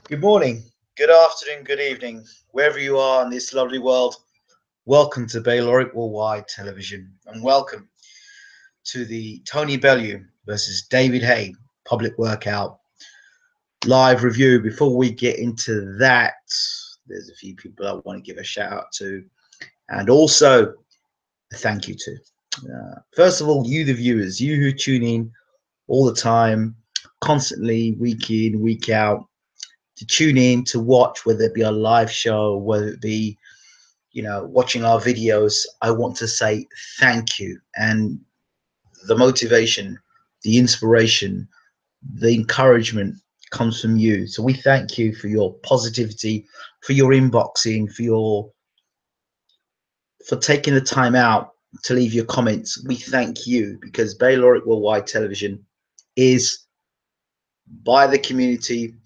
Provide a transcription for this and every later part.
Good morning, good afternoon, good evening, wherever you are in this lovely world. Welcome to Bayloric Worldwide Television, and welcome to the Tony Bellew versus David Haye public workout live review. Before we get into that, there's a few people I want to give a shout out to, and also a thank you to. First of all, you, the viewers, you who tune in all the time, constantly, week in, week out, to tune in, to watch, whether it be a live show, whether it be, watching our videos. I want to say thank you. And the motivation, the inspiration, the encouragement comes from you. So we thank you for your positivity, for your inboxing, for taking the time out to leave your comments. We thank you, because Bayloric Worldwide Television is by the community,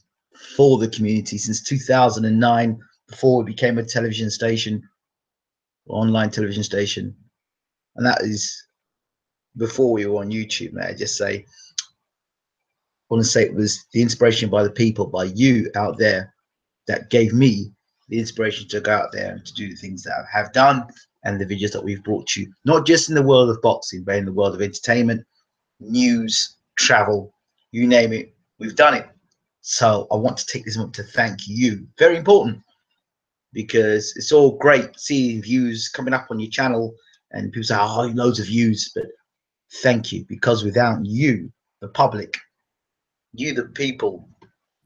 for the community, since 2009, before it became a television station, online television station. And that is before we were on YouTube. May I just say, I want to say it was the inspiration by the people, by you out there, that gave me the inspiration to go out there and to do the things that I have done, and the videos that we've brought you, not just in the world of boxing, but in the world of entertainment, news, travel, you name it, we've done it. So I want to take this moment to thank you. Very important, because it's all great seeing views coming up on your channel and people say, oh, loads of views, but thank you, because without you, the public, you, the people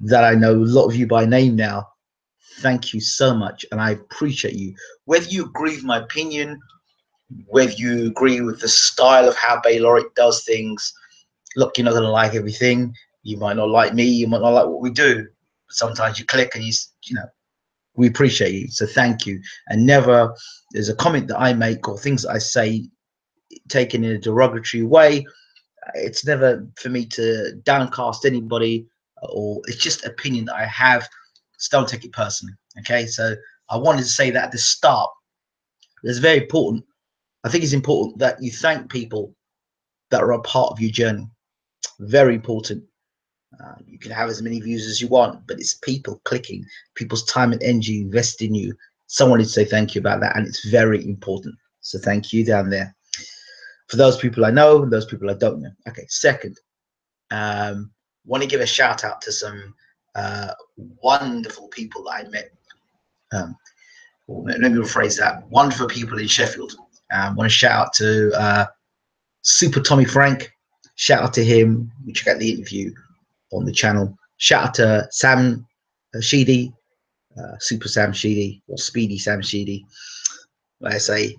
that I know, a lot of you by name now, thank you so much, and I appreciate you. Whether you agree with my opinion, whether you agree with the style of how Bayloric does things, look, you're not going to like everything. You might not like me, you might not like what we do. Sometimes you click and we appreciate you, so thank you. And never there's a comment that I make or things that I say taken in a derogatory way. It's never for me to downcast anybody, or it's just opinion that I have. So don't take it personally. Okay, so I wanted to say that at the start. It's very important. I think it's important that you thank people that are a part of your journey. Very important. You can have as many views as you want, but it's people clicking, people's time and energy invested in you. Someone needs to say thank you about that, and it's very important. So thank you down there. For those people I know and those people I don't know. Okay, second, want to give a shout out to some wonderful people that I met. Let me rephrase that. Wonderful people in Sheffield. Want to shout out to Super Tommy Frank. Shout out to him. We check out the interview on the channel. Shout out to Sam Sheedy, Super Sam Sheedy, or Speedy Sam Sheedy. Like I say,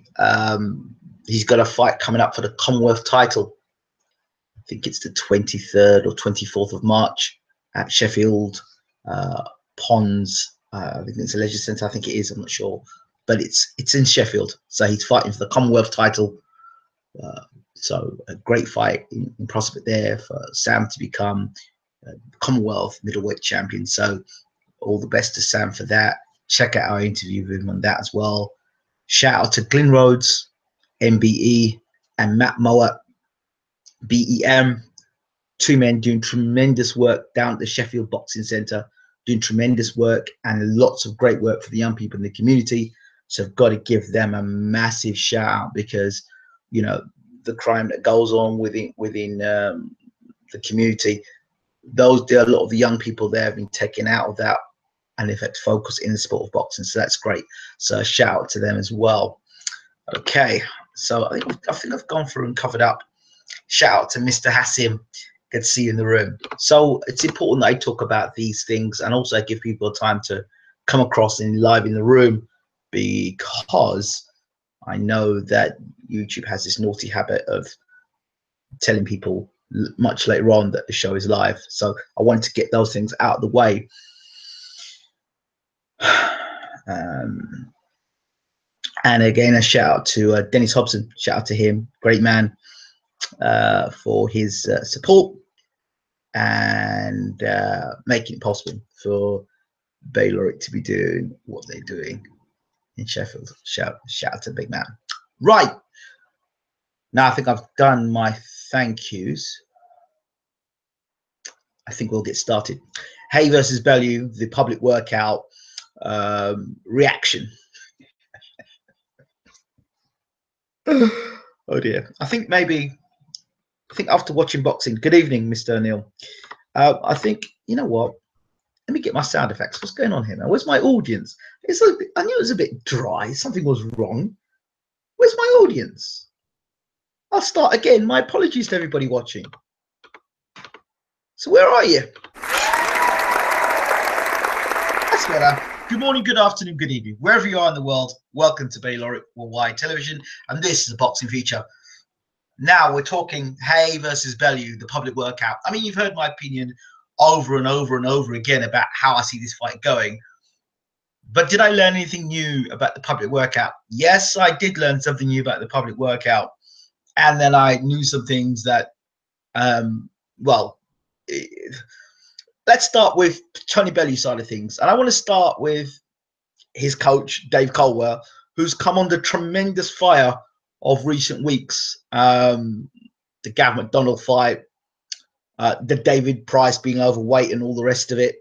he's got a fight coming up for the Commonwealth title. I think it's the 23rd or 24th of March at Sheffield Ponds. I think it's a leisure centre. I think it is. I'm not sure, but it's in Sheffield. So he's fighting for the Commonwealth title. So a great fight in prospect there for Sam to become Commonwealth middleweight champion. So all the best to Sam for that. Check out our interview with him on that as well. Shout out to Glyn Rhodes, MBE, and Matt Mowat, BEM. Two men doing tremendous work down at the Sheffield Boxing Centre, doing tremendous work and lots of great work for the young people in the community. So I've got to give them a massive shout out, because the crime that goes on within the community, there are a lot of the young people there have been taken out of that and in fact focus in the sport of boxing. So that's great. So a shout out to them as well. Okay, so I think I've gone through and covered up. Shout out to Mr. Hassim. Good to see you in the room. So it's important that I talk about these things and also give people time to come across and live in the room, because I know that YouTube has this naughty habit of telling people much later on that the show is live. So I wanted to get those things out of the way. And again, a shout out to Dennis Hobson. Shout out to him, great man, for his support and making it possible for Bayloric to be doing what they're doing in Sheffield. Shout out to the big man. Right, now I think I've done my thank yous. I think we'll get started. Haye versus Bellew, the public workout reaction. Oh dear. I think after watching boxing, good evening, Mr. Neil. I think, you know what? Let me get my sound effects. What's going on here, man? Where's my audience? I knew it was a bit dry. Something was wrong. Where's my audience? I'll start again. My apologies to everybody watching. So where are you? That's better. Good morning, good afternoon, good evening. Wherever you are in the world, welcome to BWTMONLINE Worldwide Television. And this is a boxing feature. Now we're talking Haye versus Bellew, the public workout. I mean, you've heard my opinion over and over and over again about how I see this fight going. But did I learn anything new about the public workout? Yes, I did learn something new about the public workout. And then I knew some things that, let's start with Tony Bellew's side of things. And I want to start with his coach, Dave Caldwell, who's come under tremendous fire of recent weeks. The Gav McDonald fight, the David Price being overweight and all the rest of it,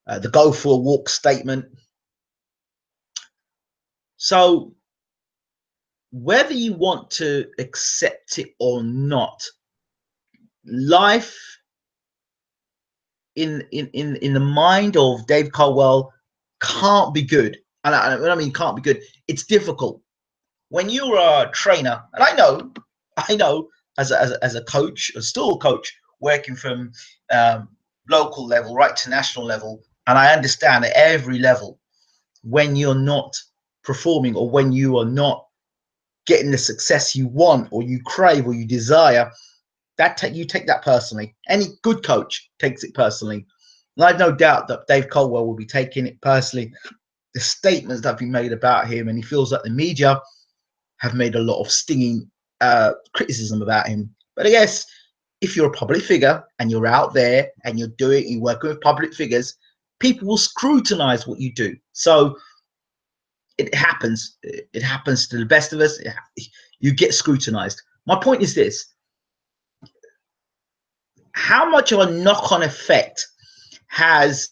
the go for a walk statement. So whether you want to accept it or not, life in the mind of Dave Caldwell can't be good. And I mean can't be good. It's difficult. When you're a trainer, and I know as a coach, a still coach, working from local level right to national level, and I understand at every level, when you're not performing or when you are not getting the success you want or you crave or you desire, you take that personally. Any good coach takes it personally. And I've no doubt that Dave Caldwell will be taking it personally. The statements that have been made about him, and he feels that the media have made a lot of stinging criticism about him. But I guess if you're a public figure and you're out there and you're working with public figures, people will scrutinize what you do. So it happens. It happens to the best of us. You get scrutinized. My point is this: how much of a knock-on effect has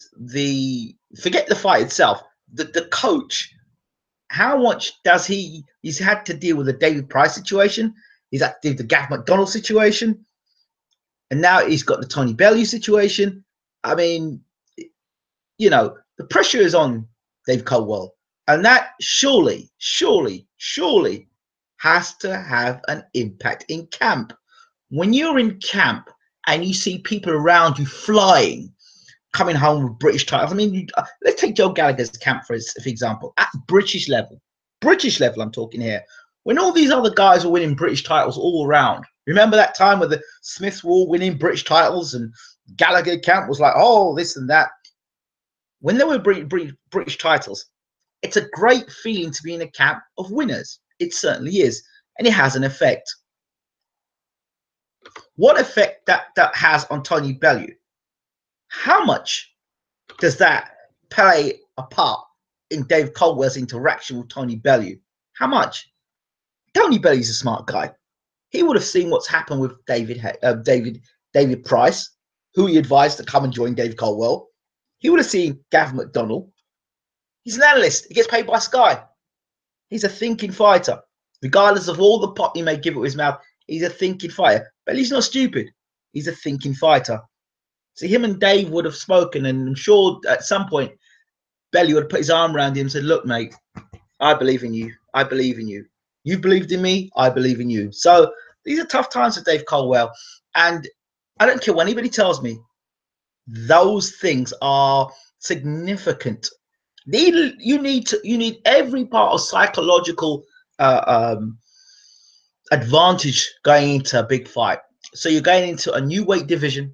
forget the fight itself, the coach, how much does he's had to deal with the David Price situation, he's had to deal with the Gav McDonald situation, and now he's got the Tony Bellew situation. I mean, you know, the pressure is on Dave Caldwell, and that surely has to have an impact in camp. When you're in camp and you see people around you flying, coming home with British titles. I mean, let's take Joe Gallagher's camp for example, at British level I'm talking here, when all these other guys were winning British titles all around. Remember that time where the Smiths were all winning British titles and Gallagher camp was like, oh, this and that. When there were British titles, it's a great feeling to be in a camp of winners. It certainly is, and it has an effect. What effect that has on Tony Bellew? How much does that play a part in Dave Caldwell's interaction with Tony Bellew? How much? Tony Bellew's a smart guy. He would have seen what's happened with David Price, who he advised to come and join Dave Caldwell. He would have seen Gav McDonald. He's an analyst. He gets paid by Sky. He's a thinking fighter. Regardless of all the pop he may give it with his mouth, he's a thinking fighter. But he's not stupid. He's a thinking fighter. So him and Dave would have spoken, and I'm sure at some point Bellew would have put his arm around him and said, look, mate, I believe in you. I believe in you. You believed in me. I believe in you. So these are tough times for Dave Caldwell. And I don't care what anybody tells me. Those things are significant. You need every part of psychological advantage going into a big fight. So you're going into a new weight division.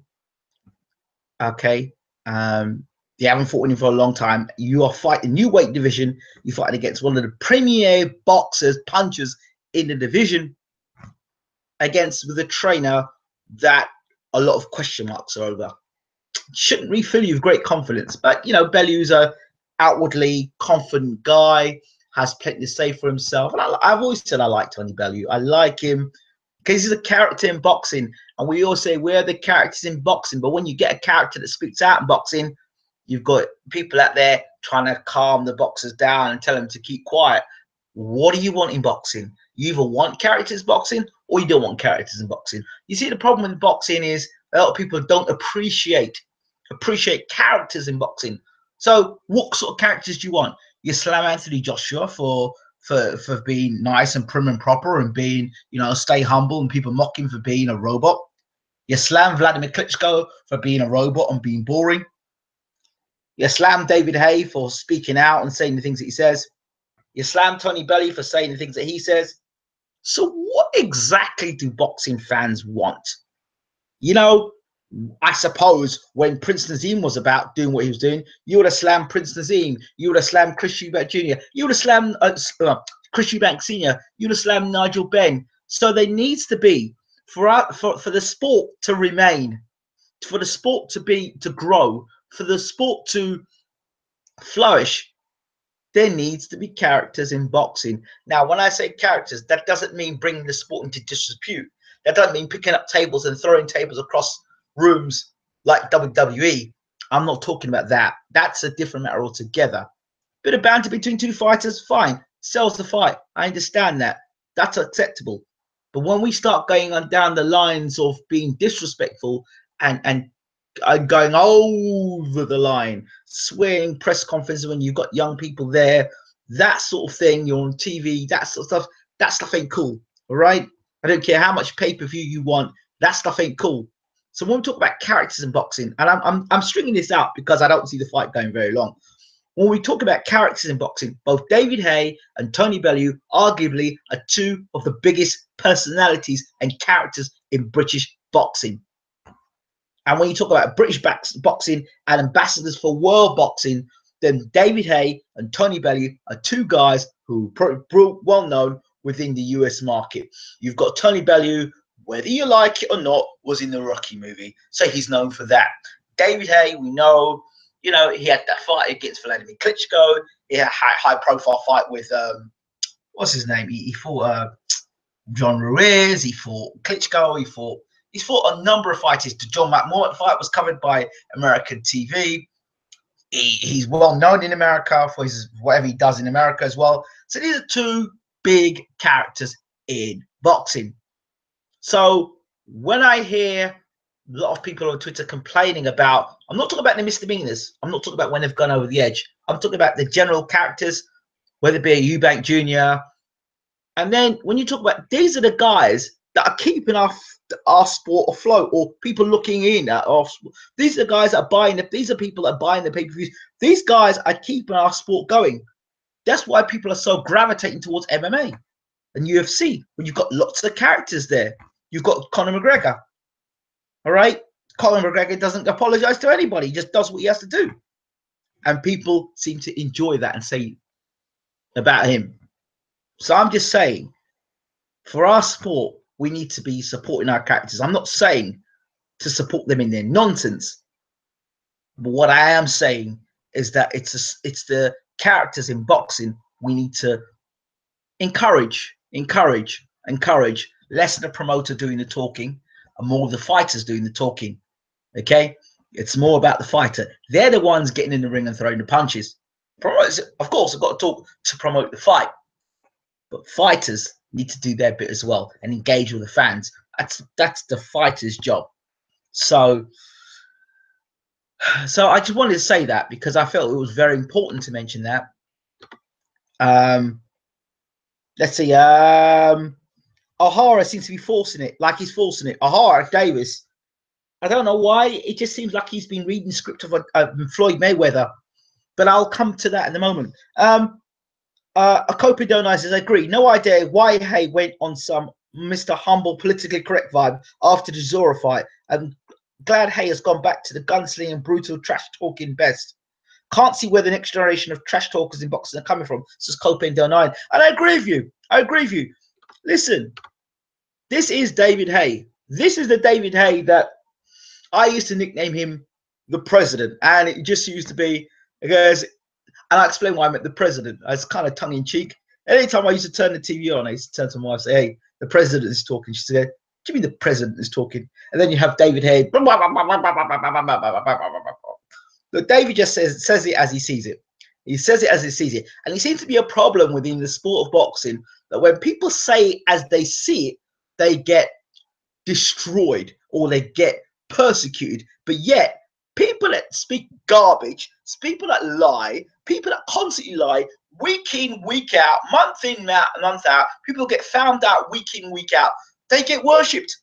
Okay. You haven't fought him for a long time. You are fighting new weight division. You're fighting against one of the premier boxers, punchers in the division, with a trainer that a lot of question marks are over. Shouldn't refill you with great confidence. But, you know, Bellew's a outwardly confident guy, has plenty to say for himself. And I've always said I like Tony Bellew. I like him because he's a character in boxing. And we all say we're the characters in boxing, but when you get a character that speaks out in boxing, you've got people out there trying to calm the boxers down and tell them to keep quiet. What do you want in boxing? You either want characters in boxing or you don't want characters in boxing. You see, the problem with boxing is a lot of people don't appreciate characters in boxing. So what sort of characters do you want? You slam Anthony Joshua for being nice and prim and proper and being, you know, stay humble, and people mock him for being a robot. You slam Vladimir Klitschko for being a robot and being boring. You slam David Haye for speaking out and saying the things that he says. You slam Tony Bellew for saying the things that he says. So what exactly do boxing fans want? You know, I suppose when Prince Nazim was about doing what he was doing, you would have slammed Prince Nazim, you would have slammed Chris Eubank Jr., you would have slammed Chris Eubank Sr., you would have slammed Nigel Benn. So there needs to be, for the sport to remain, for the sport to grow, for the sport to flourish, there needs to be characters in boxing. Now, when I say characters, that doesn't mean bringing the sport into disrepute. That doesn't mean picking up tables and throwing tables across rooms like WWE. I'm not talking about that. That's a different matter altogether. Bit of banter between two fighters, fine. Sells the fight. I understand that. That's acceptable. But when we start going on down the lines of being disrespectful and going over the line, swearing press conferences when you've got young people there, that sort of thing, you're on TV, that sort of stuff, that stuff ain't cool, all right? I don't care how much pay-per-view you want, that stuff ain't cool. So when we talk about characters in boxing, and I'm stringing this out because I don't see the fight going very long. When we talk about characters in boxing, both David Haye and Tony Bellew arguably are two of the biggest personalities and characters in British boxing. And when you talk about British boxing and ambassadors for world boxing, then David Haye and Tony Bellew are two guys who are well known within the US market. You've got Tony Bellew, whether you like it or not, was in the Rocky movie, so he's known for that. David Haye, we know, you know, he had that fight against Vladimir Klitschko. He had a high-profile fight with what's his name? He fought John Ruiz. He fought Klitschko. He's fought a number of fighters. The John McMorton fight was covered by American TV. He's well known in America for his whatever he does in America as well. So these are two big characters in boxing. So when I hear a lot of people on Twitter complaining about, I'm not talking about the misdemeanors. I'm not talking about when they've gone over the edge. I'm talking about the general characters, whether it be a Eubank Jr. And then when you talk about, these are the guys that are keeping our sport afloat, or people looking in at our sport. These are the guys that are buying it. These are people that are buying the pay-per-views. These guys are keeping our sport going. That's why people are so gravitating towards MMA and UFC, when you've got lots of characters there. You've got Conor McGregor. All right? Conor McGregor doesn't apologize to anybody. He just does what he has to do. And people seem to enjoy that and say about him. So I'm just saying, for our sport, we need to be supporting our characters. I'm not saying to support them in their nonsense. But what I am saying is that it's the characters in boxing we need to encourage. Less of the promoter doing the talking and more of the fighters doing the talking. Okay? It's more about the fighter. They're the ones getting in the ring and throwing the punches. Promoters, of course, have got to talk to promote the fight. But fighters need to do their bit as well and engage with the fans. That's the fighter's job. So I just wanted to say that because I felt it was very important to mention that. Let's see. O'Hara seems to be forcing it, like he's forcing it. O'Hara Davis. I don't know why. It just seems like he's been reading the script of Floyd Mayweather. But I'll come to that in a moment. Akopi Donai says, I agree. No idea why Haye went on some Mr. Humble politically correct vibe after the Zora fight. I'm glad Haye has gone back to the gunslinging and brutal trash talking best. Can't see where the next generation of trash talkers in boxing are coming from, says Copen Donai. And I agree with you. Listen, this is David Haye. This is the David Haye that I used to nickname him the president. And it just used to be, because, and I'll explain why I meant the president. It's kind of tongue in cheek. Anytime I used to turn the TV on, I used to turn to my wife and say, hey, the president is talking. She said, do you mean the president is talking? And then you have David Haye. Look, David just says it as he sees it. He says it as he sees it. And it seems to be a problem within the sport of boxing that when people say it as they see it, they get destroyed or they get persecuted. But yet, people that speak garbage, people that lie, people that constantly lie, week in, week out, month in, month out, people get found out week in, week out. They get worshipped.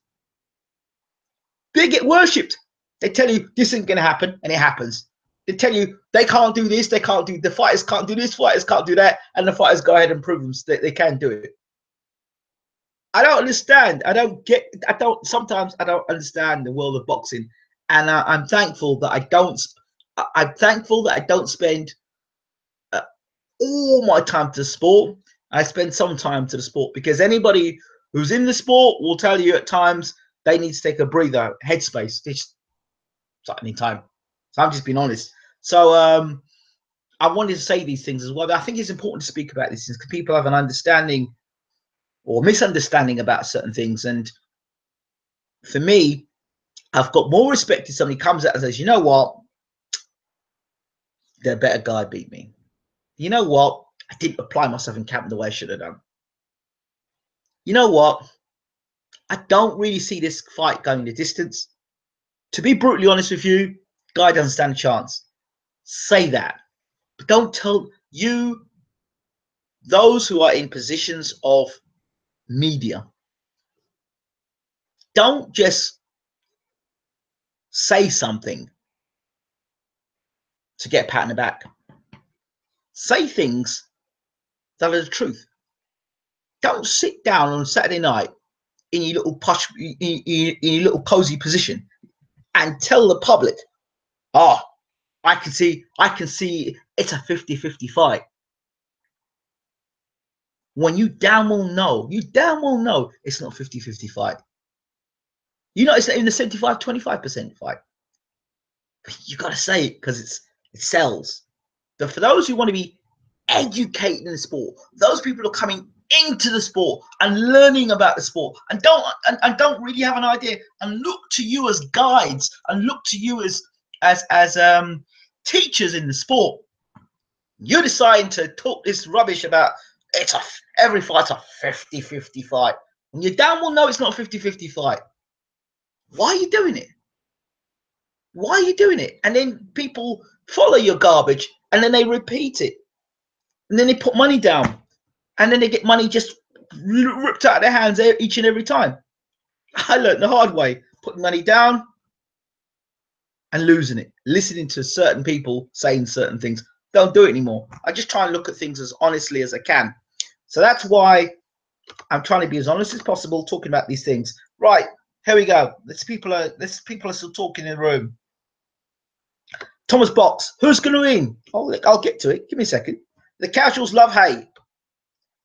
They get worshipped. They tell you this isn't going to happen, and it happens. They tell you they can't do this, they can't do, the fighters can't do this, fighters can't do that, and the fighters go ahead and prove them that they can do it. I don't understand. Sometimes I don't understand the world of boxing, and I'm thankful that I don't. I'm thankful that I don't spend all my time to the sport. I spend some time to the sport, because anybody who's in the sport will tell you at times they need to take a breather, headspace. It's not any time. So I'm just being honest. So I wanted to say these things as well. I think it's important to speak about these things because people have an understanding or misunderstanding about certain things. And for me, I've got more respect if somebody comes out and says, you know what, the better guy beat me. You know what, I didn't apply myself in camp the way I should have done. You know what, I don't really see this fight going the distance. To be brutally honest with you, guy doesn't stand a chance. Say that. But don't tell you, those who are in positions of media, don't just say something to get a pat on the back. Say things that are the truth. Don't sit down on Saturday night in your little posh, in your little cozy position and tell the public, oh, I can see it's a 50-50 fight. When you damn well know it's not 50-50 fight. You know, it's in the 75-25% fight. You got to say it because it sells. But for those who want to be educated in the sport, those people who are coming into the sport and learning about the sport and don't really have an idea and look to you as guides and look to you as teachers in the sport, you're deciding to talk this rubbish about every fight's a 50-50 fight. And you damn well know it's not a 50-50 fight. Why are you doing it? Why are you doing it? And then people follow your garbage and then they repeat it. And then they put money down. And then they get money just ripped out of their hands each and every time. I learned the hard way. Putting money down and losing it. Listening to certain people saying certain things. Don't do it anymore. I just try and look at things as honestly as I can. So that's why I'm trying to be as honest as possible talking about these things. Right, here we go. People are still talking in the room. Thomas Box, who's going to win? I'll get to it. Give me a second. The casuals love Haye.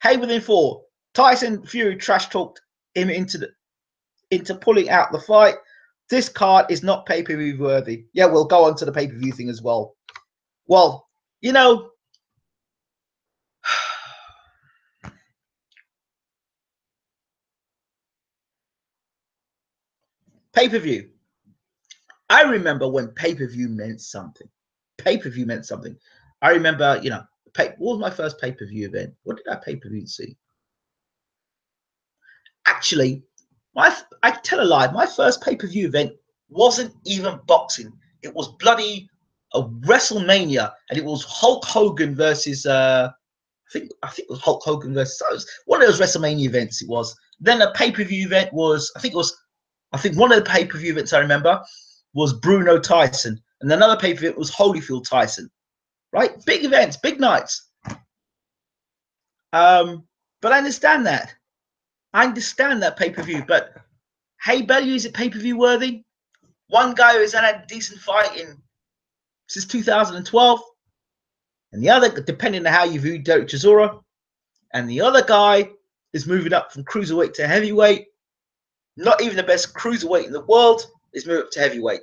Haye within 4. Tyson Fury trash talked him into pulling out the fight. This card is not pay-per-view worthy. Yeah, we'll go on to the pay-per-view thing as well. Well, you know, pay-per-view. I remember when pay-per-view meant something. Pay-per-view meant something. I remember, you know, what was my first pay-per-view event? What did I pay-per-view see? Actually, I tell a lie. My first pay-per-view event wasn't even boxing. It was bloody a WrestleMania, and it was Hulk Hogan versus I think it was Hulk Hogan versus, so it was one of those WrestleMania events. It was. Then a pay-per-view event was I think one of the pay-per-view events I remember was Bruno Tyson, and another pay-per-view was Holyfield Tyson. Right, big events, big nights. But I understand that. I understand that pay-per-view, but Haye-Bellew, is it pay-per-view worthy? One guy who has had a decent fight since 2012, and the other, depending on how you view Derek Chisora, and the other guy is moving up from cruiserweight to heavyweight. Not even the best cruiserweight in the world is moving up to heavyweight.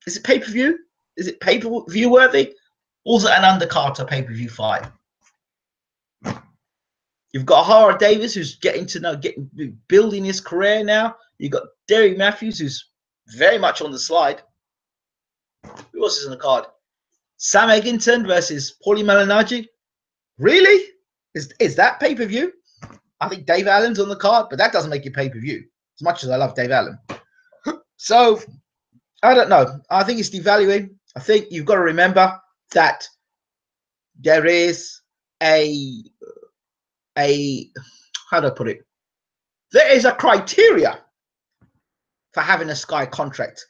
Is it pay-per-view? Is it pay-per-view worthy? Or is it an undercard to a pay-per-view fight? You've got Hara Davis, who's building his career now, You got Derry Matthews, who's very much on the slide. Who else is on the card? Sam Egginton versus Paulie Malignaggi. Really? Is that pay-per-view? I think Dave Allen's on the card, but that doesn't make it pay-per-view. As much as I love Dave Allen. So, I don't know. I think it's devaluing. I think you've got to remember that there is a how do I put it? There is a criteria for having a Sky contract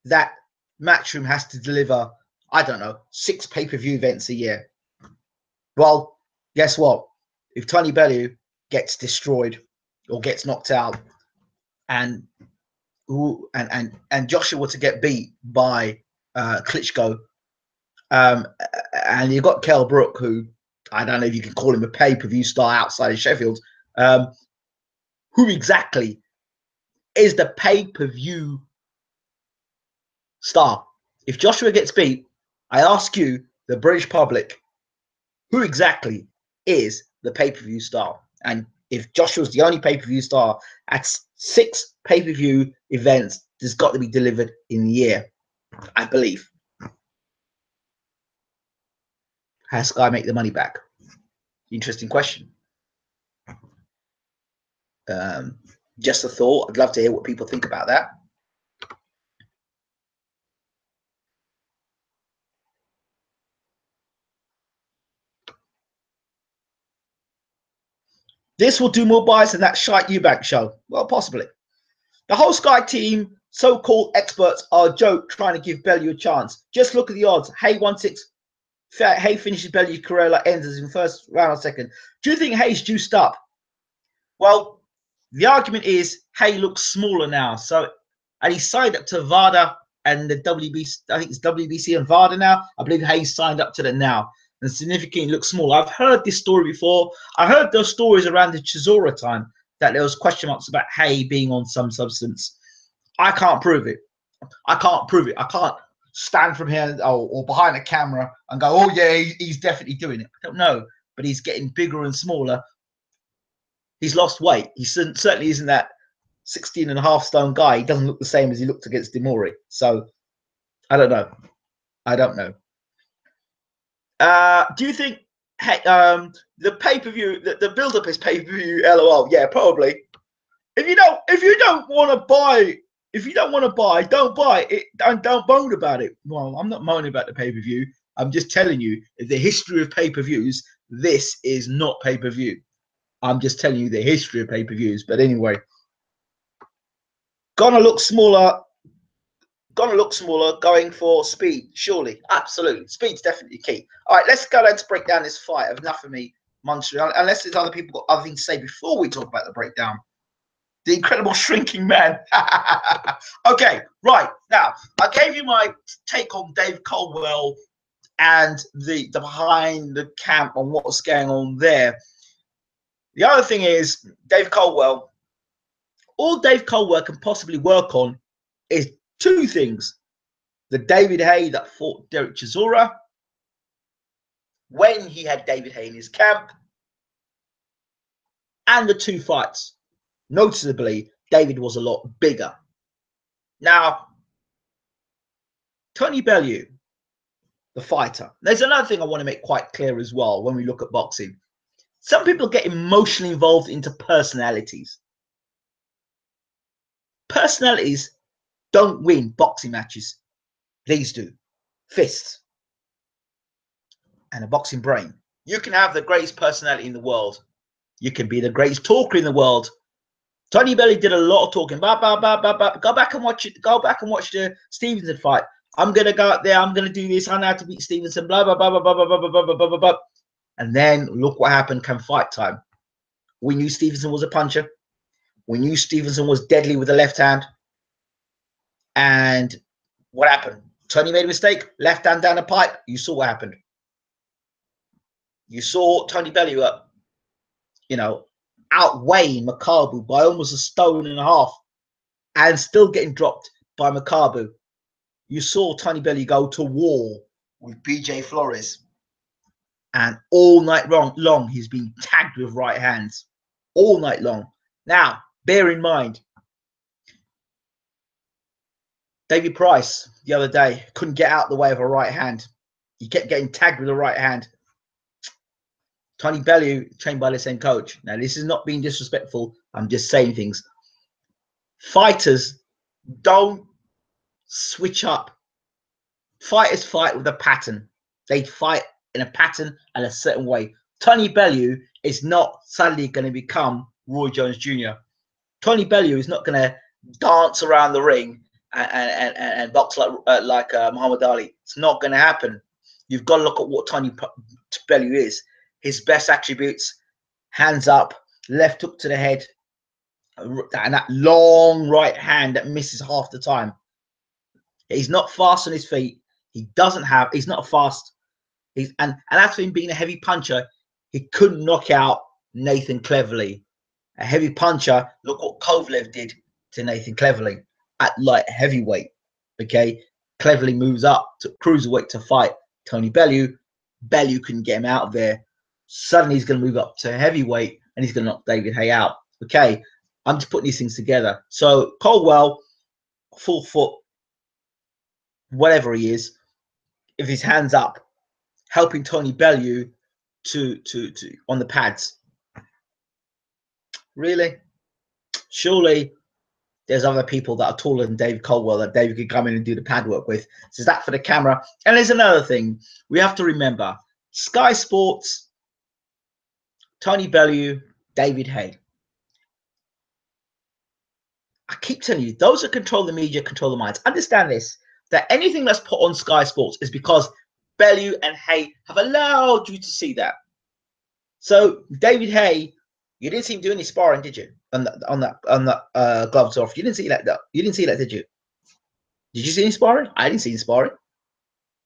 that Matchroom has to deliver, I don't know, 6 pay-per-view events a year. Well, guess what? If Tony Bellew gets destroyed or gets knocked out and Joshua were to get beat by Klitschko, and you've got Kell Brook, who I don't know if you can call him a pay-per-view star outside of Sheffield, who exactly is the pay-per-view star? If Joshua gets beat, I ask you, the British public, who exactly is the pay-per-view star? And if Joshua's the only pay-per-view star, at 6 pay-per-view events, there's got to be delivered in the year, I believe. How does Sky make the money back? Interesting question. Just a thought. I'd love to hear what people think about that. This will do more buys than that shite Eubank show. Well, possibly. The whole Sky team, so-called experts, are a joke trying to give Bellew a chance. Just look at the odds. Haye 1-6. Haye finishes Bellew, Corella ends in first round or second. Do you think Haye's juiced up? Well, the argument is Haye looks smaller now. So, and he signed up to VADA and the WBC. I think it's WBC and VADA now. I believe Haye signed up to that now. And significantly looks smaller. I've heard this story before. I heard those stories around the Chisora time that there was question marks about Haye being on some substance. I can't prove it. I can't prove it. I can't stand from here or behind the camera and go, oh yeah, he's definitely doing it. I don't know, but he's getting bigger and smaller. He's lost weight. He certainly isn't that 16.5 stone guy. He doesn't look the same as he looked against Demori. So I don't know. I don't know. Do you think the pay-per-view, the build-up is pay-per-view? LOL. Yeah, probably. If you don't want to buy, don't buy it and don't moan about it. Well, I'm not moaning about the pay-per-view. I'm just telling you the history of pay-per-views. This is not pay-per-view. I'm just telling you the history of pay-per-views. But anyway, gonna look smaller. Going for speed, surely. Absolutely. Speed's definitely key. All right, let's go down to break down this fight. Enough of me, Munster. Unless there's other people got other things to say before we talk about the breakdown. The incredible shrinking man. Okay, right. Now, I gave you my take on Dave Caldwell and the behind the camp on what was going on there. The other thing is, Dave Caldwell, all Dave Caldwell can possibly work on is 2 things. The David Haye that fought Derek Chisora when he had David Haye in his camp, and the 2 fights. Noticeably, David was a lot bigger. Now, Tony Bellew, the fighter. There's another thing I want to make quite clear as well when we look at boxing. Some people get emotionally involved into personalities. Personalities don't win boxing matches. These do. Fists and a boxing brain. You can have the greatest personality in the world. You can be the greatest talker in the world. Tony Bellew did a lot of talking. Go back and watch it. Go back and watch the Stevenson fight. I'm gonna go out there. I'm gonna do this. I know how to beat Stevenson. Blah blah blah blah blah blah blah blah blah blah blah. And then look what happened come fight time. We knew Stevenson was a puncher. We knew Stevenson was deadly with the left hand. And what happened? Tony made a mistake. Left hand down the pipe. You saw what happened. You saw Tony Bellew up, outweighing Makabu by almost 1.5 stones and still getting dropped by Makabu. You saw Tony Bellew go to war with BJ Flores. And all night long, he's been tagged with right hands. All night long. Now, bear in mind, David Price the other day couldn't get out the way of a right hand. He kept getting tagged with a right hand. Tony Bellew, trained by the same coach. Now, this is not being disrespectful. I'm just saying things. Fighters don't switch up. Fighters fight with a pattern. They fight in a pattern and a certain way. Tony Bellew is not suddenly going to become Roy Jones Jr. Tony Bellew is not going to dance around the ring and box like Muhammad Ali. It's not going to happen. You've got to look at what Tony Bellew is. His best attributes: hands up, left hook to the head, and that long right hand that misses half the time. He's not fast on his feet. He doesn't have. He's not fast. And that's him being a heavy puncher. He couldn't knock out Nathan Cleverly. A heavy puncher. Look what Kovalev did to Nathan Cleverly at light heavyweight. Okay, Cleverly moves up to cruiserweight to fight Tony Bellew. Bellew couldn't get him out of there. Suddenly he's going to move up to heavyweight and he's going to knock David Haye out. Okay, I'm just putting these things together. So Caldwell, full foot, whatever he is, if his hands up, helping Tony Bellew to on the pads. Really? Surely there's other people that are taller than David Caldwell that David could come in and do the pad work with. So is that for the camera? And there's another thing we have to remember. Sky Sports, Tony Bellew, David Haye. I keep telling you, those that control the media control the minds. Understand this, that anything that's put on Sky Sports is because Bellew and Haye have allowed you to see that. So David Haye, you didn't see him do any sparring, did you? On that gloves off. You didn't see that, though. You didn't see that, did you? Did you see any sparring? I didn't see any sparring.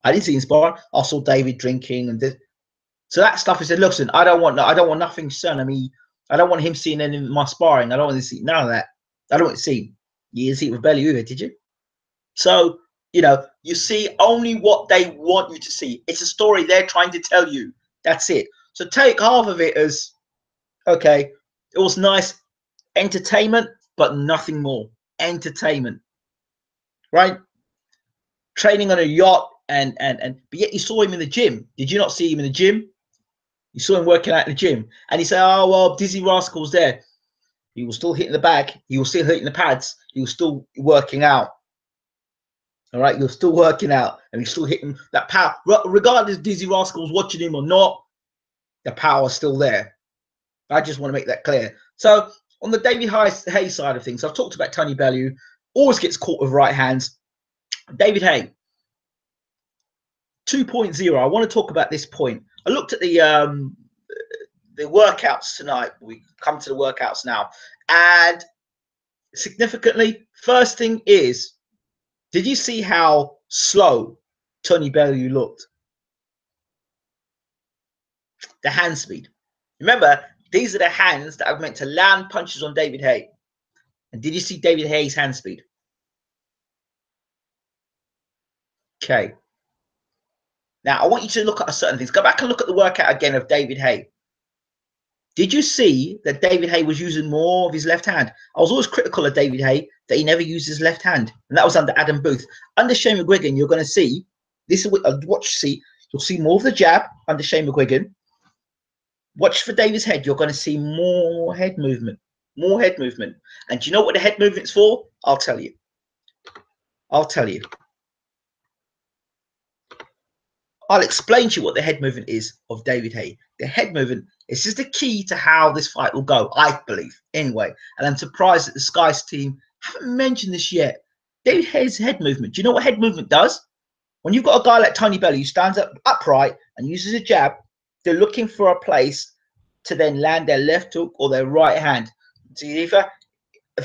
I didn't see any sparring. I saw David drinking and this. So that stuff, he said, listen, I don't want nothing, son. I mean, I don't want him seeing any of my sparring. I don't want to see none of that. I don't want to see. You didn't see it with Bellew either, did you? So, you know, you see only what they want you to see. It's a story they're trying to tell you. That's it. So take half of it as, okay, it was nice entertainment, but nothing more. Entertainment, right? Training on a yacht, but yet you saw him in the gym. Did you not see him in the gym? You saw him working out in the gym, and you say, "Oh well, Dizzy Rascal's there." He was still hitting the bag. He was still hitting the pads. He was still working out. All right, you're still working out, and he's still hitting that power. Regardless if Dizzy Rascal's watching him or not, the power's still there. I just want to make that clear. So on the David Haye side of things, I've talked about Tony Bellew. Always gets caught with right hands. David Haye, 2.0. I want to talk about this point. I looked at the workouts tonight. We come to the workouts now, and significantly, first thing is, did you see how slow Tony Bellew looked? The hand speed. Remember, these are the hands that are meant to land punches on David Haye. And did you see David Haye's hand speed? Okay. Now, I want you to look at certain things. Go back and look at the workout again of David Haye. Did you see that David Haye was using more of his left hand? I was always critical of David Haye that he never used his left hand. And that was under Adam Booth. Under Shane McGuigan, you're going to see, this is what you'll see more of the jab under Shane McGuigan. Watch for David's head. You're going to see more head movement. More head movement. And do you know what the head movement's for? I'll tell you. I'll tell you. I'll explain to you what the head movement is of David Haye. The head movement is just the key to how this fight will go, I believe. Anyway, and I'm surprised that the Skies team haven't mentioned this yet. David Haye's head movement. Do you know what head movement does? When you've got a guy like Tony Bellew who stands up upright and uses a jab, they're looking for a place to then land their left hook or their right hand. See, for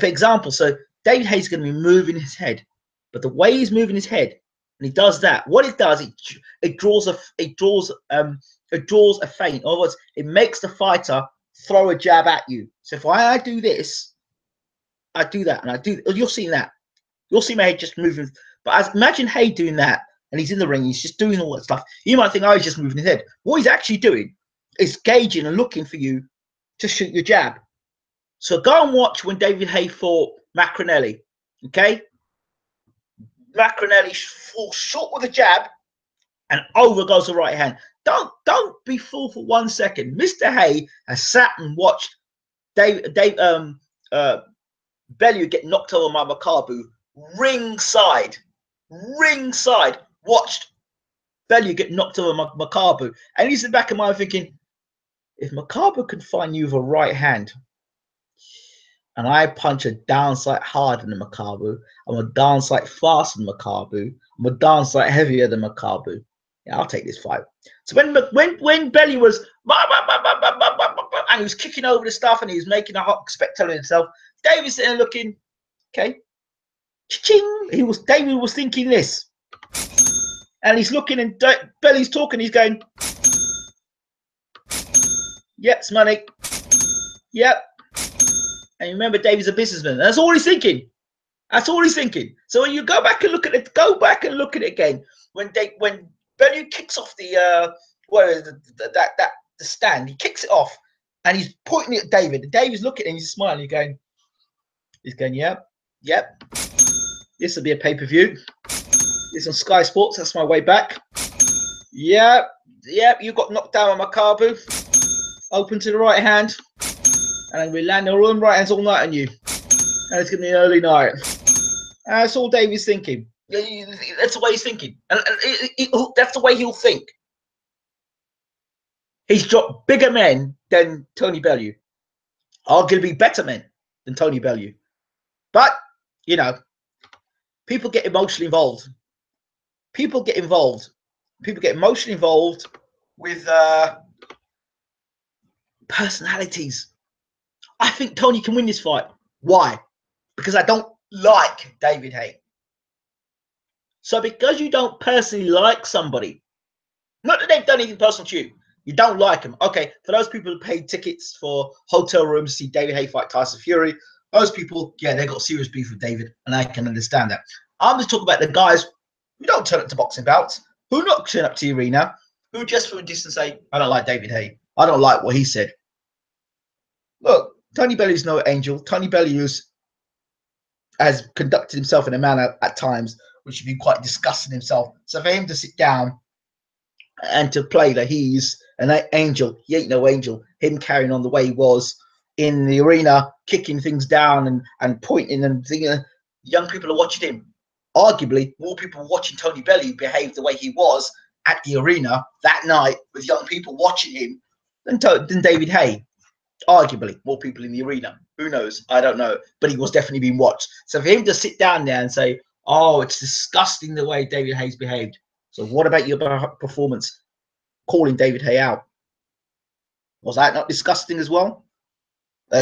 example, so David Haye's going to be moving his head, but the way he's moving his head, and he does that, what it does, it draws a feint. In other words, it makes the fighter throw a jab at you. So if I do this, I do that, and I do. You'll see that. You'll see my head just moving. But imagine Haye doing that, and he's in the ring. He's just doing all that stuff. You might think, oh, he's just moving his head. What he's actually doing is gauging and looking for you to shoot your jab. So go and watch when David Haye fought Macronelli. Okay, Macronelli falls short with a jab, and over goes the right hand. Don't be fooled for 1 second. Mr. Haye has sat and watched Bellew get knocked over by Makabu ringside. Watched Bellew get knocked over by Makabu, and he's in the back of my mind thinking, if Makabu can find you with a right hand, and I punch a downside harder than Makabu, I'm a downside faster than Makabu, I'm a downside heavier than Makabu. Yeah, I'll take this fight. So when Bellew was and he was kicking over the stuff and he was making a hot spectacle of himself, David's sitting there looking, okay, ching. David was thinking this, and he's looking, and Bellew's talking. He's going, "Yep, it's money. Yep." And remember, David's a businessman. That's all he's thinking. That's all he's thinking. So when you go back and look at it, again. When Bellew kicks off the the stand, he kicks it off, and he's pointing it at David. And David's looking, and he's smiling. He's going, yep. This will be a pay-per-view. This on Sky Sports. That's my way back. Yep. You got knocked down on Makabu. Open to the right hand. And we land our own right hands all night on you. And it's going to be an early night. And that's all David's thinking. That's the way he's thinking. And that's the way he'll think. He's dropped bigger men than Tony Bellew. Arguably better men than Tony Bellew. But, you know, people get emotionally involved. People get emotionally involved with personalities. I think Tony can win this fight. Why? Because I don't like David Haye. So because you don't personally like somebody, not that they've done anything personal to you, you don't like them. Okay, for those people who paid tickets for hotel rooms to see David Haye fight Tyson Fury, those people, yeah, they got serious beef with David, and I can understand that. I'm just talking about the guys who don't turn up to boxing bouts, who not turn up to the arena, who just from a distance say, I don't like David Haye. I don't like what he said. Look, Tony Bellew's no angel. Tony Bellew has conducted himself in a manner at times which would be quite disgusting himself. So for him to sit down and to play like he's an angel, he ain't no angel. Him carrying on the way he was in the arena, kicking things down and pointing and thinking, young people are watching him. Arguably, more people were watching Tony Bellew behave the way he was at the arena that night with young people watching him than David Haye. Arguably, more people in the arena. Who knows? I don't know. But he was definitely being watched. So for him to sit down there and say, oh, it's disgusting the way David Haye's behaved. So what about your performance calling David Haye out? Was that not disgusting as well?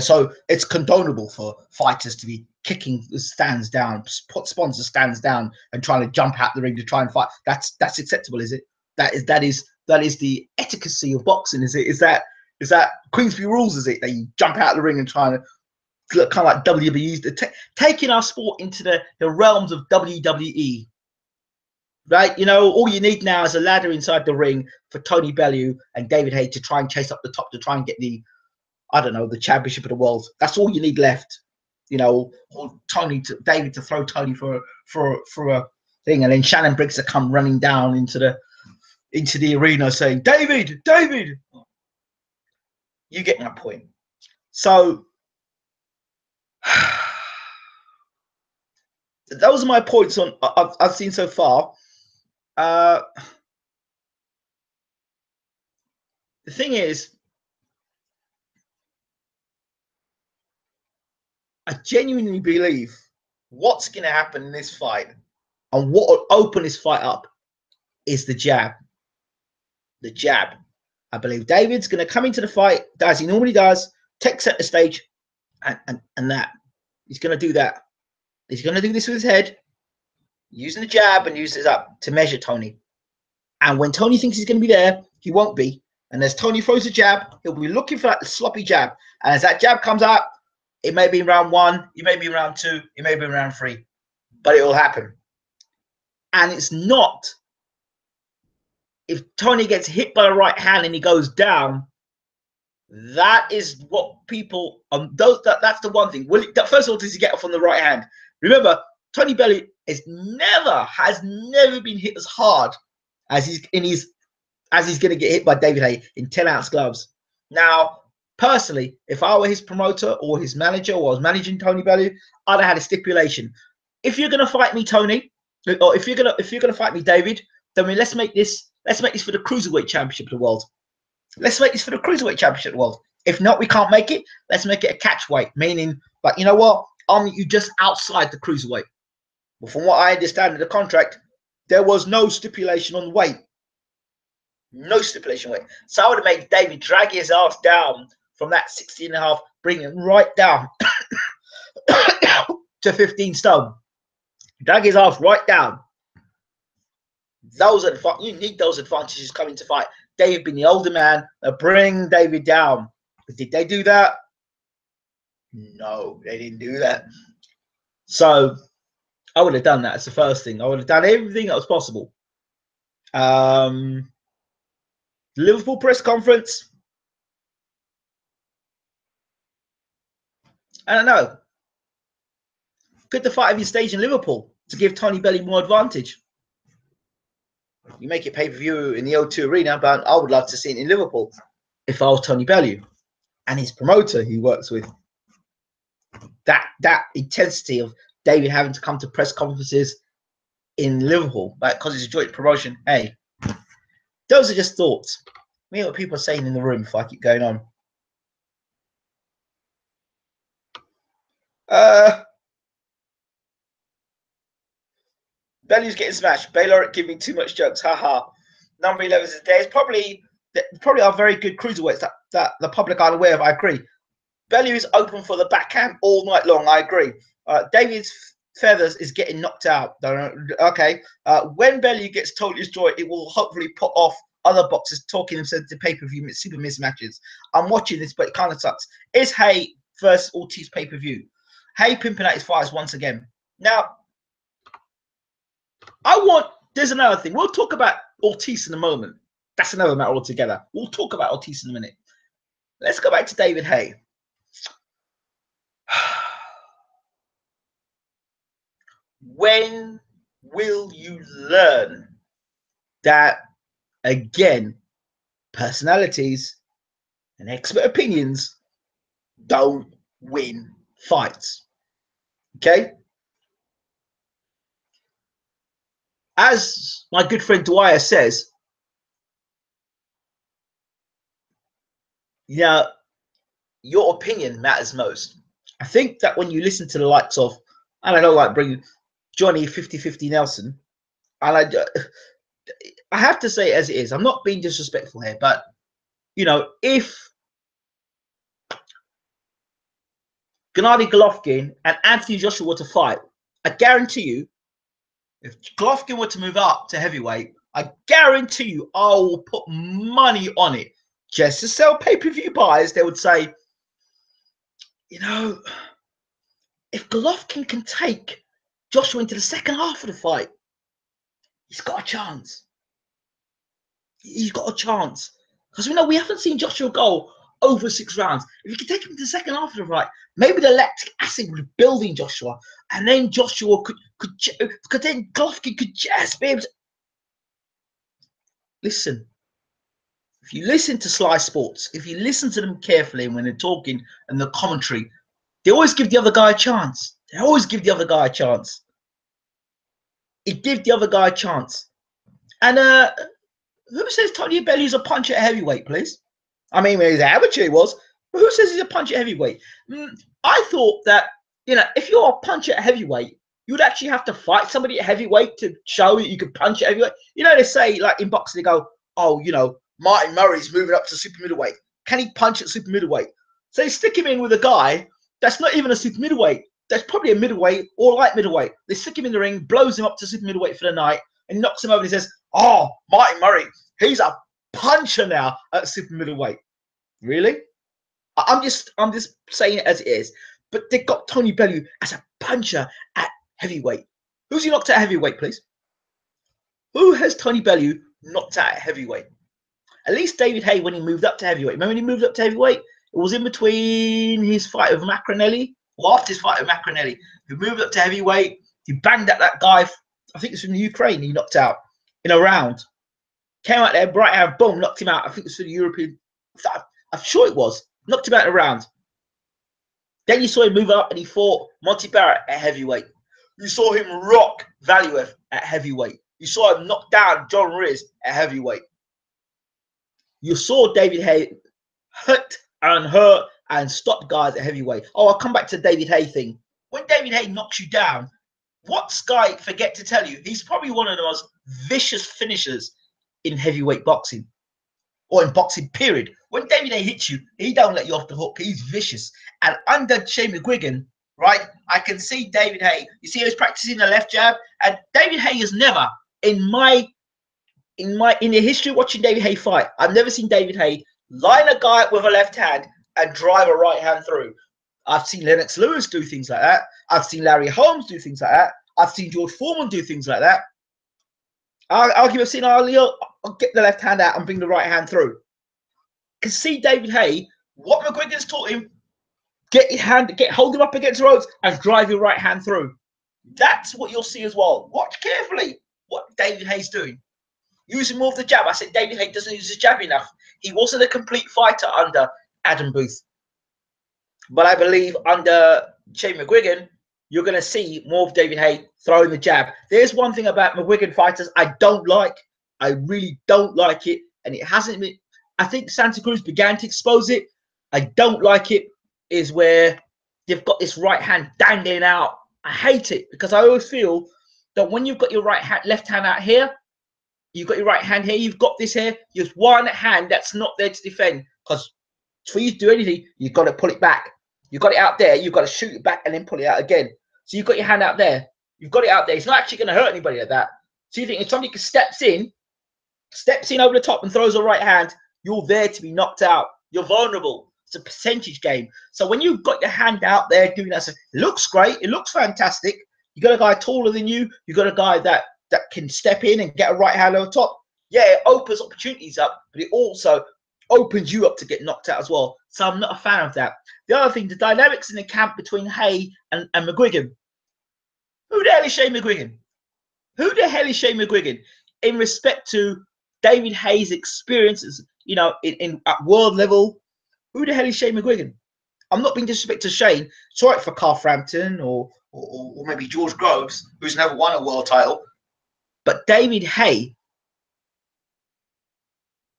So it's condonable for fighters to be kicking the stands down, sponsor stands down, and trying to jump out the ring to try and fight. That's acceptable, is it? That is the etiquette of boxing, is it? Is that Queensberry rules, is it? That you jump out of the ring and try to look kind of like WWE's, taking our sport into the realms of WWE. Right? You know, all you need now is a ladder inside the ring for Tony Bellew and David Haye to try and chase up the top to try and get the, I don't know, the championship of the world. That's all you need left. You know, or David to throw Tony for a thing, and then Shannon Briggs to come running down into the arena saying, David. You get my point. So those are my points on I've seen so far. The thing is, I genuinely believe what's going to happen in this fight and what will open this fight up is the jab. The jab. I believe David's going to come into the fight as he normally does, take center stage, and that. He's going to do that. He's going to do this with his head, using the jab and use it up to measure Tony. And when Tony thinks he's going to be there, he won't be. And as Tony throws a jab, he'll be looking for that sloppy jab. And as that jab comes out, it may be in round 1, it may be in round 2, it may be in round 3, but it will happen. And it's not, if Tony gets hit by the right hand and he goes down, that is what people, that's the one thing. First of all, does he get off on the right hand? Remember, Tony Bellew has never been hit as hard as he's going to get hit by David Haye in 10-ounce gloves. Now, personally, if I were his promoter or his manager, or I was managing Tony Bellew, I'd have had a stipulation. If you're going to fight me, Tony, or if you're going to fight me, David, then let's make this for the Cruiserweight Championship of the world. Let's make this for the Cruiserweight Championship of the world. If not, we can't make it. Let's make it a catchweight, meaning, like, you know what? I'll meet you just outside the Cruiserweight. Well, from what I understand in the contract, there was no stipulation on weight. No stipulation weight. So I would have made David drag his ass down from that 16.5, bring him right down to 15 stone. Drag his ass right down. You need those advantages coming to fight. David being the older man, bring David down. But did they do that? No, they didn't do that. So I would have done that as the first thing. I would have done everything that was possible. Liverpool press conference. I don't know. Could the fight have been staged in Liverpool to give Tony Bellew more advantage? You make it pay-per-view in the O2 Arena, but I would love to see it in Liverpool if I was Tony Bellew and his promoter he works with. That intensity of David having to come to press conferences in Liverpool, because it's a joint promotion. Hey, those are just thoughts. Me and what people are saying in the room if I keep going on. Bellew's getting smashed. Baylor giving too much jokes. Haha. Number 11 is there. Probably are very good cruiserweights that the public aren't aware of. I agree. Bellew is open for the backhand all night long. I agree. David's feathers is getting knocked out. Okay. When Bellew gets totally destroyed, it will hopefully put off other boxers talking themselves to pay-per-view super mismatches. I'm watching this, but it kind of sucks. Is Haye versus Ortiz pay-per-view? Haye pimping out his fighters once again. Now, there's another thing. We'll talk about Ortiz in a moment. That's another matter altogether. We'll talk about Ortiz in a minute. Let's go back to David Haye. When will you learn that, again, personalities and expert opinions don't win fights? Okay? As my good friend Dwyer says, yeah, your opinion matters most. I think that when you listen to the likes of, I don't know, like bring Johnny 50-50 Nelson, and I have to say it as it is. I'm not being disrespectful here, but you know, if Gennady Golovkin and Anthony Joshua were to fight, I guarantee you, if Golovkin were to move up to heavyweight, I guarantee you, I will put money on it. Just to sell pay-per-view buys, they would say, you know, if Golovkin can take Joshua into the second half of the fight, he's got a chance. He's got a chance. Because we haven't seen Joshua go over 6 rounds. If you can take him into the second half of the fight, maybe the lactic acid would build in Joshua, and then Joshua could then Golovkin could just be able to listen. If you listen to Sly Sports, if you listen to them carefully when they're talking and the commentary, they always give the other guy a chance. They always give the other guy a chance. It gives the other guy a chance. And who says Tony Bellew's a puncher at heavyweight, please? I mean, when he's an amateur, he was. But who says he's a puncher at heavyweight? I thought that, you know, if you're a puncher at heavyweight, you'd actually have to fight somebody at heavyweight to show that you could punch at heavyweight. You know, they say, like in boxing, they go, oh, you know, Martin Murray's moving up to super middleweight. Can he punch at super middleweight? So they stick him in with a guy that's not even a super middleweight. That's probably a middleweight or light middleweight. They stick him in the ring, blows him up to super middleweight for the night, and knocks him over and he says, oh, Martin Murray, he's a puncher now at super middleweight. Really? I'm just saying it as it is. But they got Tony Bellew as a puncher at heavyweight. Who's he knocked out at heavyweight, please? Who has Tony Bellew knocked out at heavyweight? At least David Haye, when he moved up to heavyweight. Remember when he moved up to heavyweight? It was in between his fight with Macronelli, or after his fight with Macronelli. He moved up to heavyweight. He banged at that guy, I think it's from the Ukraine, he knocked out in a round. Came out there, right hand, boom, knocked him out. I think it's for the European, I'm sure it was. Knocked him out in a round. Then you saw him move up and he fought Monty Barrett at heavyweight. You saw him rock Valiev at heavyweight. You saw him knock down John Ruiz at heavyweight. You saw David Haye hurt and stop guys at heavyweight. Oh, I'll come back to the David Haye thing. When David Haye knocks you down, what Sky forget to tell you, he's probably one of the most vicious finishers in heavyweight boxing, or in boxing, period. When David Haye hits you, he don't let you off the hook. He's vicious. And under Shane McGuigan, right, I can see David Haye. You see, he was practicing the left jab, and David Haye has never, in the history of watching David Haye fight, I've never seen David Haye line a guy with a left hand and drive a right hand through. I've seen Lennox Lewis do things like that. I've seen Larry Holmes do things like that. I've seen George Foreman do things like that. I'll give a scene. I'll get the left hand out and bring the right hand through. Can see David Haye, what McGuigan's taught him, hold him up against the ropes and drive your right hand through. That's what you'll see as well. Watch carefully what David Haye's doing. Using more of the jab. I said David Haye doesn't use the jab enough. He wasn't a complete fighter under Adam Booth. But I believe under Shane McGuigan, you're going to see more of David Haye throwing the jab. There's one thing about McGuigan fighters I don't like. I really don't like it. And it hasn't been. I think Santa Cruz began to expose it. I don't like it. Is where they've got this right hand dangling out. I hate it because I always feel that when you've got your left hand out here, you've got your right hand here, you've got this here, there's one hand that's not there to defend. Because for you to do anything, you've got to pull it back. You've got it out there, you've got to shoot it back and then pull it out again. So you've got your hand out there. You've got it out there. It's not actually going to hurt anybody like that. So you think if somebody steps in over the top and throws a right hand, you're there to be knocked out. You're vulnerable. It's a percentage game. So when you've got your hand out there doing that, it looks great. It looks fantastic. You got a guy taller than you. You got a guy that can step in and get a right hand over top. Yeah, it opens opportunities up, but it also opens you up to get knocked out as well. So I'm not a fan of that. The other thing, the dynamics in the camp between Haye and McGuigan. Who the hell is Shane McGuigan? Who the hell is Shane McGuigan in respect to David Haye's experiences, you know, at world level? Who the hell is Shane McGuigan? I'm not being disrespectful to Shane. It's all right for Carl Frampton or maybe George Groves, who's never won a world title. But David Haye,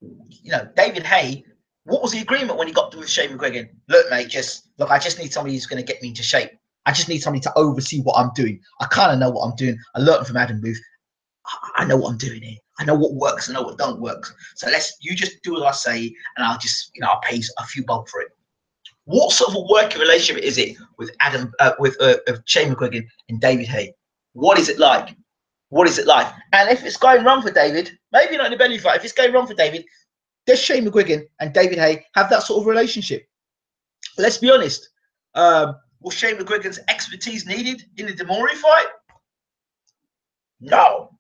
you know, David Haye, what was the agreement when he got with Shane McGuigan? Look, mate, I just need somebody who's going to get me into shape. I just need somebody to oversee what I'm doing. I kind of know what I'm doing. I learned from Adam Booth. I know what I'm doing here. I know what works. I know what don't work. So you just do what I say, and I'll just, you know, I'll pay a few bob for it. What sort of a working relationship is it with Shane McGuigan and David Haye? What is it like? What is it like? And if it's going wrong for David, maybe not in the belly fight. If it's going wrong for David, does Shane McGuigan and David Haye have that sort of relationship? Let's be honest. Was Shane McGuigan's expertise needed in the Demore fight? No.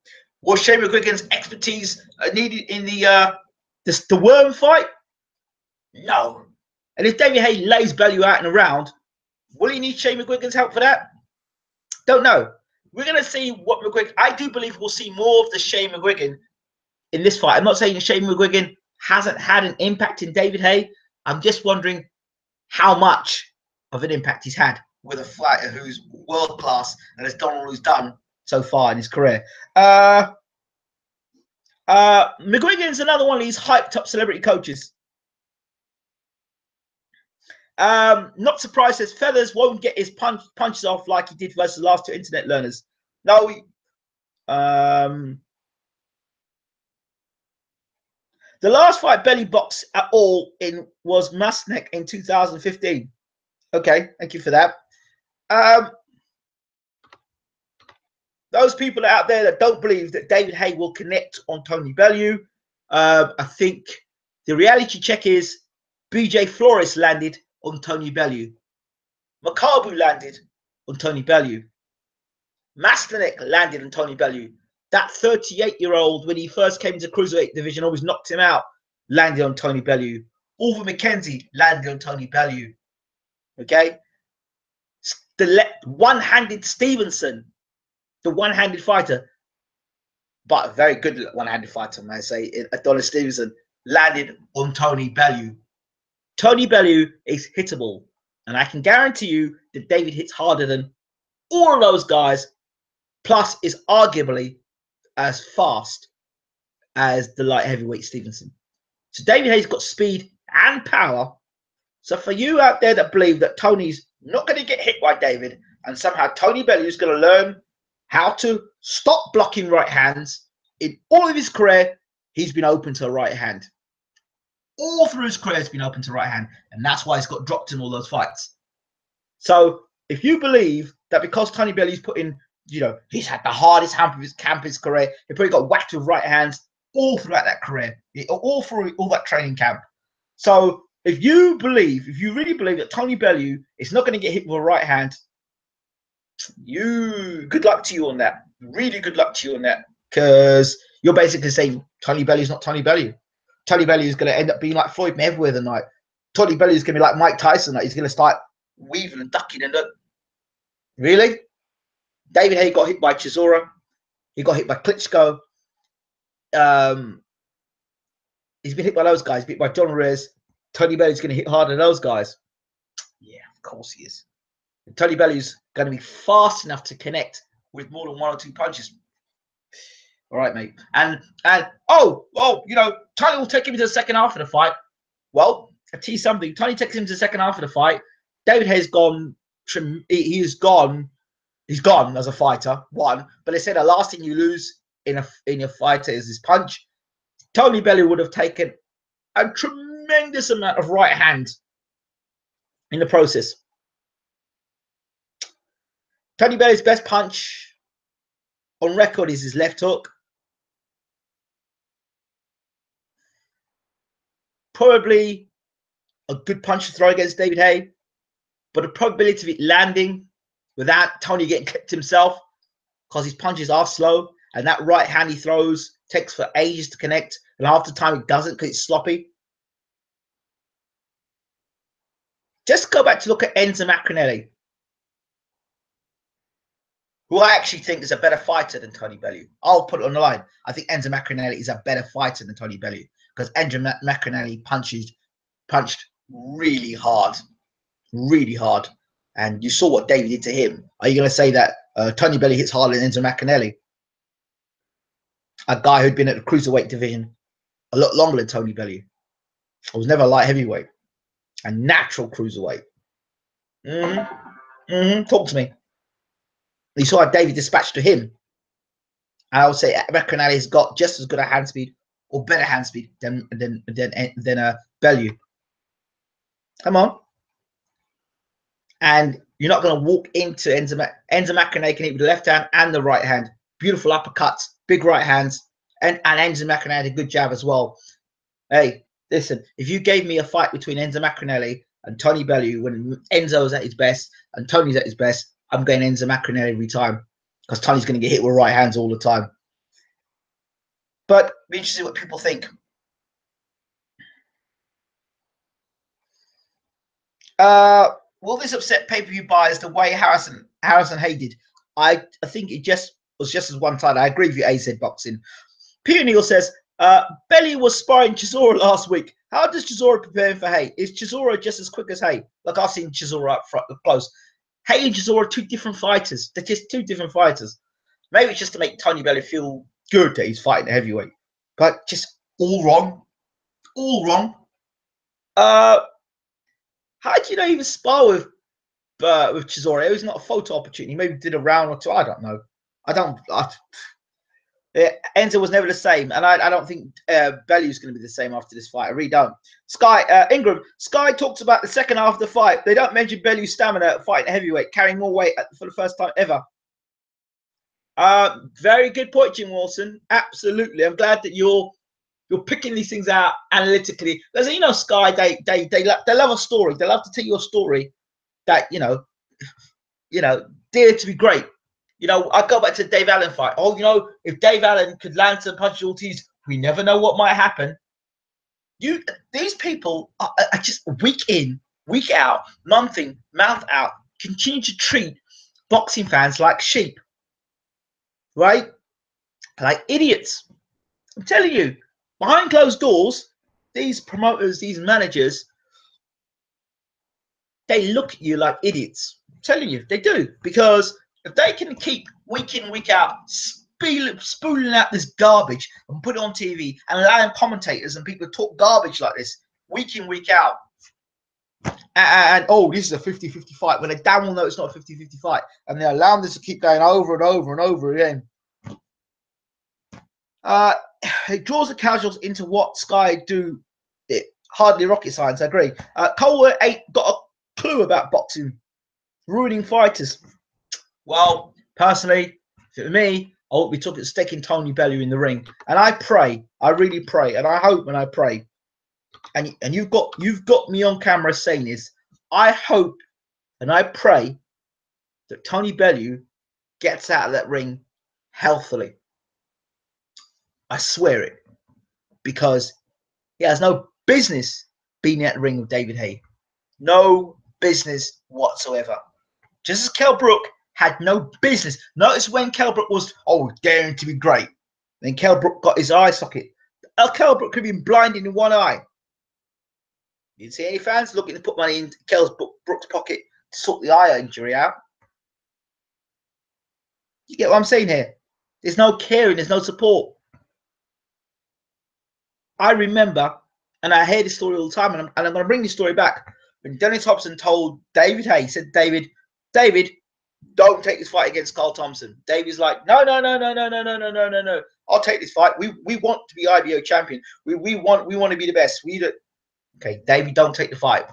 Was Shane McGuigan's expertise needed in the Worm fight? No. And if David Haye lays Bellew out in a round, will he need Shane McGuigan's help for that? Don't know. We're going to see what McGuigan. I do believe we'll see more of the Shane McGuigan in this fight. I'm not saying Shane McGuigan hasn't had an impact in David Haye. I'm just wondering how much of an impact he's had with a fighter who's world class and has done all he's done so far in his career. McGuigan's another one of these hyped up celebrity coaches. Not surprised as Feathers won't get his punches off like he did versus the last two internet learners. No, the last fight belly box at all in was Masnek in 2015. Okay, thank you for that. Those people out there that don't believe that David Haye will connect on Tony Bellew, I think the reality check is BJ Flores landed on Tony Bellew. Makabu landed on Tony Bellew. Masterneck landed on Tony Bellew. That 38-year-old, when he first came into cruiserweight division, always knocked him out, landed on Tony Bellew. Ulver McKenzie landed on Tony Bellew. Okay? The one-handed Stevenson the one-handed fighter, but a very good one-handed fighter, may I say. Adonis Stevenson landed on Tony Bellew. Tony Bellew is hittable, and I can guarantee you that David hits harder than all of those guys, plus is arguably as fast as the light heavyweight Stevenson. So David Haye's got speed and power. So for you out there that believe that Tony's not going to get hit by David, and somehow Tony Bellew is going to learn how to stop blocking right hands, in all of his career, he's been open to a right hand. All through his career, he's been open to right hand, and that's why he's got dropped in all those fights. So if you believe that because Tony Bellew's put in, you know, he's had the hardest camp of his career, he probably got whacked with right hands all throughout that career, all through all that training camp. So if you really believe that Tony Bellew is not going to get hit with a right hand, good luck to you on that. Really good luck to you on that, because you're basically saying Tony Bellew's not Tony Bellew. Tony Bellew is going to end up being like Floyd Mayweather tonight. Tony Bellew is going to be like Mike Tyson. He's going to start weaving and ducking and really. David Haye got hit by Chisora. He got hit by Klitschko. He's been hit by those guys. Hit by John Reyes. Tony Bellew's going to hit harder than those guys. Yeah, of course he is. And Tony Bellew's going to be fast enough to connect with more than one or two punches. All right, mate. And you know, Tony will take him to the second half of the fight. Well, I tell you something. Tony takes him to the second half of the fight. David Haye's gone. He's gone as a fighter. One, but they said the last thing you lose in your fighter is this punch. Tony Bellew would have taken a tremendous amount of right hand in the process. Tony Bellew's best punch on record is his left hook. Probably a good punch to throw against David Haye, but the probability of it landing without Tony getting clipped himself, because his punches are slow, and that right hand he throws takes for ages to connect, and half the time it doesn't because it's sloppy. Just go back to look at Enzo Maccarinelli, who I actually think is a better fighter than Tony Bellew. I'll put it on the line. I think Enzo Maccarinelli is a better fighter than Tony Bellew, because Enzo Maccarinelli punched really hard, and you saw what David did to him. Are you going to say that Tony Bellew hits harder than Enzo Maccarinelli, a guy who'd been at the cruiserweight division a lot longer than Tony Bellew? I was never a light heavyweight, a natural cruiserweight. Talk to me. You saw how David dispatched to him. I would say Maccarinelli's got just as good a hand speed or better hand speed than Bellew. Come on. And you're not going to walk into Enzo Maccarinelli can hit with the left hand and the right hand. Beautiful uppercuts, big right hands, and Enzo Maccarinelli had a good jab as well. Hey, listen, if you gave me a fight between Enzo Maccarinelli and Tony Bellew when Enzo's at his best and Tony's at his best, I'm going Enzo Maccarinelli every time, because Tony's going to get hit with right hands all the time. But be interested what people think. Will this upset pay-per-view buyers the way Harrison Haye did? I think it was just as one-sided. I agree with you, AZ Boxing. Peter Neal says, Bellew was sparring Chisora last week. How does Chisora prepare for Haye? Is Chisora just as quick as Haye? Like, I've seen Chisora up front, up close. Haye and Chisora are two different fighters. They're just two different fighters. Maybe it's just to make Tony Bellew feel good that he's fighting a heavyweight. But just all wrong. All wrong. How do you know he was spar with Chisora? It was not a photo opportunity. Maybe did a round or two. I don't know. Enzo was never the same, and I don't think Bellew's going to be the same after this fight. I really don't. Ingram. Sky talks about the second half of the fight. They don't mention Bellew's stamina at fighting heavyweight, carrying more weight for the first time ever. Very good point, Jim Wilson. Absolutely. I'm glad that you're picking these things out analytically. Because, you know, Sky, they love a story. They love to tell you a story that, you know, dare to be great. You know, I go back to the Dave Allen fight. Oh, you know, if Dave Allen could land some punches Ortiz, we never know what might happen. These people are just week in, week out, month in, mouth out, continue to treat boxing fans like sheep. right? Like idiots. I'm telling you, behind closed doors, these promoters, these managers, they look at you like idiots. I'm telling you, they do. Because if they can keep week in, week out, spooling out this garbage and put it on TV and allowing commentators and people to talk garbage like this week in, week out, and oh, this is a 50-50 fight, when they damn well know it's not a 50-50 fight, and they're allowing this to keep going over and over and over again, it draws the casuals into what Sky do. It hardly rocket science, I agree. Cole ain't got a clue about boxing, ruining fighters. Well, personally, for me, I won't be sticking Tony Bellew in the ring, and I pray, I really pray, and I hope and I pray, and you've got me on camera saying this. I hope and I pray that Tony Bellew gets out of that ring healthily. I swear it, because he has no business being at the ring with David Haye. No business whatsoever. Just as Kell Brook had no business. Notice when Kell Brook was, daring to be great. Then Kell Brook got his eye socket. Kell Brook could have been blinded in one eye. You see any fans looking to put money in Kell Brook's pocket to sort the eye injury out? You get what I'm saying here? There's no caring, there's no support. I remember, and I hear this story all the time, and I'm going to bring this story back. When Dennis Hobson told David Haye, he said, David, don't take this fight against Carl Thompson. David's like, no. I'll take this fight. We want to be IBO champion. We want to be the best. Okay, David, don't take the fight.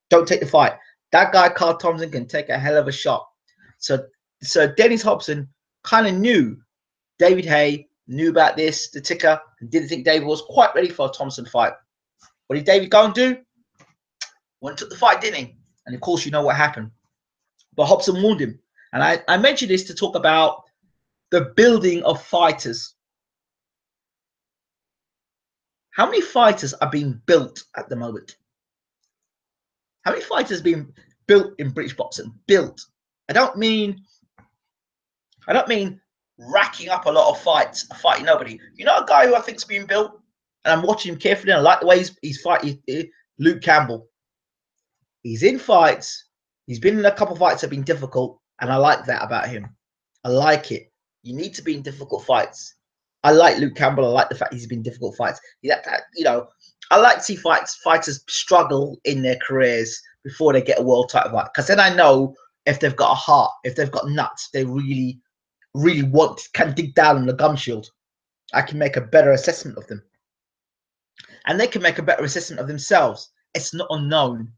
Don't take the fight. That guy Carl Thompson can take a hell of a shot. So Dennis Hobson kind of knew David Haye, knew about this, the ticker, and didn't think David was quite ready for a Thompson fight. What did David go and do? Went and took the fight, didn't he? And of course, you know what happened. But Hobson warned him. And I mentioned this to talk about the building of fighters. How many fighters are being built at the moment? How many fighters are being built in British boxing? Built. I don't mean racking up a lot of fights, fighting nobody. You know a guy who I think's being built, and I'm watching him carefully, and I like the way he's fighting. Luke Campbell. He's in fights. He's been in a couple of fights that have been difficult, and I like that about him. I like it. You need to be in difficult fights. I like Luke Campbell. I like the fact he's been in difficult fights. I like to see fighters struggle in their careers before they get a world title fight, because then I know if they've got a heart, if they've got nuts, they really can dig down on the gum shield. I can make a better assessment of them, and they can make a better assessment of themselves. It's not unknown.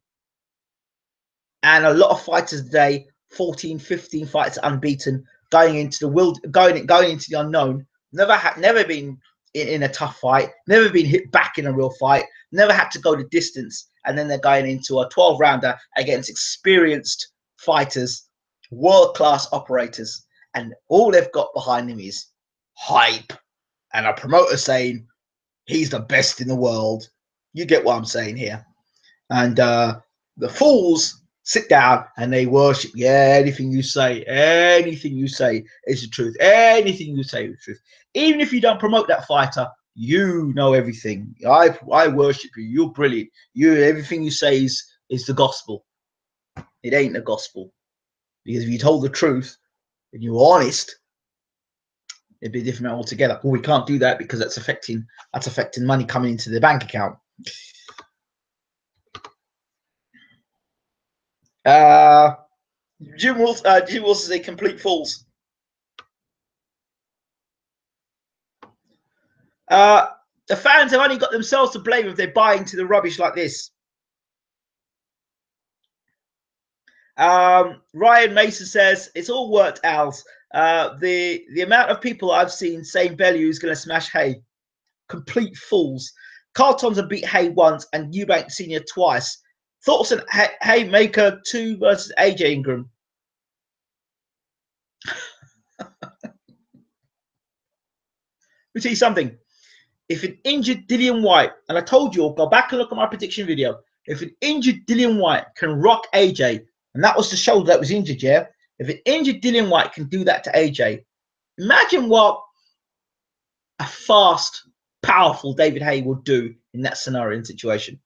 And a lot of fighters today, 14, 15 fights unbeaten, going into the unknown, never been in a tough fight, never been hit back in a real fight, never had to go the distance, and then they're going into a 12-rounder against experienced fighters, world-class operators, and all they've got behind them is hype and a promoter saying he's the best in the world. You get what I'm saying here. And the fools sit down and they worship. Yeah, anything you say is the truth. Anything you say is the truth. Even if you don't promote that fighter, you know everything. I worship you. You're brilliant. Everything you say is the gospel. It ain't the gospel. Because if you told the truth and you were honest, it'd be a different altogether. Well, we can't do that because that's affecting money coming into the bank account. Jim Wilson is a complete fools. The fans have only got themselves to blame if they buy into the rubbish like this. Ryan Mason says it's all worked, Als. The amount of people I've seen saying Bellew is going to smash Haye, complete fools. Carl Thompson beat Haye once and Eubank Senior twice. Thoughts on Haymaker 2 versus AJ Ingram? Let me tell you something. If an injured Dillian Whyte, and I told you, go back and look at my prediction video. If an injured Dillian Whyte can rock AJ, and that was the shoulder that was injured, yeah? If an injured Dillian Whyte can do that to AJ, Imagine what a fast, powerful David Haye would do in that scenario and situation.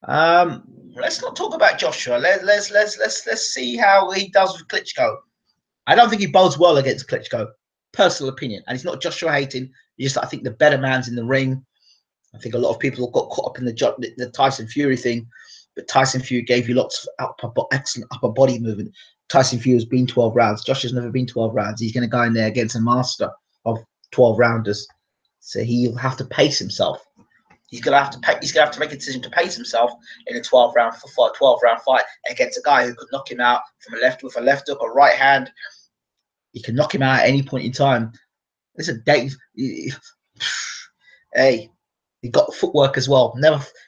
Let's not talk about Joshua. Let's see how he does with Klitschko. I don't think he bowls well against Klitschko. Personal opinion, and it's not Joshua hating. It's just I think the better man's in the ring. I think a lot of people got caught up in the Tyson Fury thing, but Tyson Fury gave you lots of excellent upper body movement. Tyson Fury has been 12 rounds. Joshua's never been 12 rounds. He's going to go in there against a master of 12 rounders, so he'll have to pace himself. He's gonna have to make a decision to pace himself in a 12-round fight against a guy who could knock him out from a left with a left hook or right hand. He can knock him out at any point in time. Listen, Dave. Hey, he got footwork as well.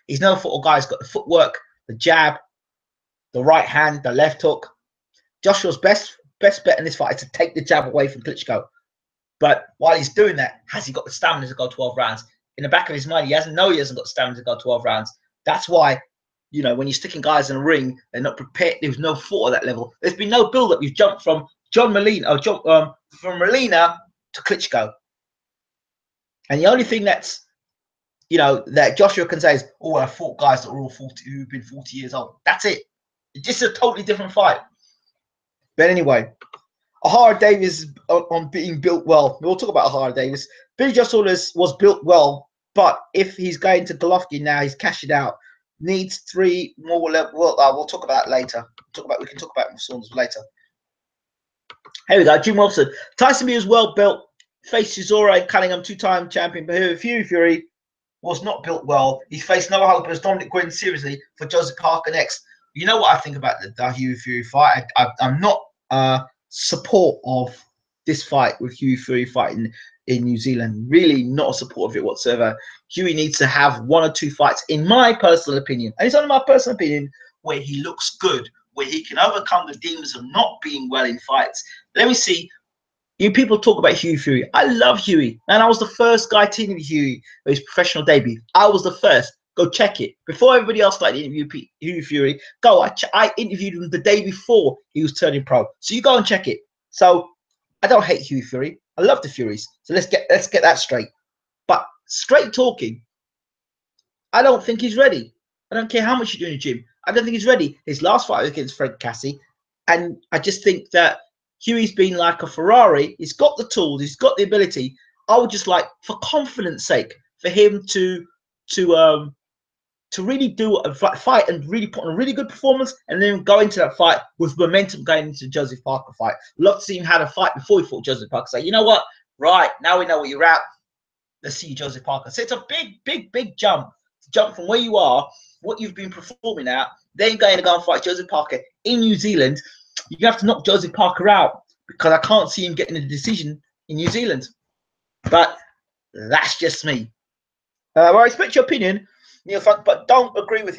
He's no football guy. He's got the footwork, the jab, the right hand, the left hook. Joshua's best bet in this fight is to take the jab away from Klitschko. But while he's doing that, has he got the stamina to go 12 rounds? In the back of his mind, he hasn't got the stamina to go 12 rounds. That's why, you know, when you're sticking guys in a ring, they're not prepared. There's no thought at that level. There's been no build-up. You've jumped from from Molina to Klitschko. And the only thing that's, you know, that Joshua can say is, oh, I fought guys that are all 40, who've been 40 years old. That's it. It's just a totally different fight. But anyway, Ahara Davis on being built well. We'll talk about Ahara Davis. Billy Joe Saunders was built well, but if he's going to Golovkin now, he's cashing out. Needs 3 more level. We'll talk about that later. We can talk about Saunders later. Here we go. Jim Wilson. Tyson Fury is well built. Faced Chisora and Cunningham, 2-time champion. But Fury was not built well. He faced Noah Hope as Dominic Gwynn seriously for Joseph Parker next. You know what I think about the Hughie Fury fight? I'm not support of this fight with Hughie Fury fighting in New Zealand. Really not a support of it whatsoever. Hughie needs to have 1 or 2 fights, in my personal opinion, and it's only my personal opinion, where he looks good, where he can overcome the demons of not being well in fights. Let me see. You people talk about Hughie Fury. I love Hughie, and I was the first guy to interview Hughie for his professional debut. I was the first. Go check it. Before everybody else started interviewing Hughie Fury, I interviewed him the day before he was turning pro. So you go and check it. So I don't hate Hughie Fury. I love the Furies. So let's get that straight. But straight talking, I don't think he's ready. I don't care how much you do in the gym. I don't think he's ready. His last fight was against Fred Cassie, and I just think that Hughie's been like a Ferrari. He's got the tools. He's got the ability. I would just like, for confidence sake, for him to really do a fight and really put on a really good performance, and then go into that fight with momentum going into the Joseph Parker fight. Love to see him have a fight before he fought Joseph Parker. Say, you know what? Right, now we know where you're at. Let's see Joseph Parker. So it's a big jump. To jump from where you are, what you've been performing at, then going to go and fight Joseph Parker in New Zealand. You have to knock Joseph Parker out, because I can't see him getting a decision in New Zealand. But that's just me. Well, I respect your opinion, Neil Funk, but don't agree with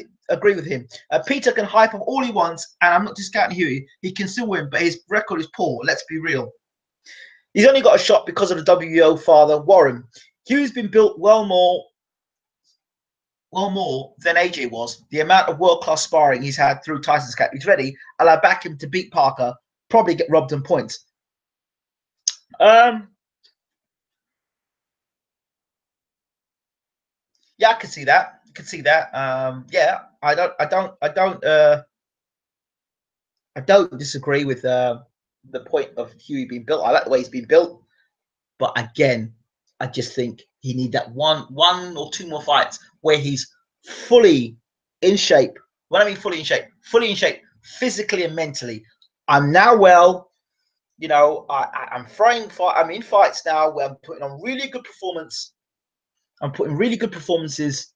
him. Peter can hype up all he wants, and I'm not discounting Hughie. He can still win, but his record is poor. Let's be real. He's only got a shot because of the WO father, Warren. Hughie's been built well more than AJ was. The amount of world-class sparring he's had through Tyson's camp. He's ready, and I back him to beat Parker. Probably get robbed on points. Yeah, I can see that. Yeah, I don't disagree with the point of Hughie being built. I like the way he's been built, but again, I just think he needs that one or 2 more fights where he's fully in shape. When I mean fully in shape, physically and mentally. I'm now well. You know, I'm in fights now where I'm putting on really good performance. I'm putting really good performances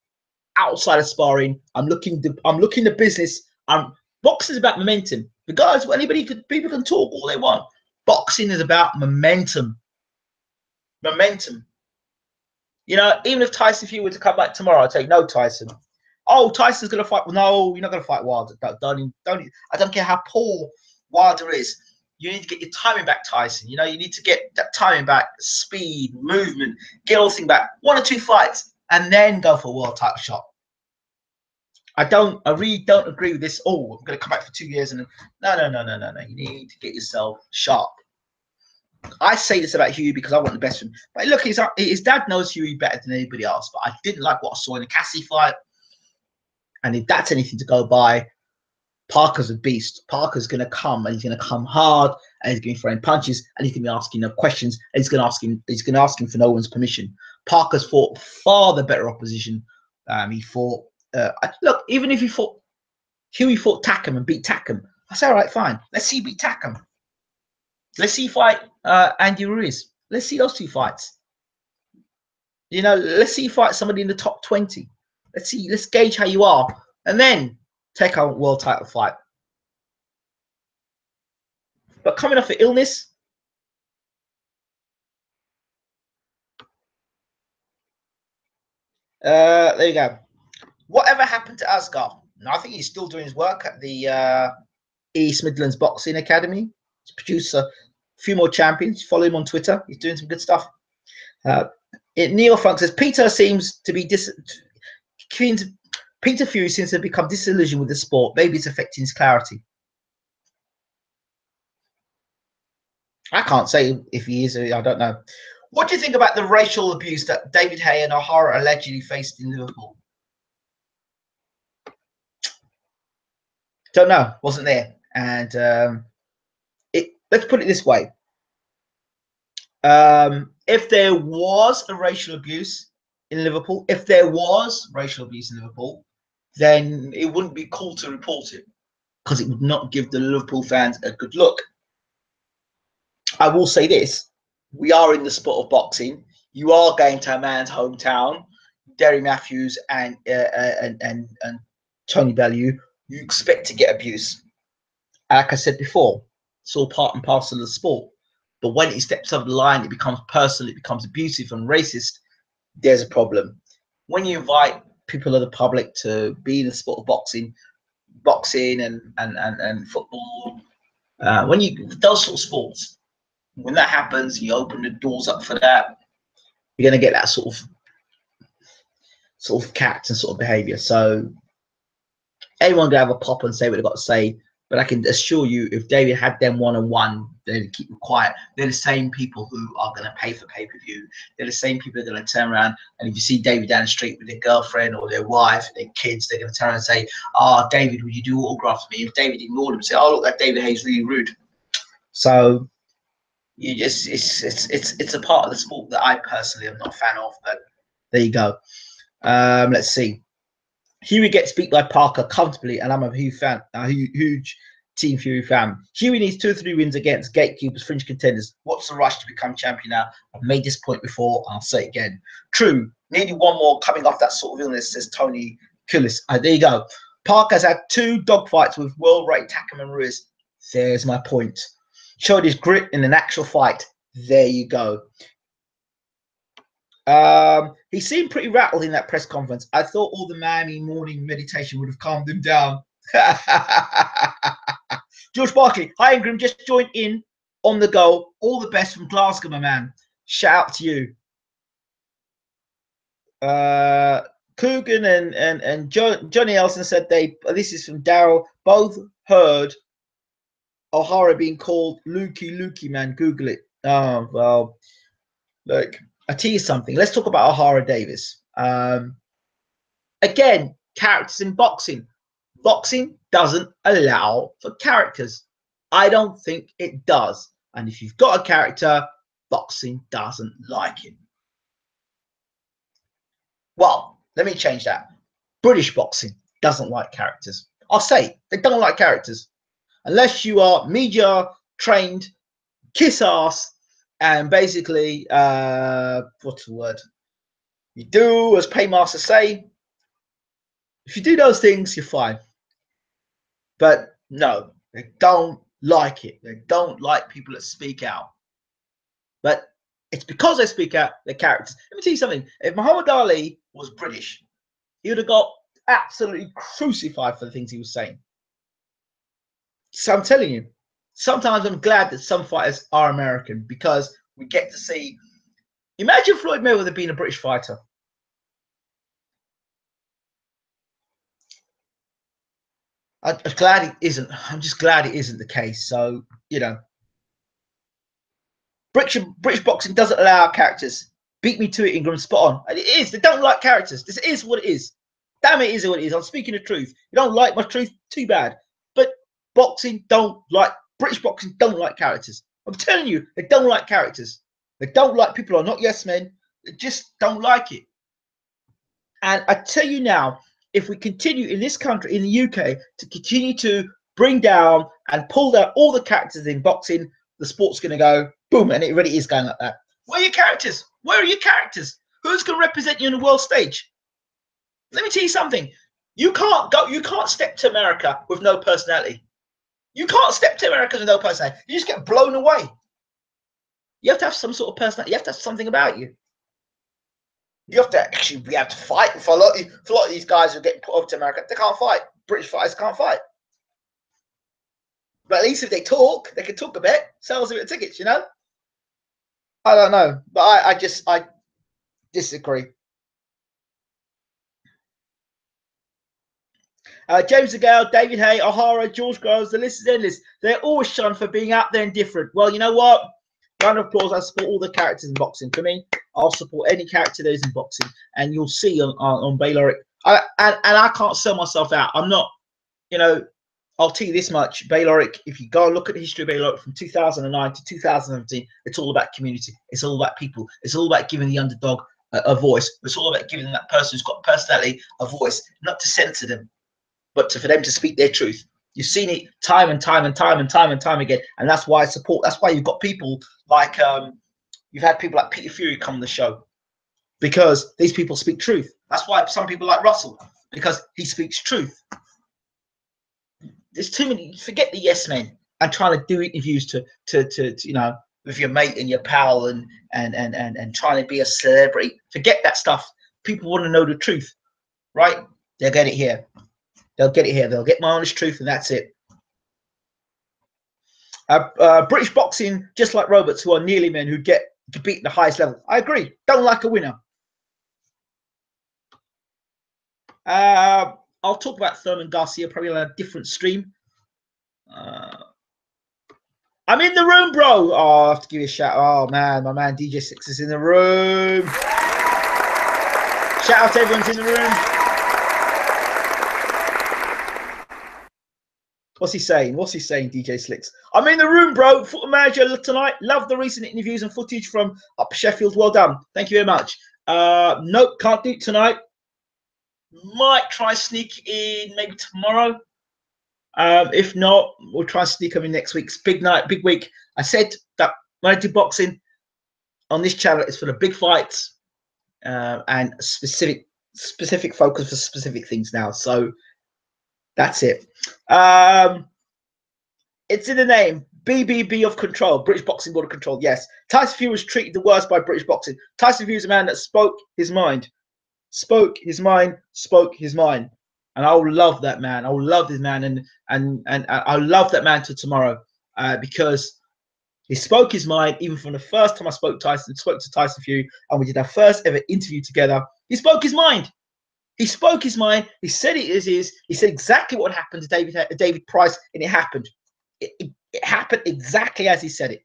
outside of sparring. I'm looking the business. Boxing is about momentum. Regardless, people can talk all they want. Boxing is about momentum. You know, even if Tyson Fury were to come back tomorrow, I'd say no, Tyson. Oh, Tyson's gonna fight. No, you're not gonna fight Wilder. Don't. I don't care how poor Wilder is. You need to get your timing back, Tyson. You know, you need to get that timing back, speed, movement, get all things back. 1 or 2 fights, and then go for a world title shot. I really don't agree with this. Oh, I'm going to come back for 2 years and no. You need to get yourself sharp. I say this about Huey because I want the best for him. But look, his dad knows Huey better than anybody else. But I didn't like what I saw in the Cassie fight. And if that's anything to go by, Parker's a beast. Parker's going to come, and he's going to come hard, and he's going to be throwing punches, and he's going to be asking no questions, and he's going to ask him for no one's permission. Parker's fought far the better opposition. He fought. Look, even if he fought, Huey fought Takam and beat Takam. I say, all right, fine. Let's see beat Takam. Let's see fight Andy Ruiz. Let's see those two fights. You know, let's see fight somebody in the top 20. Let's gauge how you are, and then take our world title fight. But coming off an illness, there you go. Whatever happened to Asgar? I think he's still doing his work at the East Midlands Boxing Academy. He's produced a few more champions. Follow him on Twitter. He's doing some good stuff. Neil Funk says Peter seems to be Peter Fury seems to have become disillusioned with the sport. Maybe it's affecting his clarity. I can't say if he is. I don't know. What do you think about the racial abuse that David Haye and O'Hara allegedly faced in Liverpool? Don't know. Wasn't there. And let's put it this way. If there was a racial abuse in Liverpool, then it wouldn't be cool to report it because it would not give the Liverpool fans a good look. I will say this. We are in the sport of boxing. You are going to a man's hometown, Derry Matthews and Tony Bellew. You expect to get abuse. Like I said before, it's all part and parcel of the sport. But when it steps over the line, it becomes personal, it becomes abusive and racist. There's a problem. When you invite people of the public to be in the sport of boxing and football, when you those sort of sports, when that happens, you open the doors up for that. You're going to get that sort of cat and sort of behaviour. So everyone can have a pop and say what they've got to say. But I can assure you, if David had them one-on-one, they'd keep them quiet. They're the same people who are going to pay for pay-per-view. They're the same people who are going to turn around. And if you see David down the street with their girlfriend or their wife, their kids, they're going to turn around and say, "Oh, David, would you do autographs for me?" If David ignored them, say, "Oh, look, that David Haye's really rude." So you just it's a part of the sport that I personally am not a fan of. But there you go. Let's see. Huey gets beat by Parker comfortably, and I'm a huge Team Fury fan. Huey needs 2 or 3 wins against gatekeepers, fringe contenders. What's the rush to become champion now? I've made this point before, I'll say it again. True, nearly one more coming off that sort of illness, says Tony Kulis. There you go. Parker's had 2 dogfights with world-ranked Takam and Ruiz. There's my point. Showed his grit in an actual fight. There you go. He seemed pretty rattled in that press conference. I thought all the Miami morning meditation would have calmed him down. George Barkley, hi Ingram, just joined in on the go. All the best from Glasgow, my man. Shout out to you. Coogan and Johnny Elson said this is from Daryl, both heard O'Hara being called Lukey, man. Google it. Oh, well, look. I tell you something. Let's talk about O'Hara Davis. Again, characters in boxing. Boxing doesn't allow for characters. I don't think it does. And if you've got a character, boxing doesn't like it. Well, let me change that. British boxing doesn't like characters. I'll say they don't like characters. Unless you are media trained, kiss ass, and basically, what's the word? You do as paymasters say. If you do those things, you're fine. But no, they don't like it. They don't like people that speak out. But it's because they speak out, their characters. Let me tell you something. If Muhammad Ali was British, he would have got absolutely crucified for the things he was saying. So I'm telling you, sometimes I'm glad that some fighters are American because we get to see. Imagine Floyd Mayweather being a British fighter. I'm glad it isn't. I'm just glad it isn't the case. So, you know, British boxing doesn't allow characters. Beat me to it, Ingram. Spot on. And it is. They don't like characters. This is what it is. Damn it, is what it is. I'm speaking the truth. You don't like my truth? Too bad. But boxing don't like, British boxing don't like characters. I'm telling you, they don't like characters. They don't like people who are not yes men. They just don't like it. And I tell you now, if we continue in this country, in the UK, to continue to bring down and pull down all the characters in boxing, the sport's going to go boom, and it really is going like that. Where are your characters? Where are your characters? Who's going to represent you on the world stage? Let me tell you something. You can't step to America with no personality. You can't step to America with no personality. You just get blown away. You have to have some sort of personality. You have to have something about you. You have to actually be able to fight. For a lot of these guys who get put over to America, they can't fight. British fighters can't fight. But at least if they talk, they can talk a bit, sells a bit of tickets, you know? I don't know. But I disagree. James Agale, David Haye, O'Hara, George Groves, the list is endless. They're always shunned for being out there and different. Well, you know what? Round of applause. I support all the characters in boxing. For me, I'll support any character that is in boxing. And you'll see on Bayloric. And I can't sell myself out. I'm not, you know, I'll tell you this much. Bayloric, if you go and look at the history of Bayloric from 2009 to 2017, it's all about community. It's all about people. It's all about giving the underdog a voice. It's all about giving that person who's got personality a voice, not to censor them, but for them to speak their truth. You've seen it time and time again, and that's why I support. That's why you've got people like you've had people like Peter Fury come on the show, because these people speak truth. That's why some people like Russell, because he speaks truth. There's too many. Forget the yes men and trying to do interviews to you know, with your mate and your pal and trying to be a celebrity. Forget that stuff. People want to know the truth, right? They'll get it here. They'll get it here. They'll get my honest truth, and that's it. British boxing, just like robots who are nearly men who get to beat the highest level. I agree. Don't like a winner. I'll talk about Thurman-Garcia probably on a different stream. I'm in the room, bro. Oh, I have to give you a shout. Oh, man. My man DJ Six is in the room. Shout out to everyone's in the room. What's he saying? What's he saying, DJ Slicks? I'm in the room, bro. Football manager tonight. Love the recent interviews and footage from up Sheffield. Well done. Thank you very much. Nope, can't do it tonight. Might try sneak in maybe tomorrow. If not, we'll try and sneak them in next week's big night, big week. I said that when I do boxing on this channel, it's for the big fights and specific focus for specific things now. So that's it. It's in the name. BBB of control. British Boxing Board of Control. Yes. Tyson Fury was treated the worst by British boxing. Tyson Fury is a man that spoke his mind. Spoke his mind. Spoke his mind. And I will love that man. I will love this man, and I love that man till tomorrow, because he spoke his mind. Even from the first time I spoke to Tyson Fury, and we did our first ever interview together. He spoke his mind. He spoke his mind. He said it as is. He said exactly what happened to David Price, and it happened. It happened exactly as he said it.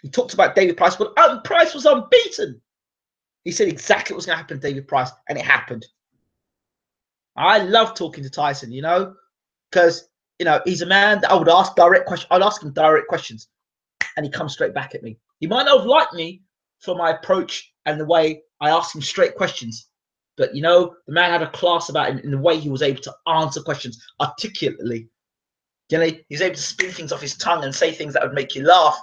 He talked about David Price, but Price was unbeaten. He said exactly what was going to happen to David Price, and it happened. I love talking to Tyson, you know, because, you know, he's a man that I would ask direct questions. I'd ask him direct questions, and he comes straight back at me. He might not have liked me for my approach and the way I asked him straight questions, but, you know, the man had a class about him in the way he was able to answer questions articulately. You know, he was able to spin things off his tongue and say things that would make you laugh.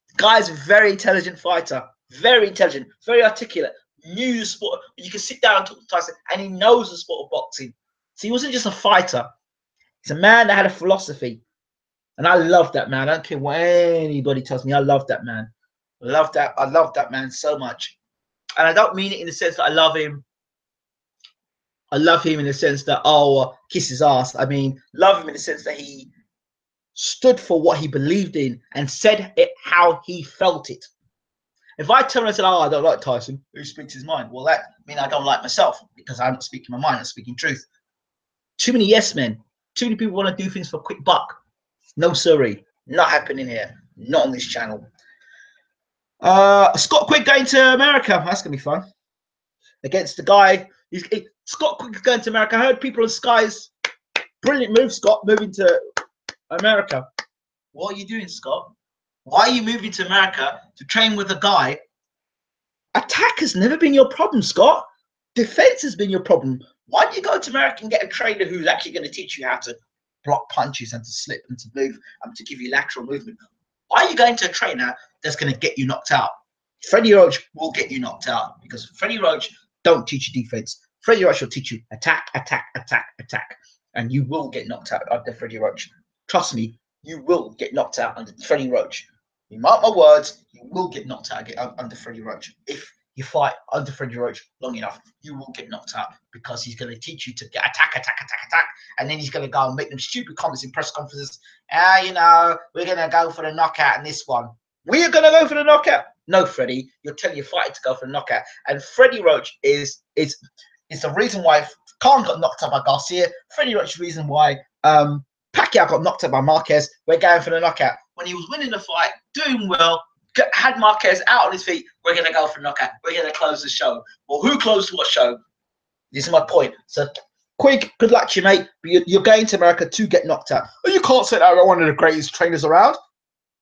The guy's a very intelligent fighter, very intelligent, very articulate. Knew the sport. You can sit down and talk to Tyson, and he knows the sport of boxing. So he wasn't just a fighter. He's a man that had a philosophy, and I love that man. I don't care what anybody tells me. I love that man. I love that man so much, and I don't mean it in the sense that I love him. I love him in the sense that, oh, kiss his ass. I mean, love him in the sense that he stood for what he believed in and said it how he felt it. If I turn and said, oh, I don't like Tyson, who speaks his mind, well, that means I don't like myself, because I'm not speaking my mind, I'm speaking truth. Too many yes men. Too many people want to do things for a quick buck. No siree. Not happening here. Not on this channel. Scott Quick going to America. That's going to be fun. Against the guy. Scott Quick is going to America. I heard people on Sky's. Brilliant move, Scott, moving to America. What are you doing, Scott? Why are you moving to America to train with a guy? Attack has never been your problem, Scott. Defense has been your problem. Why don't you go to America and get a trainer who's actually going to teach you how to block punches and to slip and to move and to give you lateral movement? Why are you going to a trainer that's going to get you knocked out? Freddie Roach will get you knocked out because Freddie Roach don't teach you defense. Freddie Roach will teach you attack, attack, attack, attack. And you will get knocked out under Freddie Roach. Trust me, you will get knocked out under Freddie Roach. You mark my words, you will get knocked out under Freddie Roach. If you fight under Freddie Roach long enough, you will get knocked out because he's going to teach you to get attack, attack, attack, attack. And then he's going to go and make them stupid comments in press conferences. You know, we're going to go for the knockout in this one. We're going to go for the knockout. No, Freddie, you're telling your fighter to go for the knockout. And Freddie Roach is the reason why Khan got knocked out by Garcia. Freddie Roach is the reason why Pacquiao got knocked out by Marquez. We're going for the knockout. When he was winning the fight, doing well, had Marquez out on his feet, we're going to go for the knockout. We're going to close the show. Well, who closed what show? This is my point. So, Quig, good luck to you, mate. But you're going to America to get knocked out. Oh, you can't say that I'm one of the greatest trainers around.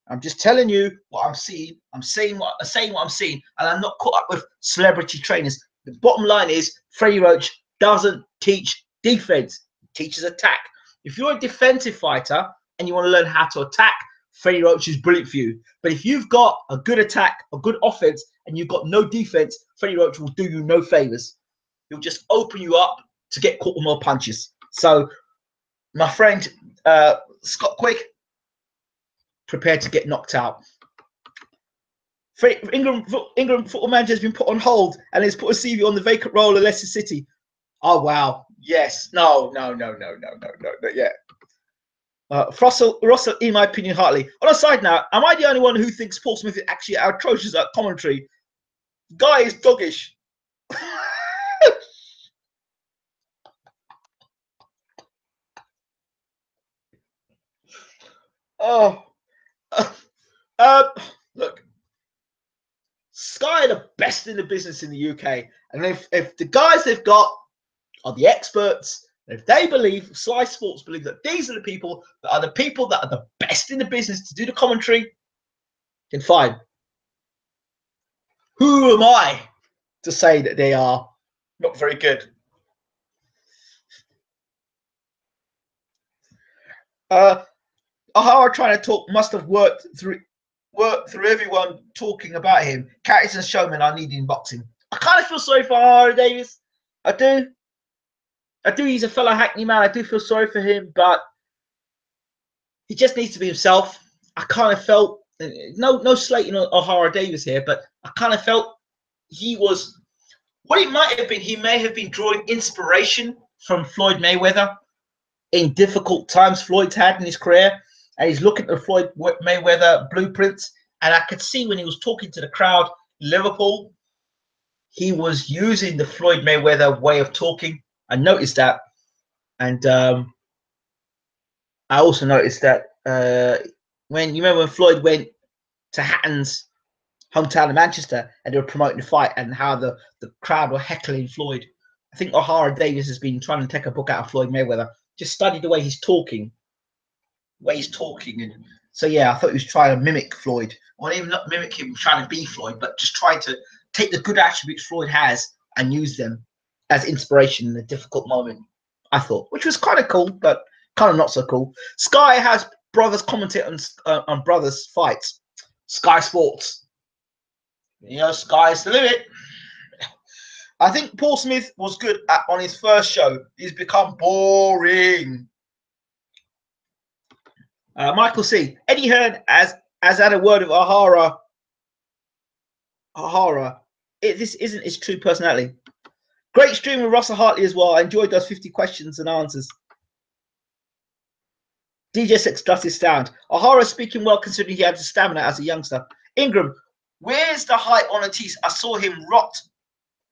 I'm just telling you what I'm seeing. I'm saying what I'm seeing, and I'm not caught up with celebrity trainers. The bottom line is Freddie Roach doesn't teach defense. He teaches attack. If you're a defensive fighter and you want to learn how to attack, Freddie Roach is brilliant for you. But if you've got a good attack, a good offense, and you've got no defense, Freddie Roach will do you no favors. He'll just open you up to get caught with more punches. So, my friend Scott Quick, prepare to get knocked out. Ingram football manager has been put on hold and has put a CV on the vacant role of Leicester City. Oh wow, yes, no, yeah. Russell, in my opinion, Hartley. On a side note, am I the only one who thinks Paul Smith is actually atrocious at commentary? Guy is doggish. Oh, look, Sky are the best in the business in the UK, and if the guys they've got are the experts, if they believe, Sky Sports believe that these are the people that are the best in the business to do the commentary, then fine. Who am I to say that they are not very good? O'Hara trying to talk must have worked through everyone talking about him. Characters and showmen are needed in boxing. I kind of feel sorry for O'Hara Davis. I do. He's a fellow Hackney man. I do feel sorry for him, but he just needs to be himself. I kind of felt no slating O'Hara Davis here, but I kind of felt he was what it might have been. He may have been drawing inspiration from Floyd Mayweather in difficult times Floyd's had in his career, and he's looking at the Floyd Mayweather blueprints. And I could see when he was talking to the crowd in Liverpool, he was using the Floyd Mayweather way of talking. I noticed that, and I also noticed that when you remember when Floyd went to Hatton's hometown of Manchester and they were promoting the fight, and how the crowd were heckling Floyd. I think O'Hara Davis has been trying to take a book out of Floyd Mayweather. Just study the way he's talking, and so yeah, I thought he was trying to mimic Floyd, or even not mimic him, trying to be Floyd, but just trying to take the good attributes Floyd has and use them as inspiration in a difficult moment, I thought, which was kind of cool, but kind of not so cool. Sky has brothers commentate on brothers' fights. Sky Sports. You know, sky's the limit. I think Paul Smith was good on his first show. He's become boring. Michael C. Eddie Hearn has had a word of O'Hara. This isn't his true personality. Great stream with Russell Hartley as well. I enjoyed those 50 questions and answers. DJ Six does his sound. O'Hara speaking well considering he had the stamina as a youngster. Ingram, where's the hype on Ortiz? I saw him rocked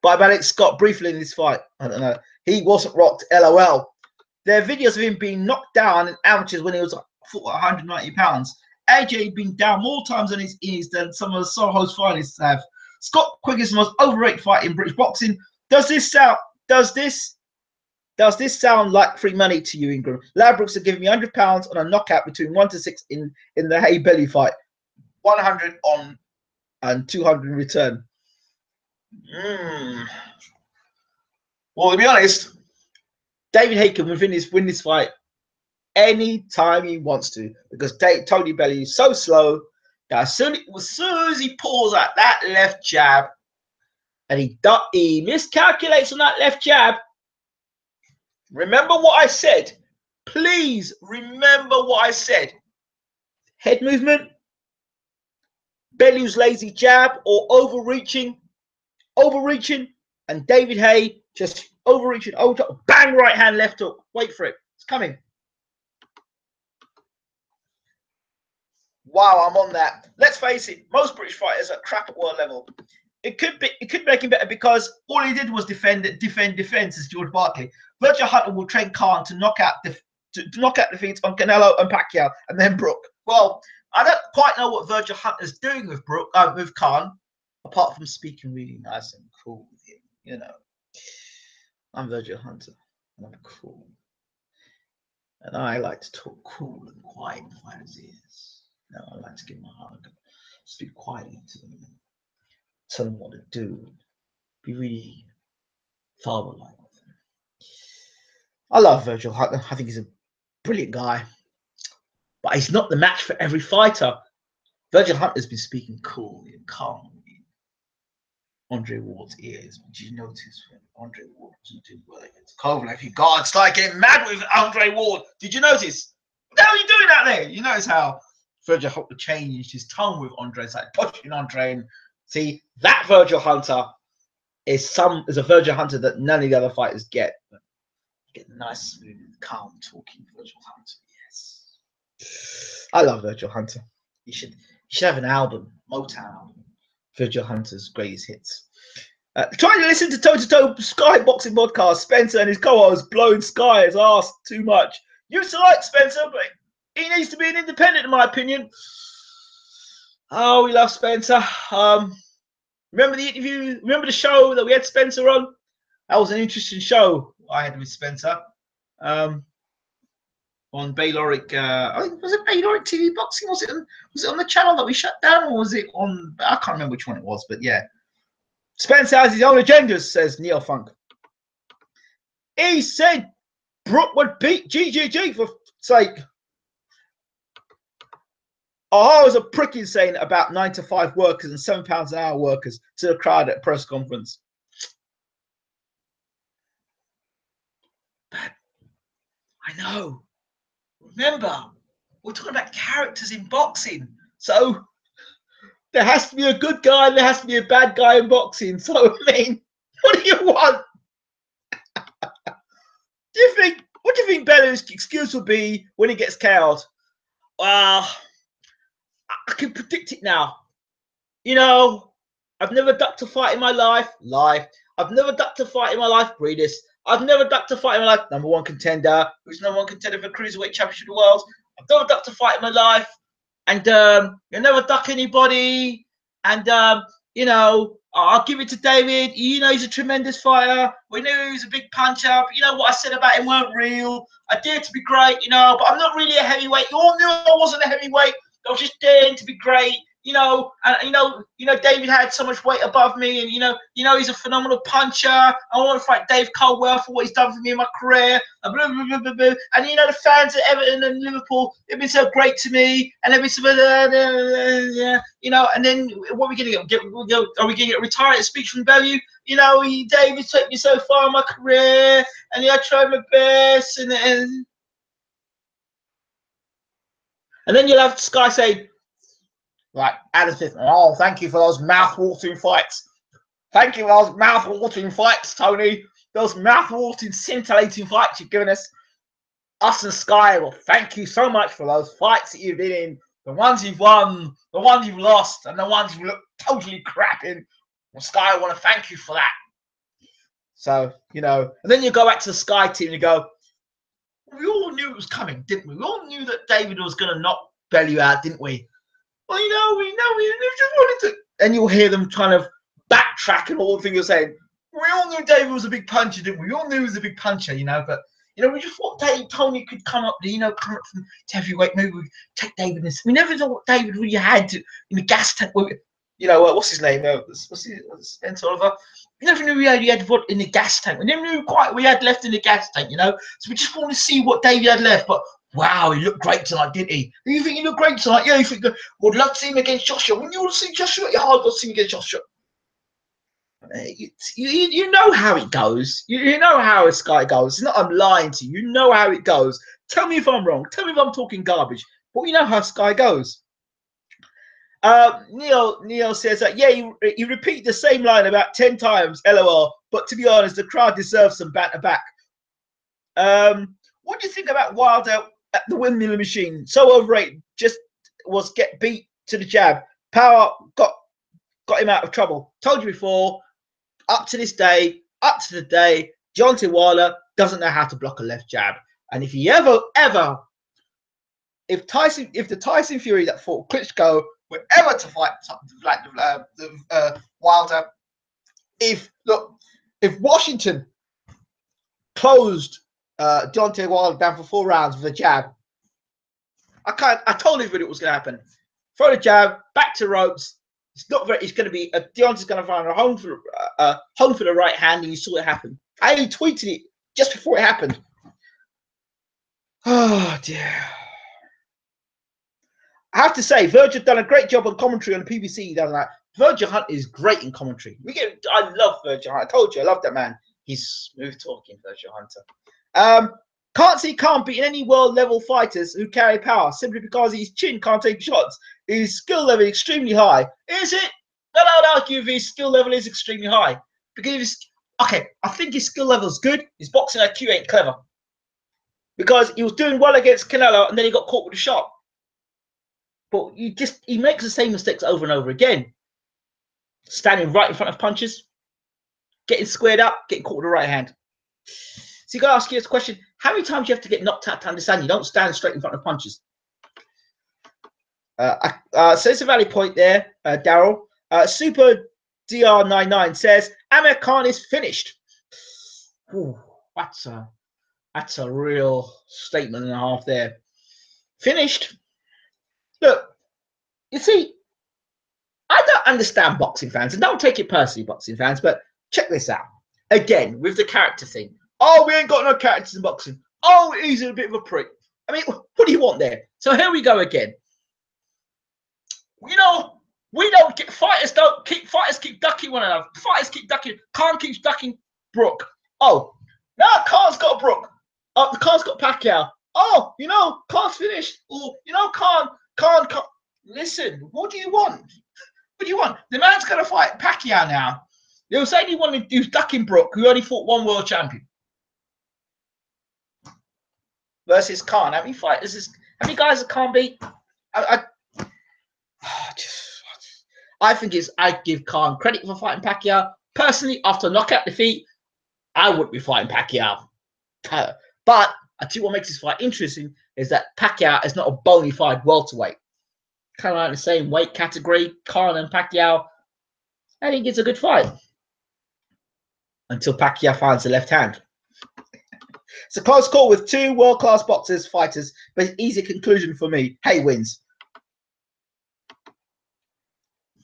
by Alex Scott briefly in this fight. I don't know. He wasn't rocked. LOL. There are videos of him being knocked down in amateurs when he was like 190 pounds. AJ had been down more times on his ears than some of the Soho's finalists have. Scott Quigg is the most overrated fight in British boxing. Does this sound like free money to you, Ingram? Ladbrokes are giving me £100 on a knockout between 1 to 6 in the Haye-Bellew fight. 100 on and 200 in return. Well, to be honest, David Haye can win this fight any time he wants to, because Tony Bellew is so slow that as soon as he pulls out that left jab and he miscalculates on that left jab, remember what I said. Please remember what I said. Head movement, Bellew's lazy jab or overreaching, and David Haye just overreaching, bang, right hand, left hook. Wait for it. It's coming. Wow, I'm on that. Let's face it, most British fighters are crap at world level. It could make him better because all he did was defend, as George Barkley. Virgil Hunter will train Khan to knock out defeats on Canelo and Pacquiao, and then Brook. Well, I don't quite know what Virgil Hunter's doing with with Khan, apart from speaking really nice and cool with him. You know, I'm Virgil Hunter, and I'm cool, and I like to talk cool and quiet in fighters' ears. No, I like to give them a hug, speak quietly to them, tell them what to do, be really father-like with them. I love Virgil Hunter. I think he's a brilliant guy, but he's not the match for every fighter. Virgil Hunter's been speaking coolly and calmly in Andre Ward's ears. Did you notice when Andre Ward wasn't doing well against Kovalev? You guards started getting mad with Andre Ward. Did you notice? What the hell are you doing out there? You notice how Virgil Hunter changed his tone with Andre. It's like pushing Andre, and see, that Virgil Hunter is a Virgil Hunter that none of the other fighters get. You get nice, smooth, calm talking Virgil Hunter. Yes, I love Virgil Hunter. You should have an album, Motown album, Virgil Hunter's greatest hits. Trying to listen to toe-to-toe Sky Boxing podcast. Spencer and his co-host blowing Sky's ass too much. Used to like Spencer, but he needs to be an independent, in my opinion. Oh, we love Spencer. Remember the interview? Remember the show that we had Spencer on? That was an interesting show I had with Spencer. On Bayloric, I think, was it Bayloric TV Boxing? Was it on the channel that we shut down, or was it on? I can't remember which one it was, but yeah. Spencer has his own agendas, says Neil Funk. He said Brook would beat GGG for sake. I was a prick insane about 9 to 5 workers and £7 an hour workers to the crowd at a press conference. But I know. Remember, we're talking about characters in boxing. So there has to be a good guy and there has to be a bad guy in boxing. So, I mean, what do you want? What do you think Bellew's excuse will be when he gets KO'd? Well, I can predict it now. You know, I've never ducked a fight in my life. Lie. I've never ducked a fight in my life. Breeders. I've never ducked a fight in my life. #1 contender. Who's #1 contender for Cruiserweight Championship of the World. I've never ducked a fight in my life. And you never duck anybody. And you know, I'll give it to David. You know, he's a tremendous fighter. We knew he was a big puncher. But you know what I said about him weren't real. I dared to be great, you know, but I'm not really a heavyweight. You all knew I wasn't a heavyweight. I was just daring to be great, you know. And you know, David had so much weight above me, and you know, he's a phenomenal puncher. I want to fight Dave Caldwell for what he's done for me in my career. And blah, blah, blah, blah, blah. And you know, the fans at Everton and Liverpool, they've been so great to me, and they've been so, you know. And then what are we gonna get? Are we gonna get a retirement speech from Bellew? You know, David took me so far in my career, and I tried my best, and then you'll have Sky say, like, Adam Smith, oh, thank you for those mouth-watering fights. Thank you for those mouth-watering fights, Tony. Those mouth-watering, scintillating fights you've given us. Us and Sky, well, thank you so much for those fights that you've been in. The ones you've won, the ones you've lost, and the ones you've looked totally crap in. Well, Sky, I want to thank you for that. So, you know, and then you go back to the Sky team and you go, we all knew it was coming, didn't we? We all knew that David was going to knock Bellew out, didn't we? Well, we just wanted to. And you'll hear them kind of backtrack and all the things you're saying. We all knew David was a big puncher, didn't we? We all knew he was a big puncher, but we just thought Tony could come up, come up from heavyweight. Maybe we take David. We never thought what David really had in the gas tank. What's his name? Spencer Oliver. We never knew he had what in the gas tank. We never knew quite what we had left in the gas tank, So we just want to see what David had left. But wow, he looked great tonight, didn't he? You think he looked great tonight? Yeah, you think would love to see him against Joshua. When you want to see Joshua, yeah, I'd love to see him against Joshua. You know how it goes. You know how this guy goes. It's not I'm lying to you. You know how it goes. Tell me if I'm wrong. Tell me if I'm talking garbage. But you know how this guy goes. Neil says that, yeah, you repeat the same line about 10 times, LOL. But to be honest, the crowd deserves some banter back. What do you think about Wilder at the windmill machine? So overrated. Just was get beat to the jab. Power got him out of trouble. Told you before. Up to the day, Deontay Wilder doesn't know how to block a left jab. And if he if the Tyson Fury that fought Klitschko were ever to fight something like Wilder, if Washington closed Deontay Wilder down for 4 rounds with a jab, I told everybody it was going to happen. Throw the jab, back to ropes. It's not very. It's going to be Deontay's going to find a home for the right hand, and you saw it happen. I only tweeted it just before it happened. Oh dear! I have to say, Virgil done a great job on commentary on the PBC. He does that. Virgil Hunt is great in commentary. I love Virgil Hunt. I told you, I love that man. He's smooth talking, Virgil Hunter. Can't beat any world level fighters who carry power simply because his chin can't take shots. His skill level is extremely high. Is it? Then I would argue if his skill level is extremely high. Because I think his skill level is good. His boxing IQ ain't clever. Because he was doing well against Canelo and then he got caught with a shot. But he makes the same mistakes over and over again. Standing right in front of punches, getting squared up, getting caught with the right hand. So you got to ask you this question: how many times do you have to get knocked out to understand you don't stand straight in front of punches? So it's a valid point there, Daryl. Super DR99 says Amir Khan is finished. Ooh, that's a real statement and a half there. Finished. Look, you see, I don't understand boxing fans, and don't take it personally, boxing fans, but check this out. Again, with the character thing. Oh, we ain't got no characters in boxing. Oh, he's a bit of a prick. I mean, what do you want there? So here we go again. We don't get fighters keep ducking one another. Fighters keep ducking. Khan keeps ducking Brook. Oh, now Khan's got Brook. Khan's got Pacquiao. Oh, Khan's finished. Or Khan. Listen, what do you want? What do you want? The man's gonna fight Pacquiao now. They were saying he was ducking Brook, who only fought one world champion. Versus Khan. How many guys that Khan beat? I'd give Khan credit for fighting Pacquiao. Personally, after knockout defeat, I wouldn't be fighting Pacquiao. But I think what makes this fight interesting is that Pacquiao is not a bona fide welterweight. Kind of like the same weight category, Khan and Pacquiao. I think it's a good fight. Until Pacquiao finds the left hand. It's a close call with 2 world-class fighters, but an easy conclusion for me. Haye wins.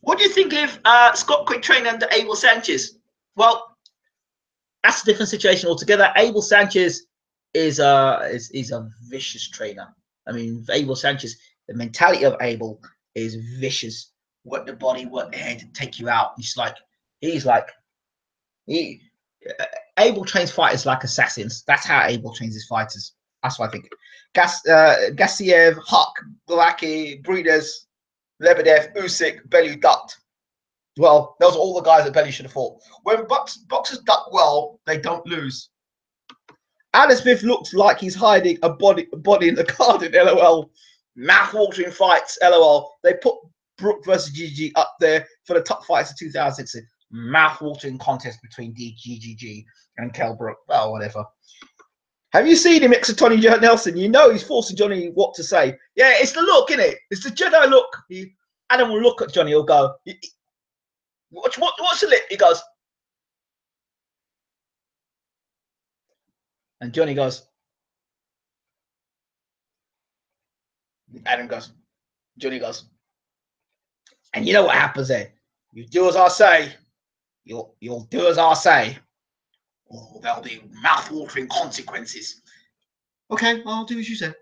What do you think if Scott quit training under Abel Sanchez? Well, that's a different situation altogether. Abel Sanchez is a vicious trainer. I mean, Abel Sanchez, the mentality of Abel is vicious. Work the body, work the head, take you out. Abel trains fighters like assassins. That's how Abel trains his fighters. That's what I think. Gassiev, Huck, Golovkin, Breeders, Lebedev, Usyk, Bellew ducked. Well, those are all the guys that Bellew should have fought. When boxers duck well, they don't lose. Adam Smith looks like he's hiding a body in the garden, LOL. Mouth-watering fights, LOL. They put Brook versus GG up there for the top fights of 2016. Mouth-watering contest between GGG and Kell Brook. Well, whatever. Have you seen him next to Tony Nelson? You know he's forcing Johnny what to say. Yeah, it's the look, isn't it? It's the Jedi look. Adam will look at Johnny. He'll go, what's the lip? He goes, and Johnny goes. Adam goes. Johnny goes. And you know what happens there? You do as I say. You'll do as I say. Or there'll be mouth-watering consequences. Okay, I'll do as you say.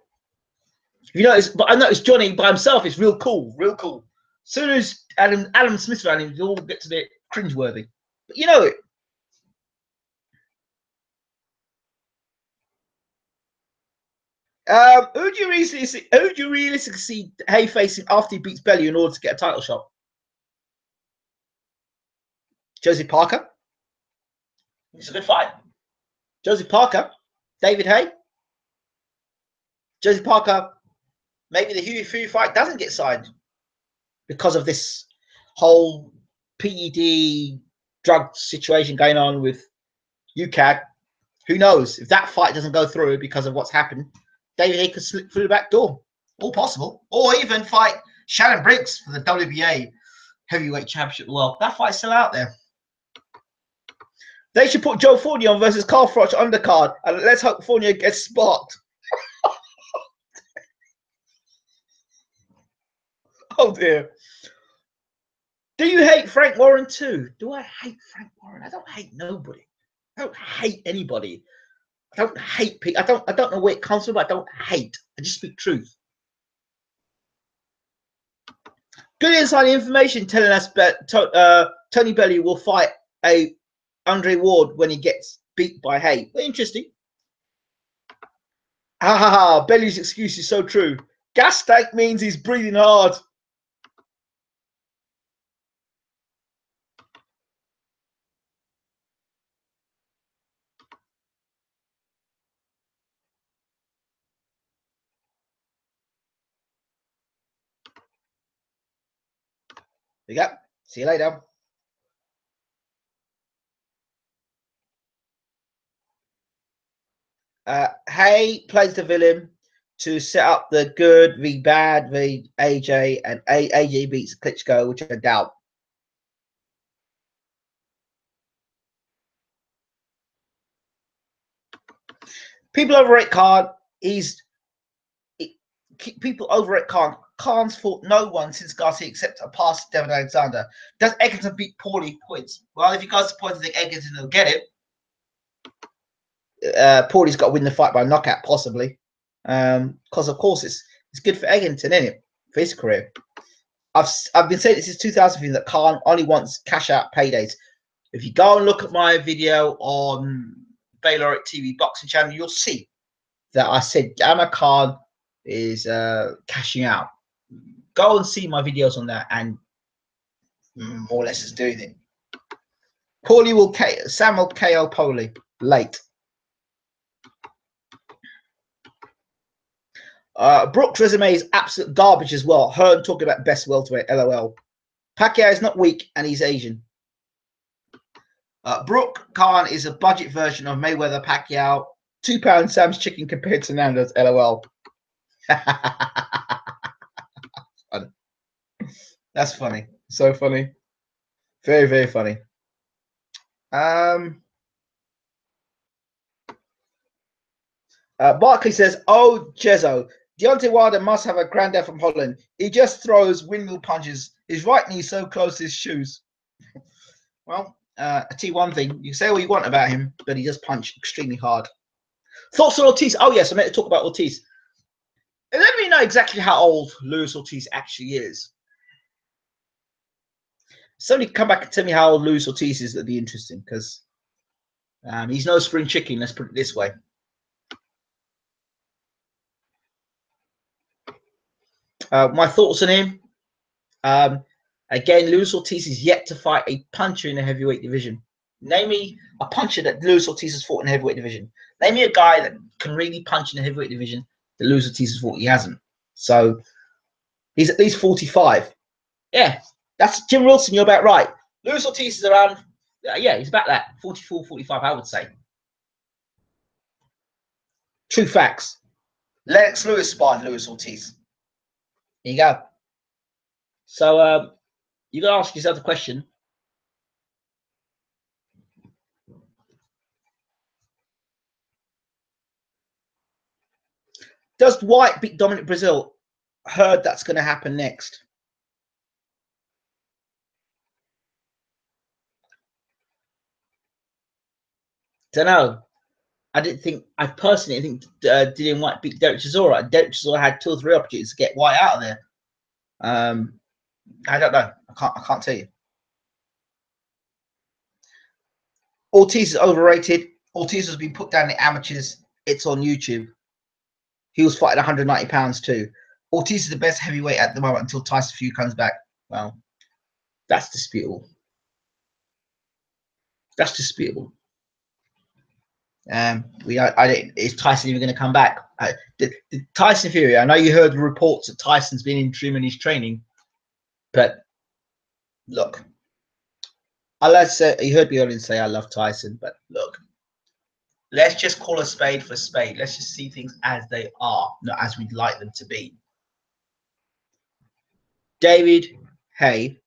You notice, but I noticed Johnny by himself is real cool, real cool. As soon as Adam Smith around him, they all get to be cringeworthy. But you know it. Who do you realistically see Haye facing after he beats Bellew in order to get a title shot? Josie Parker. It's a good fight. Josie Parker, David Haye. Josie Parker, maybe the Huey Fury fight doesn't get signed because of this whole PED drug situation going on with UCAD. Who knows? If that fight doesn't go through because of what's happened, David Haye could slip through the back door. All possible. Or even fight Shannon Briggs for the WBA heavyweight championship. Well, that fight's still out there. They should put Joe Fournier on versus Carl Froch undercard, and let's hope Fournier gets sparked. Oh dear. Do you hate Frank Warren too? Do I hate Frank Warren? I don't hate nobody. I don't hate anybody. I don't hate people. I don't know where it comes from, but I don't hate. I just speak truth. Good inside information telling us that Tony Bellew will fight Andre Ward when he gets beat by Haye. Well, interesting. Ha ha ha. Bellew's excuse is so true. Gas tank means he's breathing hard. There you go. See you later. Haye plays the villain to set up the good v bad v AJ, and AJ beats Klitschko, which I doubt. People overrate Khan. People overrate Khan. Khan's fought no one since Garcia except a past Devin Alexander. Does Egerton beat Paulie points? Well, if you guys are pointing, think Egerton will get it. Paulie's got to win the fight by knockout, possibly. Because of course it's good for Egerton, isn't it? For his career. I've been saying this since 2015 that Khan only wants cash out paydays. If you go and look at my video on Bayloric TV boxing channel, you'll see that I said Gamma Khan is cashing out. Go and see my videos on that, and more or less is doing it. Paulie will Sam will KO Paulie late. Brook's resume is absolute garbage as well. Hearn talking about best welterweight. LOL. Pacquiao is not weak, and he's Asian. Brook Khan is a budget version of Mayweather Pacquiao. £2 Sam's chicken compared to Nando's. LOL. That's funny. So funny. Very, very funny. Barkley says, "Oh, Jezzo, Deontay Wilder must have a granddad from Holland. He just throws windmill punches. His right knee so close to his shoes." Well, I tell you one thing. You say what you want about him, but he does punch extremely hard. Thoughts on Ortiz? Oh, yes, I meant to talk about Ortiz. And let me know exactly how old Luis Ortiz actually is. Somebody come back and tell me how old Luis Ortiz is. That'd be interesting, because he's no spring chicken. Let's put it this way. My thoughts on him. Again, Luis Ortiz is yet to fight a puncher in the heavyweight division. Name me a puncher that Luis Ortiz has fought in the heavyweight division. Name me a guy that can really punch in the heavyweight division that Luis Ortiz has fought. He hasn't. So he's at least 45. Yeah, that's Jim Wilson. You're about right. Luis Ortiz is around, yeah, he's about that, 44, 45, I would say. True facts. Lennox Lewis sparred Luis Ortiz. There you go. So you got to ask yourself the question. Does White beat Dominic Brazil? Heard that's going to happen next. Don't know. I personally think Dillian White beat Derek Chisora. Derek Chisora had 2 or 3 opportunities to get White out of there. I don't know. I can't tell you. Ortiz is overrated. Ortiz has been put down in the amateurs. It's on YouTube. He was fighting 190 pounds too. Ortiz is the best heavyweight at the moment until Tyson Fury comes back. Well, that's disputable. That's disputable. Is Tyson even going to come back? The Tyson Fury, I know you heard the reports that Tyson's been interim in his training, but look, you heard me earlier say I love Tyson, but look, let's just call a spade for a spade. Let's just see things as they are, not as we'd like them to be. David Haye,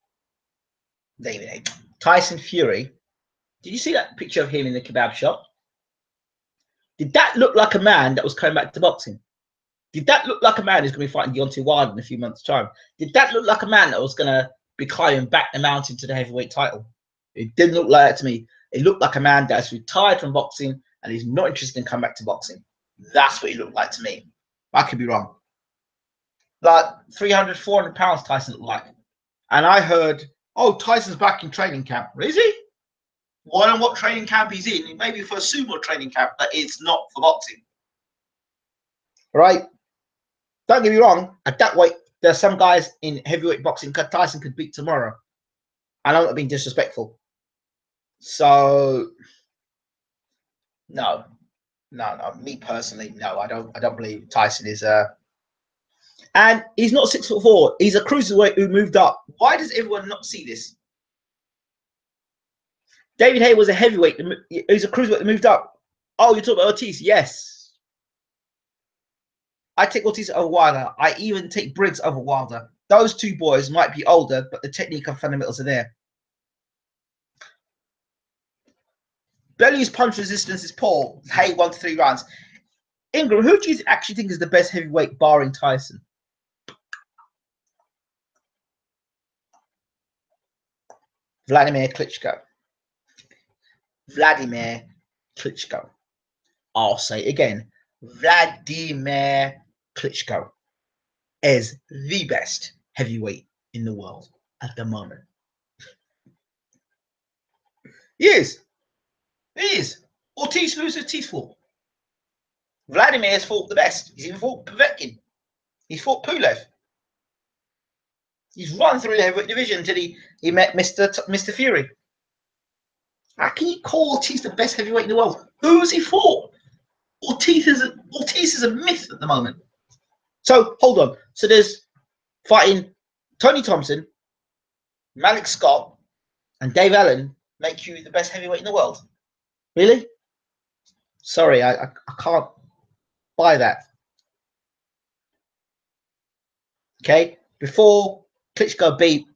Tyson Fury. Did you see that picture of him in the kebab shop? Did that look like a man that was coming back to boxing? Did that look like a man who's going to be fighting Deontay Wilder in a few months' time? Did that look like a man that was going to be climbing back the mountain to the heavyweight title? It didn't look like that to me. It looked like a man that's retired from boxing and he's not interested in coming back to boxing. That's what he looked like to me. I could be wrong. Like 300, 400 pounds Tyson looked like. And I heard, oh, Tyson's back in training camp. Is he? Well, I don't know what training camp he's in. Maybe for a sumo training camp, but it's not for boxing. Right? Don't get me wrong. At that weight, there are some guys in heavyweight boxing Tyson could beat tomorrow. And I'm not being disrespectful. So, no. Me personally, no. I don't believe Tyson is and he's not 6'4". He's a cruiserweight who moved up. Why does everyone not see this? David Haye was a heavyweight. He's a cruiserweight that moved up. Oh, you're talking about Ortiz? Yes. I take Ortiz over Wilder. I even take Briggs over Wilder. Those 2 boys might be older, but the technique and fundamentals are there. Bellew's punch resistance is poor. Haye 1 to 3 rounds. Ingram, who do you actually think is the best heavyweight barring Tyson? Vladimir Klitschko. Vladimir Klitschko. I'll say it again. Vladimir Klitschko is the best heavyweight in the world at the moment. He is. He is. Ortiz loses teeth for. Vladimir's fought the best. He's even fought Povetkin. He's fought Pulev. He's run through the heavyweight division until he met Mr. Fury. How can you call Ortiz the best heavyweight in the world? Who has he fought? Ortiz is a myth at the moment. So hold on. So there's fighting Tony Thompson, Malik Scott, and Dave Allen make you the best heavyweight in the world. Really? Sorry, I can't buy that. Okay, before Klitschko beat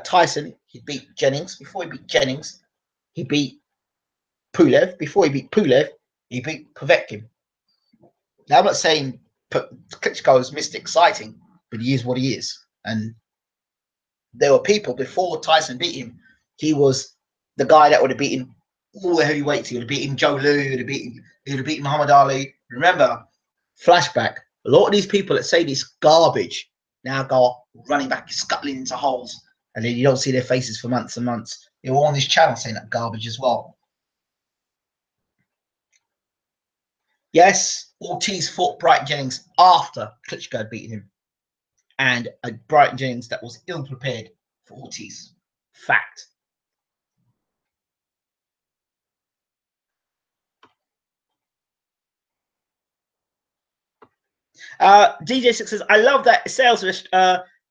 Tyson, he beat Jennings. Before he beat Jennings, he beat Pulev. Before he beat Pulev, he beat Povetkin. Now, I'm not saying Klitschko is Mr. Exciting, but he is what he is. And there were people before Tyson beat him. He was the guy that would have beaten all the heavyweights. He would have beaten Joe Lou. He would have beaten Muhammad Ali. Remember, flashback. A lot of these people that say this garbage now go running back, scuttling into holes, and then you don't see their faces for months and months. They were on this channel saying that garbage as well. Yes, Ortiz fought Brighton Jennings after Klitschko had beaten him. And a Brighton Jennings that was ill-prepared for Ortiz. Fact. DJ6 says, I love that sales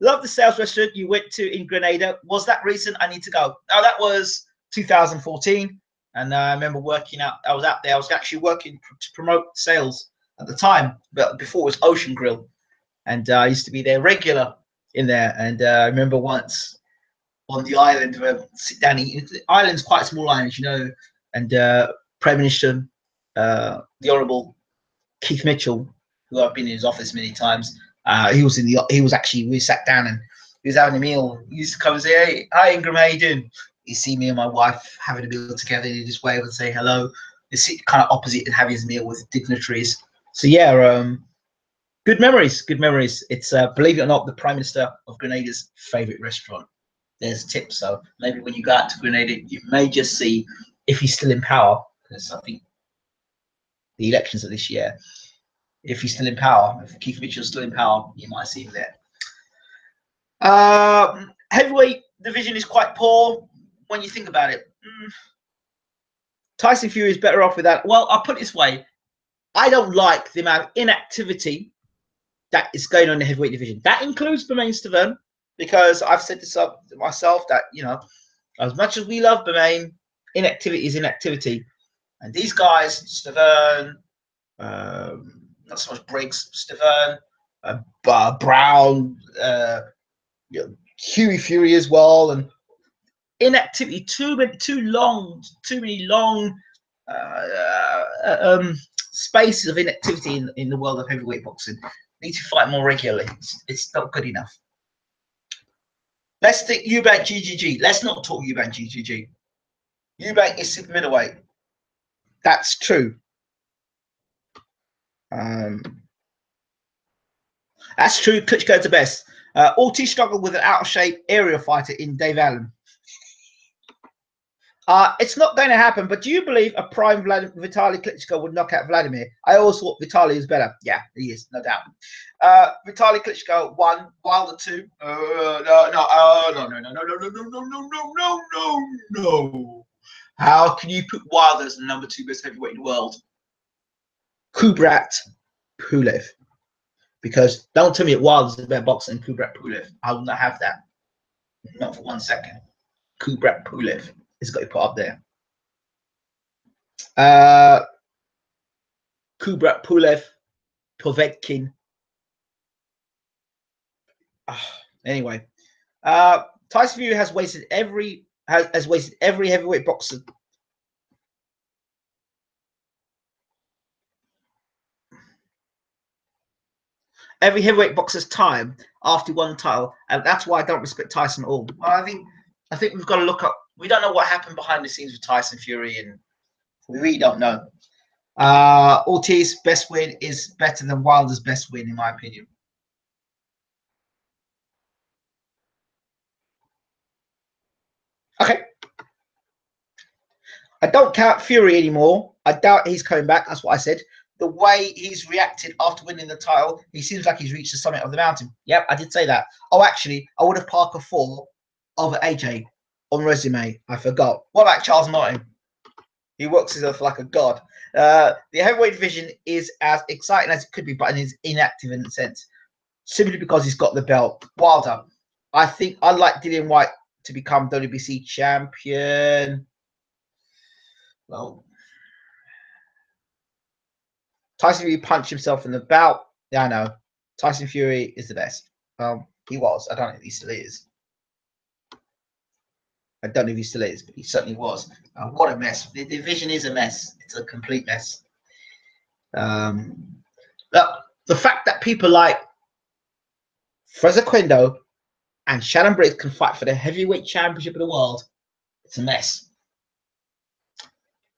love the sales restaurant you went to in Grenada. Was that recent? I need to go. Oh, that was 2014. And I remember working out. I was out there. I was actually working to promote sales at the time, but before it was Ocean Grill, and I used to be there regular in there. And I remember once on the island where sit down eating. The island's quite a small island, you know, and Prime Minister, the Honourable Keith Mitchell, who I've been in his office many times, he was actually, we sat down and he was having a meal. He used to come and say, "Hey, hi Ingram, how you doing?" You see me and my wife having a meal together, and he just wave and say hello. You sit kind of opposite and have his meal with dignitaries. So yeah, good memories, good memories. It's believe it or not, the Prime Minister of Grenada's favourite restaurant. There's tips. So maybe when you go out to Grenada, you may just see if he's still in power, because I think the elections of this year, if he's still in power, if Keith Mitchell's still in power, you might see him there. Heavyweight division is quite poor when you think about it. Tyson Fury is better off with that. Well, I'll put it this way. I don't like the amount of inactivity that is going on in the heavyweight division. That includes Bermain Stavern, because I've said this up to myself that, you know, as much as we love Bermain, inactivity is inactivity. And these guys, Stavern, not so much Briggs, Stavern, Brown, you know, Huey Fury as well, and inactivity, too many long spaces of inactivity in the world of heavyweight boxing. Need to fight more regularly. It's not good enough. Let's think Eubank GGG. Let's not talk Eubank GGG. Eubank is super middleweight. That's true. That's true. Klitschko's the best. Ortiz struggled with an out of shape area fighter in Dave Allen. It's not going to happen, but do you believe a prime Vitaly Klitschko would knock out Vladimir? I always thought Vitaly is better. Yeah, he is, no doubt. Vitaly Klitschko 1, Wilder 2. No. How can you put Wilder as the number 2 best heavyweight in the world? Kubrat Pulev. Because don't tell me that Wilder's a better boxer than Kubrat Pulev. I will not have that. Not for 1 second. Kubrat Pulev has got to be put up there. Kubrat Pulev, Povetkin. Anyway, Tyson Fury has wasted every heavyweight boxer. Every heavyweight boxer's time after he won the title, and that's why I don't respect Tyson at all. Well, I think we've got to look up. We don't know what happened behind the scenes with Tyson Fury, and we really don't know. Ortiz's best win is better than Wilder's best win, in my opinion. Okay. I don't count Fury anymore. I doubt he's coming back. That's what I said. The way he's reacted after winning the title, he seems like he's reached the summit of the mountain. Yep, I did say that. Oh, actually, I would have Parker 4 over AJ on resume. I forgot. What about Charles Martin? He works himself like a god. The heavyweight division is as exciting as it could be, but it is inactive in a sense, simply because he's got the belt. Wilder, I think I'd like Dillian White to become WBC champion. Well, Tyson Fury punched himself in the bout. Yeah, I know. Tyson Fury is the best. He was. I don't know if he still is. I don't know if he still is, but he certainly was. What a mess. The division is a mess. It's a complete mess. The fact that people like Frazer Quendo and Shannon Briggs can fight for the heavyweight championship of the world, it's a mess.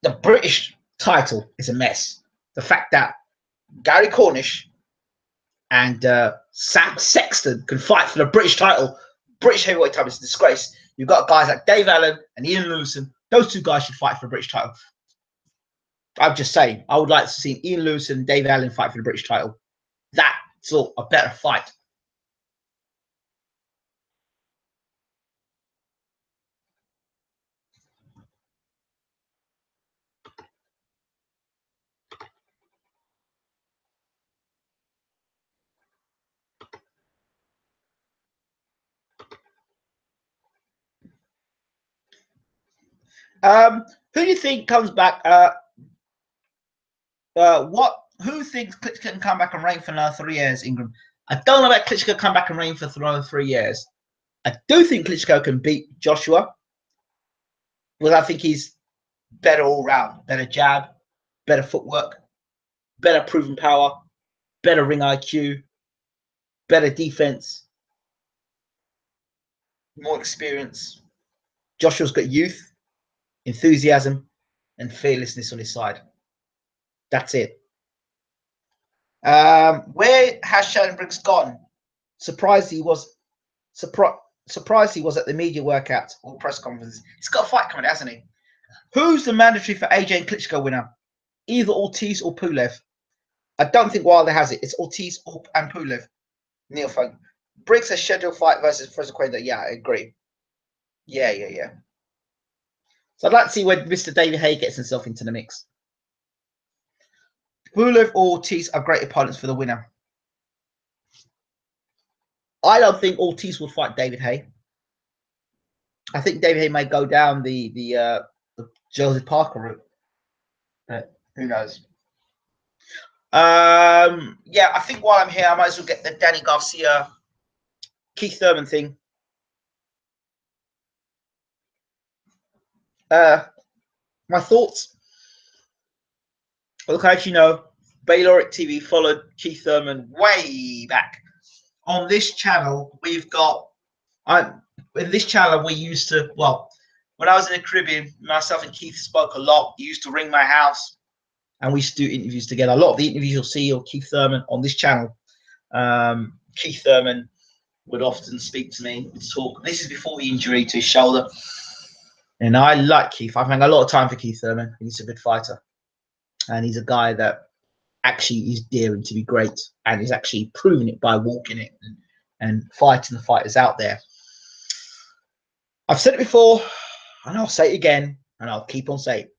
The British title is a mess. The fact that Gary Cornish and Sam Sexton can fight for the British title, British heavyweight title, is a disgrace. You've got guys like Dave Allen and Ian Lewison. Those two guys should fight for the British title. I'm just saying, I would like to see Ian Lewison and Dave Allen fight for the British title. That's a better fight. Who do you think comes back? Who thinks Klitschko can come back and reign for another 3 years, Ingram? I don't know about Klitschko come back and reign for another 3 years. I do think Klitschko can beat Joshua, because I think he's better all round, better jab, better footwork, better proven power, better ring IQ, better defense, more experience. Joshua's got youth, enthusiasm, and fearlessness on his side. That's it. Where has Shannon Briggs gone? Surprised he was at the media workout or press conferences. He's got a fight coming, hasn't he? Who's the mandatory for AJ and Klitschko winner? Either Ortiz or Pulev. I don't think Wilder has it. It's Ortiz and Pulev. Neil Funk. Briggs has scheduled fight versus Contender. Yeah, I agree. Yeah. So I'd like to see where Mr. David Haye gets himself into the mix. Pulev or Ortiz are great opponents for the winner. I don't think Ortiz will fight David Haye. I think David Haye may go down the Joseph Parker route. But who knows? Yeah, I think while I'm here, I might as well get the Danny Garcia, Keith Thurman thing. My thoughts. Look, as you know, Bayloric TV followed Keith Thurman way back. On this channel, we've got. In this channel, we used to. Well, when I was in the Caribbean, myself and Keith spoke a lot. He used to ring my house, and we used to do interviews together. A lot of the interviews you'll see of Keith Thurman on this channel. Keith Thurman would often speak to me, talk. This is before the injury to his shoulder. And I like Keith. I've had a lot of time for Keith Thurman. He's a good fighter. And he's a guy that actually is daring to be great. And he's actually proving it by walking it and fighting the fighters out there. I've said it before, and I'll say it again, and I'll keep on saying it.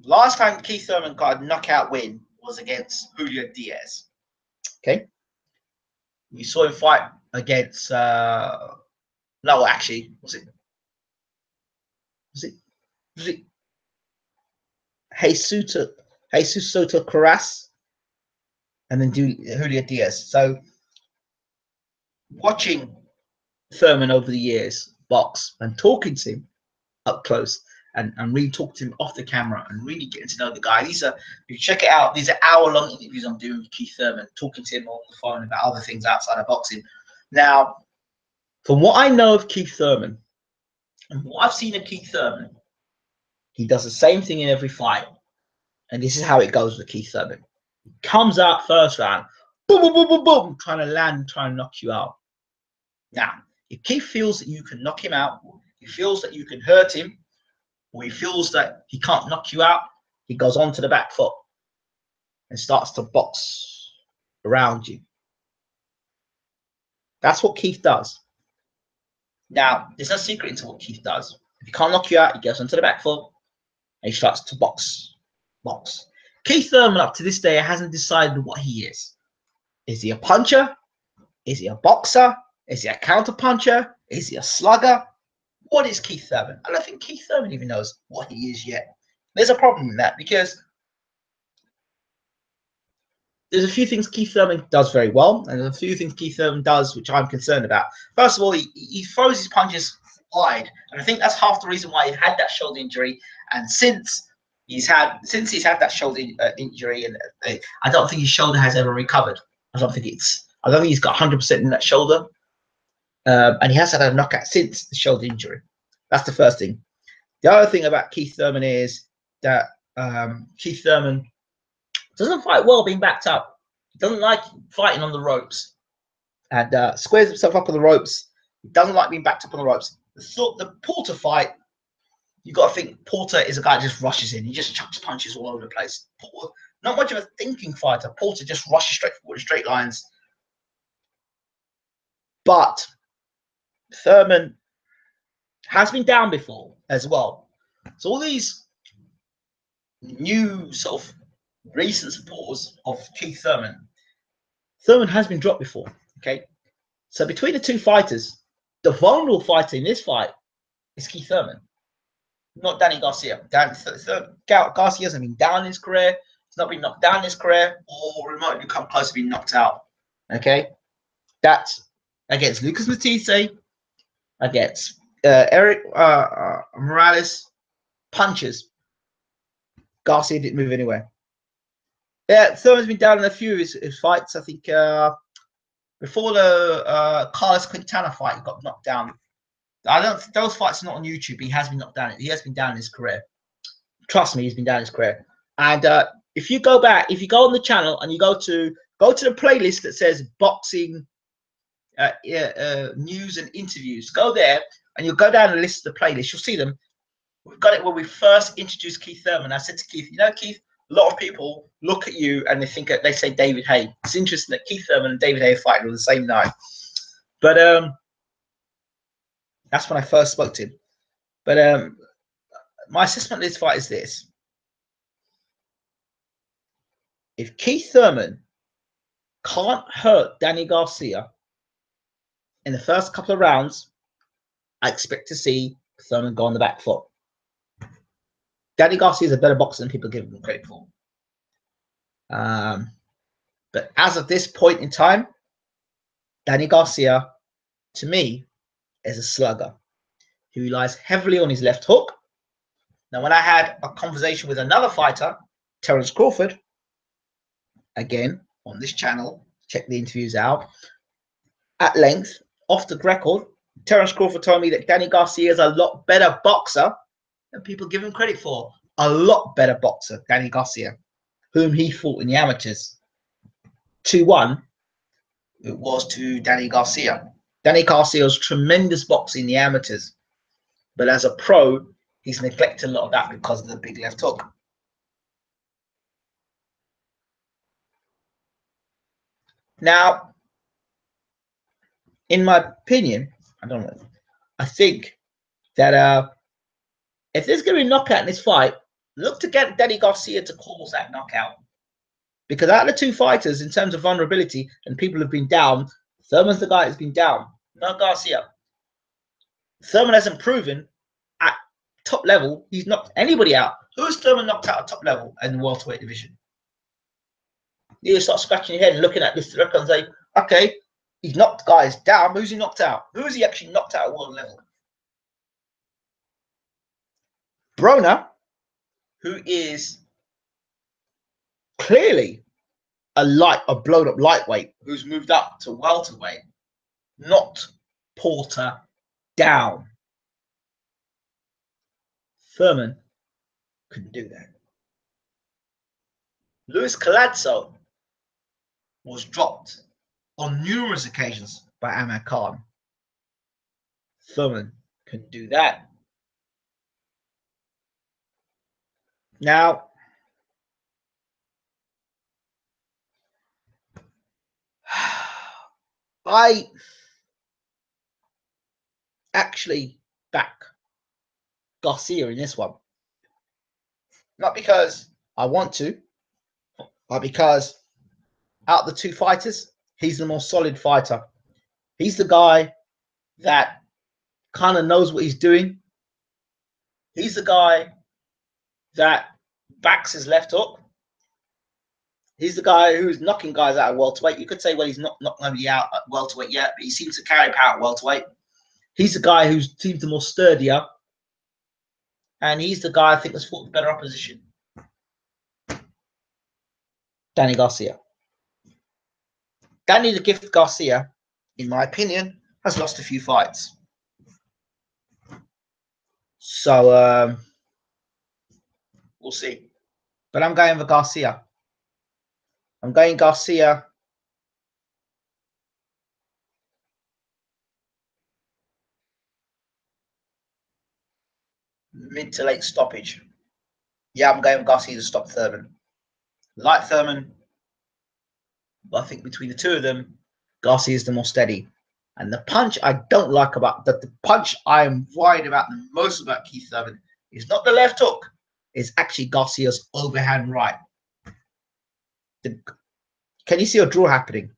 Last time Keith Thurman got a knockout win was against Julio Diaz. Okay? We saw him fight against... no, actually, was it Jesus Soto Carras, and then Julio Diaz. So watching Thurman over the years box and talking to him up close and really talking to him off the camera and really getting to know the guy. These are, you check it out, these are hour-long interviews I'm doing with Keith Thurman, talking to him on the phone about other things outside of boxing. Now, from what I know of Keith Thurman and what I've seen of Keith Thurman, he does the same thing in every fight. And this is how it goes with Keith Thurman. He comes out first round, boom, boom, boom, boom, boom, trying to land, trying to knock you out. Now, if Keith feels that you can knock him out, he feels that you can hurt him, or he feels that he can't knock you out, he goes on to the back foot and starts to box around you. That's what Keith does. Now, there's no secret into what Keith does. If he can't knock you out, he goes onto the back foot and he starts to box. Keith Thurman, up to this day, hasn't decided what he is. Is he a puncher? Is he a boxer? Is he a counter puncher? Is he a slugger? What is Keith Thurman? I don't think Keith Thurman even knows what he is yet. There's a problem with that because there's a few things Keith Thurman does very well, and there's a few things Keith Thurman does which I'm concerned about. First of all, he throws his punches wide, and I think that's half the reason why he had that shoulder injury. And since he's had that shoulder injury, and I don't think his shoulder has ever recovered. I don't think he's got 100% in that shoulder, and he has had a knockout since the shoulder injury. That's the first thing. The other thing about Keith Thurman is that Keith Thurman doesn't fight well being backed up. He doesn't like fighting on the ropes, and squares himself up on the ropes. He doesn't like being backed up on the ropes. The Porter fight, you got to think Porter is a guy that just rushes in. He just chucks punches all over the place. Porter, not much of a thinking fighter. Porter just rushes straight forward, straight lines. But Thurman has been down before as well. So all these new sort of recent supporters of Keith Thurman has been dropped before. Okay, so between the two fighters, the vulnerable fighter in this fight is Keith Thurman. not Danny Garcia. Garcia hasn't been down in his career. He's not been knocked down in his career, or remotely come close to being knocked out. Okay, that's against Lucas Matisse, against Eric Morales. Punches. Garcia didn't move anywhere. Yeah, Thurman's been down in a few of his fights. I think before the Carlos Quintana fight, he got knocked down. I don't think those fights are not on YouTube. He has been knocked down. He has been down in his career. Trust me, he's been down in his career. And if you go back, if you go on the channel and you go to the playlist that says boxing news and interviews, go there and you'll go down and list the playlist. You'll see them. We've got it when we first introduced Keith Thurman. I said to Keith, you know, Keith, a lot of people look at you and they say David Haye. It's interesting that Keith Thurman and David Haye are fighting on the same night. But that's when I first spoke to him. But my assessment of this fight is this. If Keith Thurman can't hurt Danny Garcia in the first couple of rounds, I expect to see Thurman go on the back foot. Danny Garcia is a better boxer than people give him credit for. But as of this point in time, Danny Garcia, to me, is a slugger who relies heavily on his left hook. Now, when I had a conversation with another fighter, Terence Crawford, again, on this channel, check the interviews out, at length, off the record, Terence Crawford told me that Danny Garcia is a lot better boxer than people give him credit for. A lot better boxer, Danny Garcia, whom he fought in the amateurs. 2-1, it was to Danny Garcia. Danny Garcia was tremendous boxer in the amateurs, but as a pro, he's neglected a lot of that because of the big left hook. Now, in my opinion, I don't know, I think that if there's going to be a knockout in this fight, look to get Danny Garcia to cause that knockout. Because out of the two fighters, in terms of vulnerability, and people have been down, Thurman's the guy that's been down, not Garcia. Thurman hasn't proven at top level he's knocked anybody out. Who's Thurman knocked out at top level in the welterweight division? You start scratching your head and looking at this record and say, okay, he's knocked guys down. Who's he knocked out? Who has he actually knocked out at world level? Broner, who is clearly a blown up lightweight who's moved up to welterweight, knocked Porter down. Thurman couldn't do that. Luis Collazo was dropped on numerous occasions by Amir Khan. Thurman couldn't do that. Now, I actually back Garcia in this one. Not because I want to, but because out of the two fighters, he's the more solid fighter. He's the guy that kind of knows what he's doing. He's the guy that backs his left hook. He's the guy who's knocking guys out of welterweight. You could say, well, he's not nobody out at welterweight yet, but he seems to carry power at welterweight. He's the guy who seems the more sturdier. And he's the guy I think that's fought the better opposition. Danny Garcia. Danny the Gift Garcia, in my opinion, has lost a few fights. So we'll see. But I'm going for Garcia. I'm going Garcia. Mid to late stoppage. Yeah, I'm going with Garcia to stop Thurman. Like Thurman, but I think between the two of them, Garcia is the more steady. And the punch I don't like about the punch I'm worried about the most about Keith Thurman is not the left hook, it's actually Garcia's overhand right. Can you see a draw happening?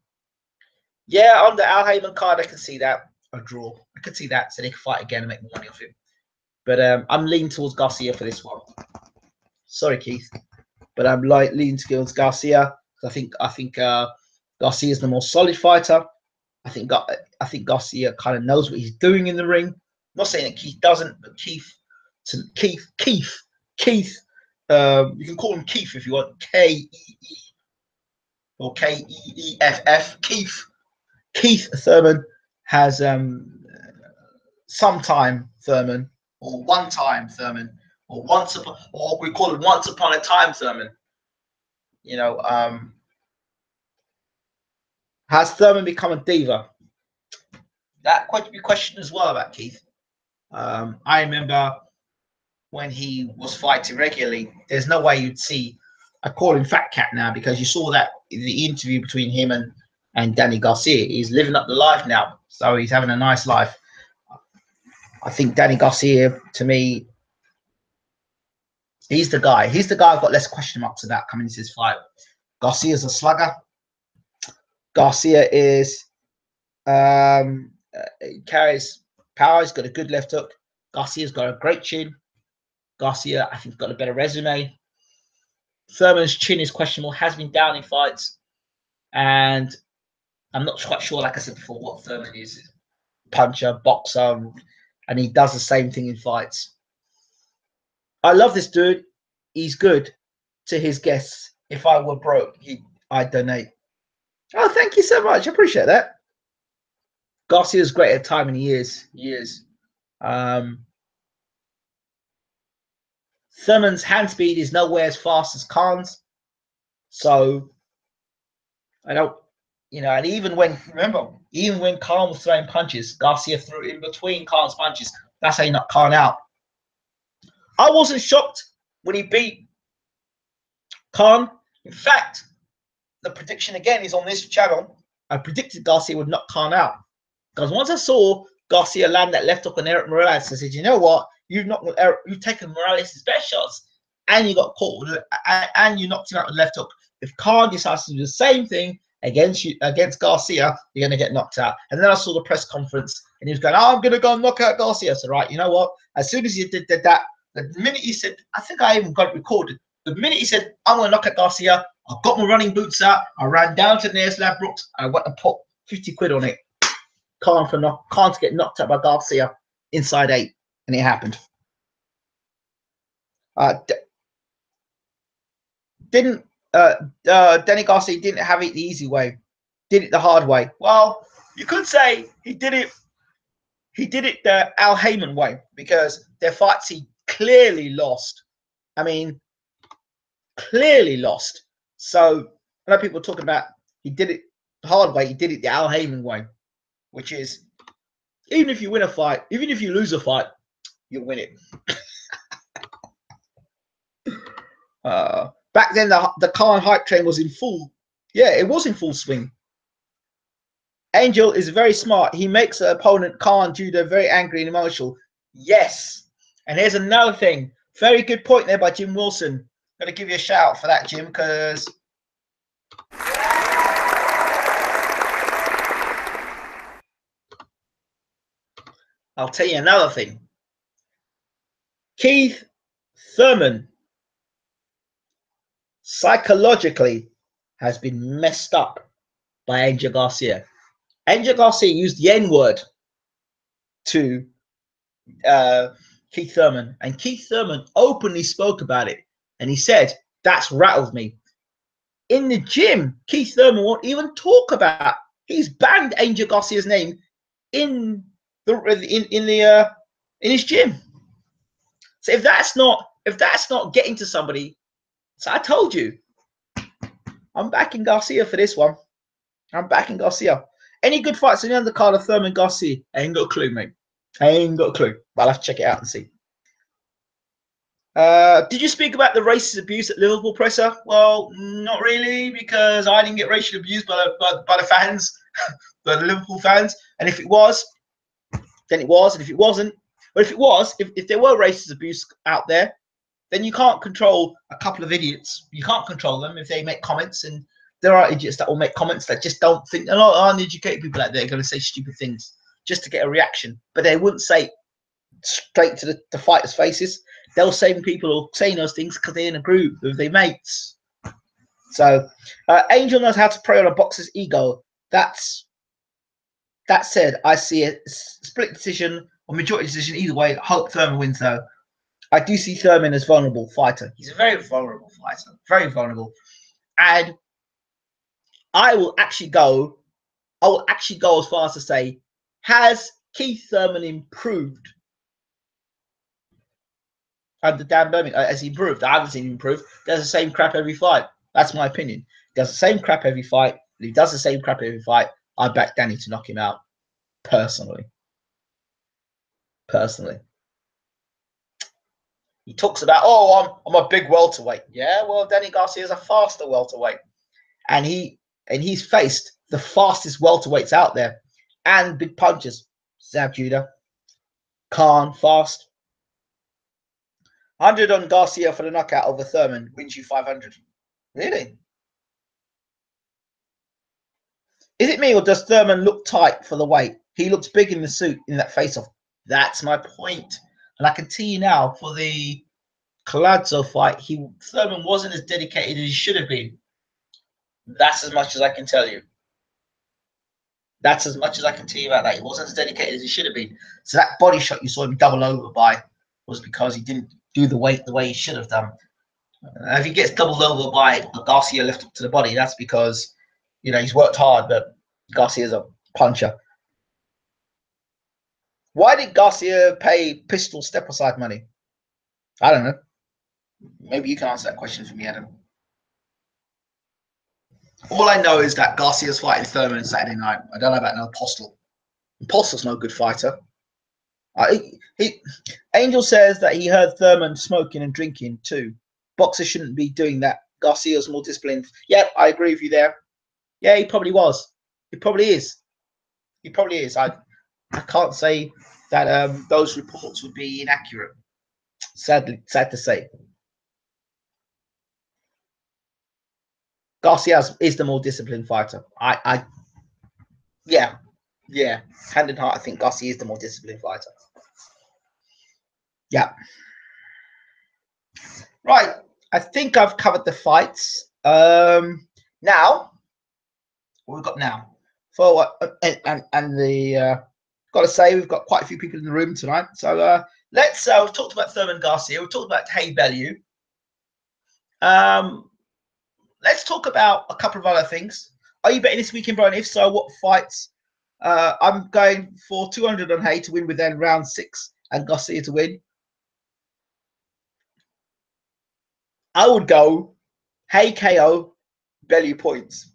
Yeah, on the Al Heyman card, I can see that. A draw. I can see that, so they can fight again and make more money off him. But I'm leaning towards Garcia for this one. Sorry, Keith, but I'm leaning towards Garcia. I think Garcia is the more solid fighter. I think Garcia kind of knows what he's doing in the ring. I'm not saying that Keith doesn't, but Keith, you can call him Keith if you want, K-E-E or K-E-E-F-F. Keith Thurman has sometime Thurman, or one time Thurman, or or we call it once upon a time Thurman. You know, has Thurman become a diva? That quite to be questioned as well about Keith. I remember when he was fighting regularly, there's no way you'd see. I call him Fat Cat now because you saw that in the interview between him and Danny Garcia. He's living up the life now, so he's having a nice life. I think Danny Garcia, to me, he's the guy. He's the guy I've got less question marks about coming into this fight. Garcia's a slugger. Garcia is carries power. He's got a good left hook. Garcia's got a great chin. Garcia, I think, got a better resume. Thurman's chin is questionable, has been down in fights. And I'm not quite sure, like I said before, what Thurman is. Puncher, boxer, and he does the same thing in fights. I love this dude. He's good to his guests. If I were broke, I'd donate. Oh, thank you so much. I appreciate that. Garcia's great at timing. He is. Thurman's hand speed is nowhere as fast as Khan's. So I don't, and even when Khan was throwing punches, Garcia threw in between Khan's punches. That's how you knock Khan out. I wasn't shocked when he beat Khan. In fact, the prediction again is on this channel. I predicted Garcia would knock Khan out. Because once I saw Garcia land that left hook on Eric Morales, I said, you know what? You've taken Morales' best shots, and you got caught, and you knocked him out with left hook. If Khan decides to do the same thing against Garcia, you're going to get knocked out. And then I saw the press conference, and he was going, "Oh, I'm going to go and knock out Garcia." So, right, you know what? As soon as he did that, the minute he said, I think I even got it recorded. The minute he said, "I'm going to knock out Garcia," I got my running boots out. I ran down to the nearest Ladbrokes. I went and put 50 quid on it. Khan to get knocked out by Garcia inside 8, and it happened. Danny Garcia didn't have it the easy way, did it the hard way. Well, you could say he did it the Al Heyman way, because their fights he clearly lost. I mean, clearly lost. So I know people talking about he did it the hard way. He did it the Al Heyman way, which is, even if you win a fight, even if you lose a fight, you'll win it. Back then, the Khan hype train was in full. Yeah, it was in full swing. Angel is very smart. He makes the opponent Khan judo very angry and emotional. Yes. And here's another thing. Very good point there by Jim Wilson. Got to give you a shout out for that, Jim, because I'll tell you another thing. Keith Thurman psychologically has been messed up by Angel Garcia. Angel Garcia used the N-word to Keith Thurman, and Keith Thurman openly spoke about it, and he said, "That's rattled me." In the gym, Keith Thurman won't even talk about. He's banned Angel Garcia's name in his gym. So if that's not getting to somebody, so I told you, I'm backing Garcia for this one. I'm backing Garcia. Any good fights in the undercard of Thurman Garcia? I ain't got a clue, mate. I ain't got a clue. But I'll have to check it out and see. Did you speak about the racist abuse at Liverpool presser? Well, not really, because I didn't get racially abused by the fans, by the Liverpool fans. And if it was, then it was. And if it wasn't, but if it was, if there were racist abuse out there, then you can't control a couple of idiots. You can't control them if they make comments. And there are idiots that will make comments that just don't think. A lot of uneducated people out there are going to say stupid things just to get a reaction. But they wouldn't say straight to the fighters' faces. They'll say people are saying those things because they're in a group with their mates. So Angel knows how to prey on a boxer's ego. That said, I see a split decision or majority decision either way. I hope Thurman wins though. I do see Thurman as a vulnerable fighter. He's a very vulnerable fighter, very vulnerable. And I will actually go as far as to say, has Keith Thurman improved under Dan Birmingham? Has he improved? I haven't seen him improve. Does the same crap every fight. That's my opinion. Does the same crap every fight. If he does the same crap every fight, I back Danny to knock him out. Personally. He talks about, oh, I'm a big welterweight. Yeah, well, Danny Garcia is a faster welterweight. And he's faced the fastest welterweights out there. And big punches. Zab Judah. Khan, fast. 100 on Garcia for the knockout over Thurman. Wins you 500. Really? Is it me or does Thurman look tight for the weight? He looks big in the suit in that face-off. That's my point. And I can tell you now, for the Collazo fight, Thurman wasn't as dedicated as he should have been. That's as much as I can tell you. That's as much as I can tell you about that. He wasn't as dedicated as he should have been. So that body shot you saw him double over by was because he didn't do the weight the way he should have done. If he gets doubled over by Garcia left up to the body, that's because, you know, he's worked hard, but Garcia's a puncher. Why did Garcia pay Pistol step-aside money? I don't know. Maybe you can answer that question for me, Adam. All I know is that Garcia's fighting Thurman Saturday night. I don't know about no Apostle. Apostle's no good fighter. Angel says that he heard Thurman smoking and drinking too. Boxers shouldn't be doing that. Garcia's more disciplined. Yeah, I agree with you there. Yeah, he probably was. He probably is. He probably is. I can't say that those reports would be inaccurate. Sad to say. Garcia is the more disciplined fighter. Yeah. Hand in heart, I think Garcia is the more disciplined fighter. Yeah. Right. I think I've covered the fights. Now, what we've got now for and the got to say we've got quite a few people in the room tonight. So let's we've talked about Thurman-Garcia. We've talked about Haye-Bellew. Let's talk about a couple of other things. Are you betting this weekend, Brian? If so, what fights? I'm going for 200 on Haye to win within round 6 and Garcia to win. I would go Haye KO, Bellew points.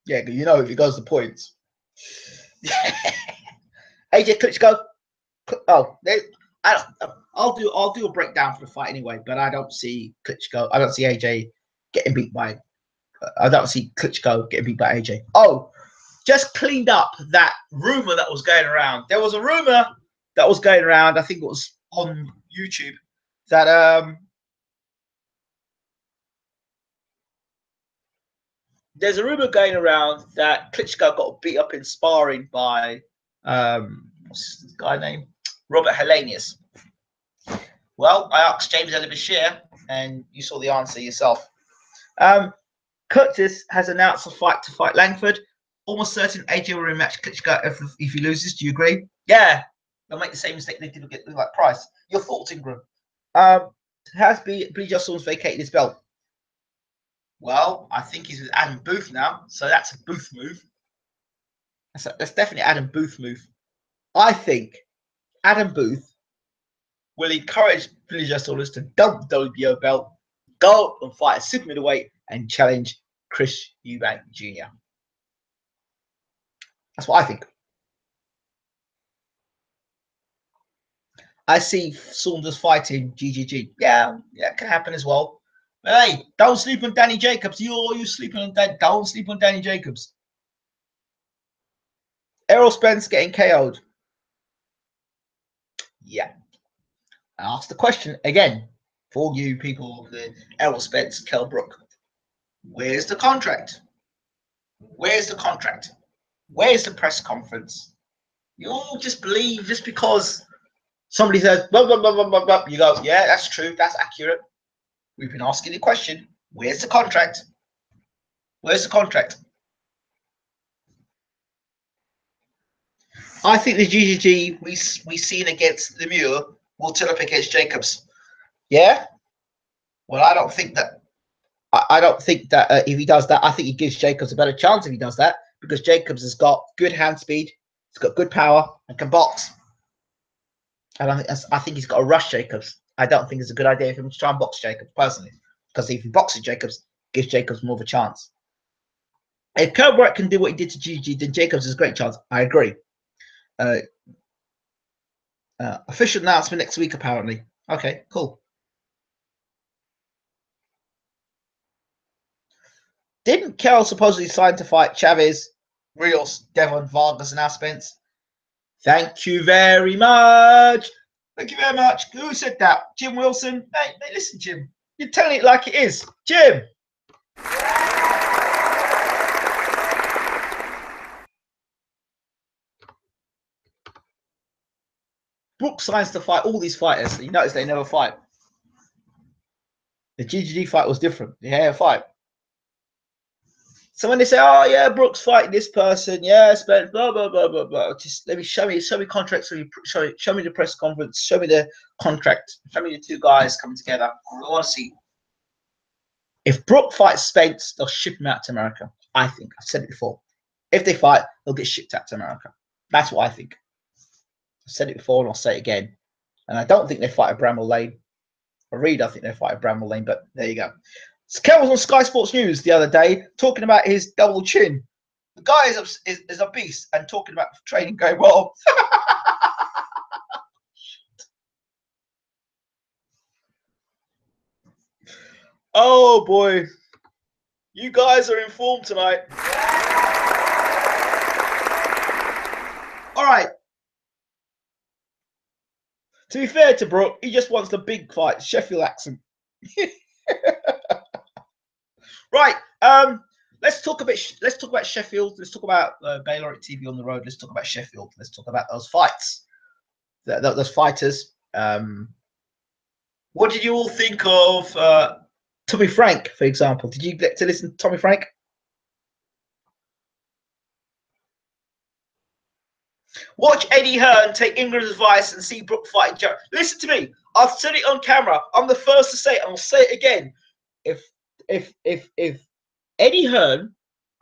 Yeah, you know if it goes to points. AJ Klitschko. Oh, I'll do a breakdown for the fight anyway, but I don't see Klitschko. I don't see AJ getting beat by. I don't see Klitschko getting beat by AJ. Oh, just cleaned up that rumor that was going around. There was a rumor that was going around. I think it was on YouTube that there's a rumor going around that Klitschko got beat up in sparring by what's this guy name? Robert Helenius. Well, I asked James Ellis-Bashir, and you saw the answer yourself. Curtis has announced a fight to fight Langford. Almost certain AJ will rematch Klitschko if he loses. Do you agree? Yeah, they'll make the same mistake they did with like Price. Your thoughts, Ingram? Has Billy Storms vacated his belt? Well, I think he's with Adam Booth now, so that's a Booth move. That's definitely Adam Booth move. I think Adam Booth will encourage Billy Storms to dump the WBO belt, go and fight a super middleweight, and challenge Chris Eubank Jr. That's what I think. I see Saunders fighting GGG. Yeah, it can happen as well. But hey, don't sleep on Danny Jacobs. You sleeping on Dan? Don't sleep on Danny Jacobs. Errol Spence getting KO'd. Yeah. I asked the question again for you people, the Errol Spence, Kell Brook. Where's the contract? Where's the contract? Where's the press conference? You all just believe just because Somebody says, blah, blah, blah, blah, blah, blah. You go, yeah, that's true. That's accurate. We've been asking the question. Where's the contract? Where's the contract? I think the GGG we seen against Lemieux will turn up against Jacobs. Yeah? Well, I don't think that. I don't think that if he does that, I think he gives Jacobs a better chance if he does that, because Jacobs has got good hand speed, he's got good power, and can box. And I think he's got to rush Jacobs. I don't think it's a good idea for him to try and box Jacobs personally, because if he boxes Jacobs, gives Jacobs more of a chance. If Kell Brook can do what he did to GG, then Jacobs has a great chance. I agree. Official announcement next week, apparently. Okay, cool. Didn't Kell supposedly sign to fight Chavez, Rios, Devon, Vargas, and Spence? Thank you very much. Thank you very much. Who said that? Jim Wilson? Hey, listen, Jim. You're telling it like it is. Jim. Brook signs to fight all these fighters. You notice they never fight. The GGG fight was different. The hair fight. So when they say, "Oh yeah, Brook's fighting this person," yeah, Spence, blah blah blah blah blah. Just let me show me contracts. Show me the press conference. Show me the contract. Show me the two guys coming together. I want to see. If Brook fights Spence, they'll ship him out to America. I think I've said it before. If they fight, they'll get shipped out to America. That's what I think. I've said it before and I'll say it again. And I don't think they fight at Bramall Lane. I really don't think they fight at Bramall Lane, but there you go. Kell was on Sky Sports News the other day talking about his double chin. The guy is a beast and talking about training going well. Oh boy, you guys are informed tonight. All right. To be fair to Brook, he just wants the big fight, Sheffield accent. Right. Let's talk about Sheffield. Let's talk about Baylor at TV on the road. Let's talk about Sheffield. Let's talk about those fights. Those fighters. What did you all think of Tommy Frank, for example? Did you get to listen to Tommy Frank? Watch Eddie Hearn take Ingram's advice and see Brook fight Jarrett. Listen to me. I've said it on camera. I'm the first to say it. I'll say it again. If Eddie Hearn,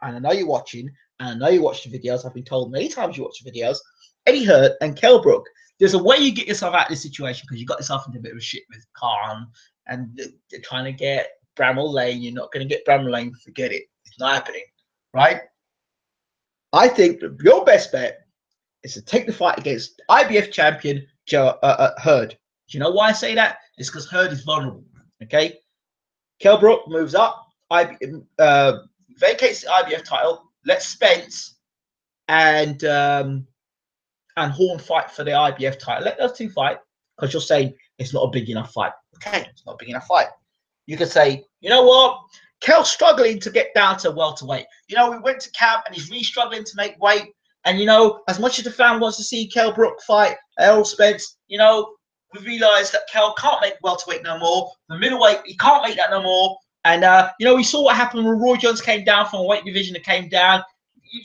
and I know you're watching, and I know you watch the videos, I've been told many times you watch the videos, Eddie Hearn and Kell Brook, there's a way you get yourself out of this situation, because you got yourself into a bit of a shit with Khan, and they're trying to get Bramall Lane. You're not going to get Bramall Lane. Forget it. It's not happening, right? I think your best bet is to take the fight against IBF champion Heard. Do you know why I say that? It's because Heard is vulnerable, okay? Kell Brook moves up, vacates the IBF title, lets Spence and Horn fight for the IBF title. Let those two fight, because you're saying it's not a big enough fight. Okay, it's not a big enough fight. You could say, you know what? Kell's struggling to get down to welterweight. You know, we went to camp and he's really struggling to make weight. And, you know, as much as the fan wants to see Kell Brook fight Errol Spence, you know, we realised that Kell can't make welterweight no more. The middleweight, he can't make that no more. And, you know, we saw what happened when Roy Jones came down from a weight division that came down.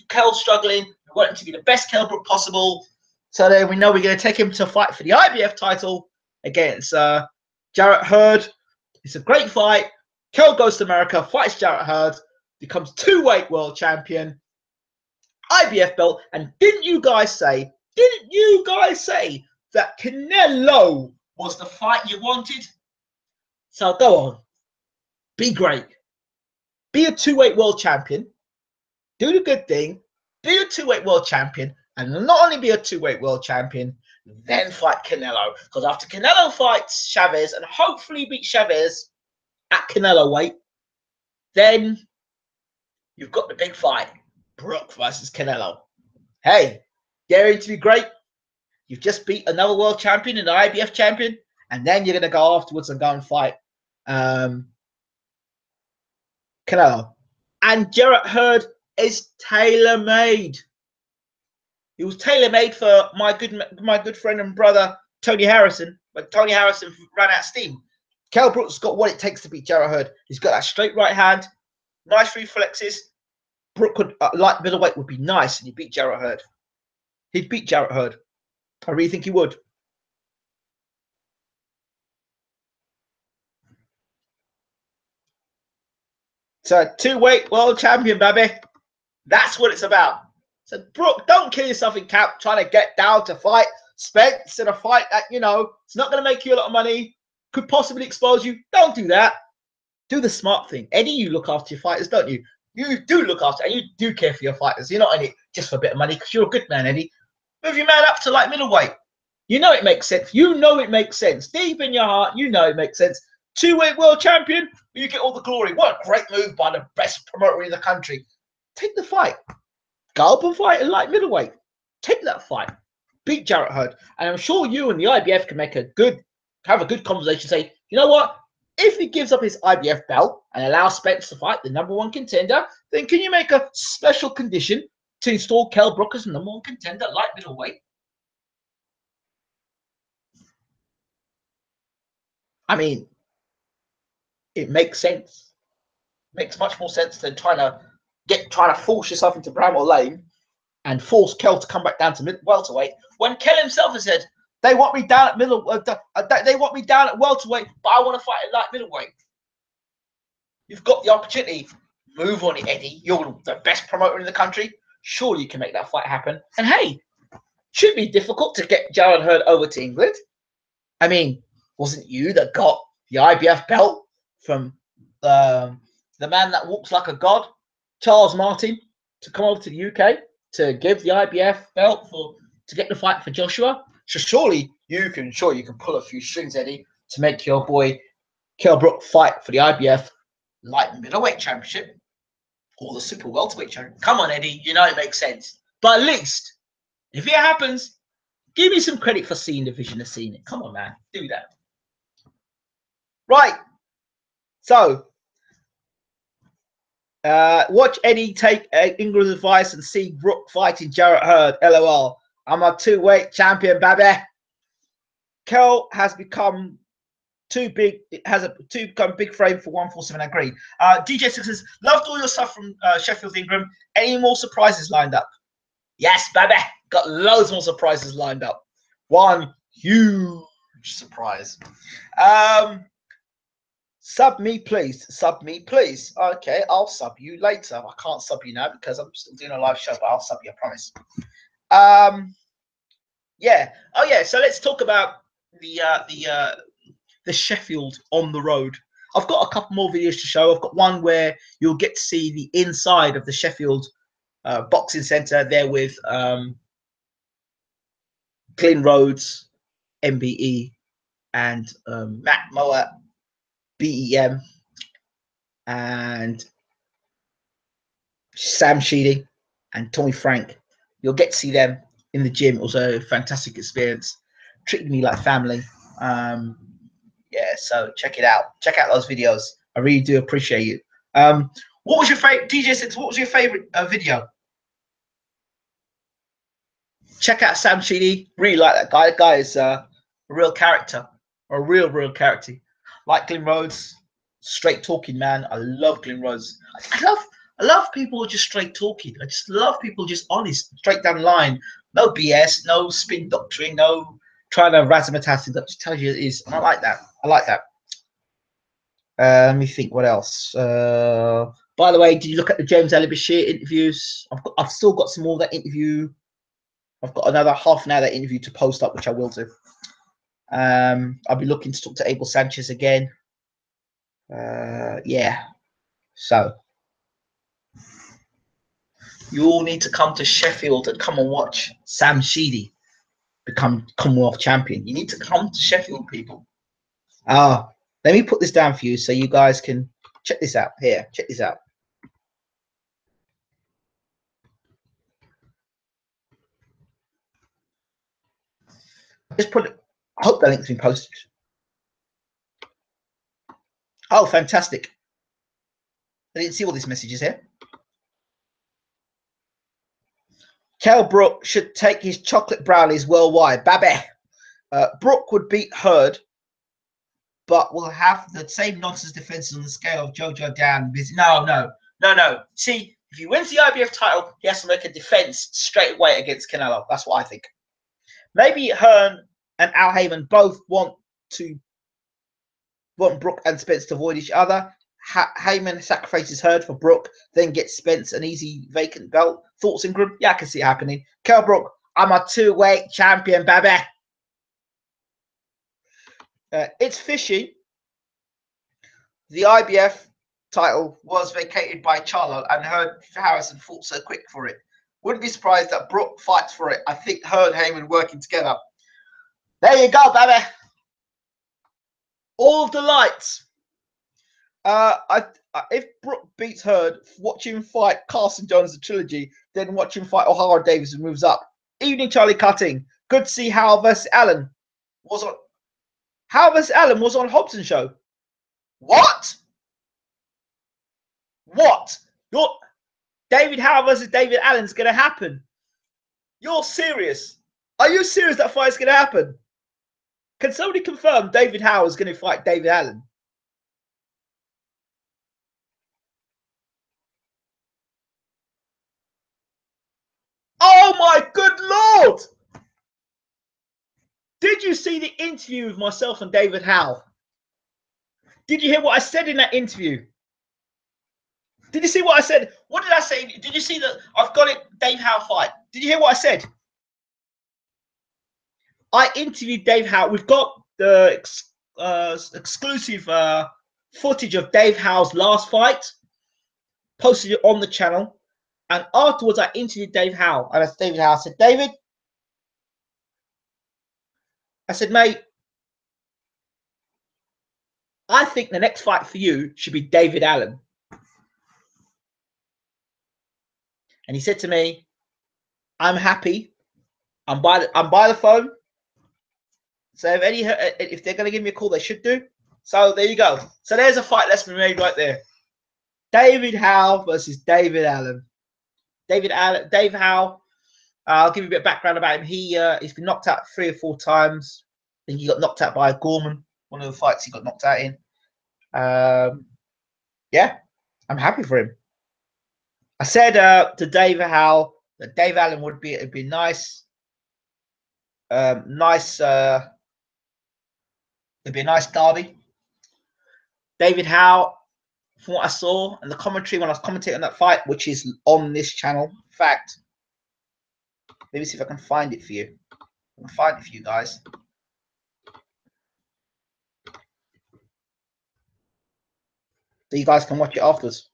Kell's struggling. We want him to be the best Kell Brook possible. So then we know we're going to take him to fight for the IBF title against Jarrett Heard. It's a great fight. Kell goes to America, fights Jarrett Heard, becomes two-weight world champion, IBF belt. And didn't you guys say that Canelo was the fight you wanted? So go on. Be great. Be a two-weight world champion. Do the good thing. Be a two-weight world champion. And not only be a two-weight world champion, then fight Canelo. Because after Canelo fights Chavez and hopefully beat Chavez at Canelo weight, then you've got the big fight. Brook versus Canelo. Hey, getting to be great. You've just beat another world champion and an IBF champion. And then you're going to go afterwards and go and fight Canelo. And Jarrett Heard is tailor-made. It was tailor-made for my good friend and brother, Tony Harrison, but Tony Harrison ran out of steam. Kell Brook's got what it takes to beat Jarrett Hurd. He's got that straight right hand, nice reflexes. Brook could, light middleweight would be nice, and he'd beat Jarrett Hurd. He'd beat Jarrett Hurd. I really think he would. So, two-weight world champion, baby. That's what it's about. So, Brook, don't kill yourself in camp trying to get down to fight Spence in a fight that, you know, it's not going to make you a lot of money, could possibly expose you. Don't do that. Do the smart thing. Eddie, you look after your fighters, don't you? You do look after, and you do care for your fighters. You're not in it just for a bit of money because you're a good man, Eddie. Move your man up to light middleweight. You know it makes sense. You know it makes sense. Deep in your heart, you know it makes sense. Two-weight world champion, you get all the glory. What a great move by the best promoter in the country. Take the fight. Go up and fight at light middleweight. Take that fight. Beat Jarrett Hurd. And I'm sure you and the IBF can have a good conversation. Say, you know what? If he gives up his IBF belt and allows Spence to fight the #1 contender, then can you make a special condition to install Kell Brook as #1 contender, light middleweight? I mean, it makes sense. Makes much more sense than trying to force yourself into Bramwell Lane and force Kell to come back down to welterweight. When Kell himself has said, they want me down at they want me down at welterweight, but I want to fight at light middleweight. You've got the opportunity. Move on it, Eddie. You're the best promoter in the country. Surely you can make that fight happen. And hey, shouldn't be difficult to get Jarrett Hurd over to England. I mean, wasn't you that got the IBF belt from the man that walks like a god, Charles Martin, to come over to the UK to give the IBF belt to get the fight for Joshua? So surely you can pull a few strings, Eddie, to make your boy Kell Brook fight for the IBF light middleweight championship or the super welterweight championship. Come on, Eddie, you know it makes sense. But at least, if it happens, give me some credit for seeing the vision of seeing it. Come on, man, do that. Right. So, watch Eddie take Ingram's advice and see Brook fighting Jarrett Hurd. LOL. I'm a two-weight champion, baby. Kell has become too big. It has become big frame for 147. I agree. DJ Six says, loved all your stuff from Sheffield Ingram. Any more surprises lined up? Yes, baby. Got loads more surprises lined up. One huge surprise. Sub me, please. Sub me, please. Okay, I'll sub you later. I can't sub you now because I'm still doing a live show, but I'll sub you, I promise. Yeah. Oh, yeah. So let's talk about the Sheffield on the road. I've got a couple more videos to show. I've got one where you'll get to see the inside of the Sheffield boxing centre there with Glyn Rhodes, MBE, and Matt Mower, BEM, and Sam Sheedy and Tommy Frank. You'll get to see them in the gym. It was a fantastic experience. Treated me like family. Yeah, so check it out. Check out those videos. I really do appreciate you. What was your favorite, DJ6? What was your favorite video? Check out Sam Sheedy. Really like that guy. That guy is a real character. A real character. Like Glyn Rhodes, straight talking man. I love Glyn Rhodes. I love people who are just straight talking. I just love people just honest, straight down the line. No BS, no spin doctoring, no trying to razzmatazz. That just tells you it is. And I like that. I like that. Let me think. What else? By the way, did you look at the James Ali Bashir interviews? I've still got some more of that interview. I've got another half an hour that interview to post up, which I will do. I'll be looking to talk to Abel Sanchez again. Yeah. So you all need to come to Sheffield and come and watch Sam Sheedy become Commonwealth champion. You need to come to Sheffield, people. Let me put this down for you so you guys can check this out. Here, check this out. Just put it. I hope that link's been posted. Oh, fantastic. I didn't see all these messages here. Kell Brook should take his chocolate brownies worldwide. Baby. Brook would beat Hurd, but will have the same nonsense defenses on the scale of Jojo Dan. No. See, if he wins the IBF title, he has to make a defense straight away against Canelo. That's what I think. Maybe Hearn and Al Heyman both want Brook and Spence to avoid each other. Heyman sacrifices Hurd for Brook, then gets Spence an easy vacant belt. Thoughts, Ingram? Yeah, I can see it happening. Kell Brook, I'm a two-weight champion, baby. It's fishy. The IBF title was vacated by Charlo, and Hurd Harrison fought so quick for it. Wouldn't be surprised that Brook fights for it. I think Hurd and Heyman working together. There you go, baby. All of the lights. If Brook beats Hurd, watch him fight Carson Jones the trilogy, then watch him fight O'Hara Davis and moves up. Evening, Charlie Cutting. Good to see Howell versus Allen was on. Howell versus Allen was on Hobson show. What? You're David Howell versus David Allen's gonna happen? You're serious? Are you serious that fight's gonna happen? Can somebody confirm David Howell is gonna fight David Allen? Oh my good lord! Did you see the interview with myself and David Howell? Did you hear what I said in that interview? Did you see what I said? What did I say? Did you see that I've got it, Dave Howell fight? Did you hear what I said? I interviewed Dave Howell. We've got the exclusive footage of Dave Howell's last fight, posted it on the channel. And afterwards, I interviewed Dave Howell. And I asked David Howell, I said, David, I said, mate, I think the next fight for you should be David Allen. And he said to me, I'm happy. I'm by the phone. So if they're going to give me a call, they should do. So there you go. So there's a fight that's been made right there. David Howell versus David Allen. Dave Howell. I'll give you a bit of background about him. He's been knocked out 3 or 4 times. I think he got knocked out by Gorman. One of the fights he got knocked out in. Yeah, I'm happy for him. I said to Dave Howell that Dave Allen it'd be nice. It'd be a nice derby. David Howell, from what I saw and the commentary when I was commentating on that fight, which is on this channel. In fact, let me see if I can find it for you. I can find it for you guys. So you guys can watch it afterwards.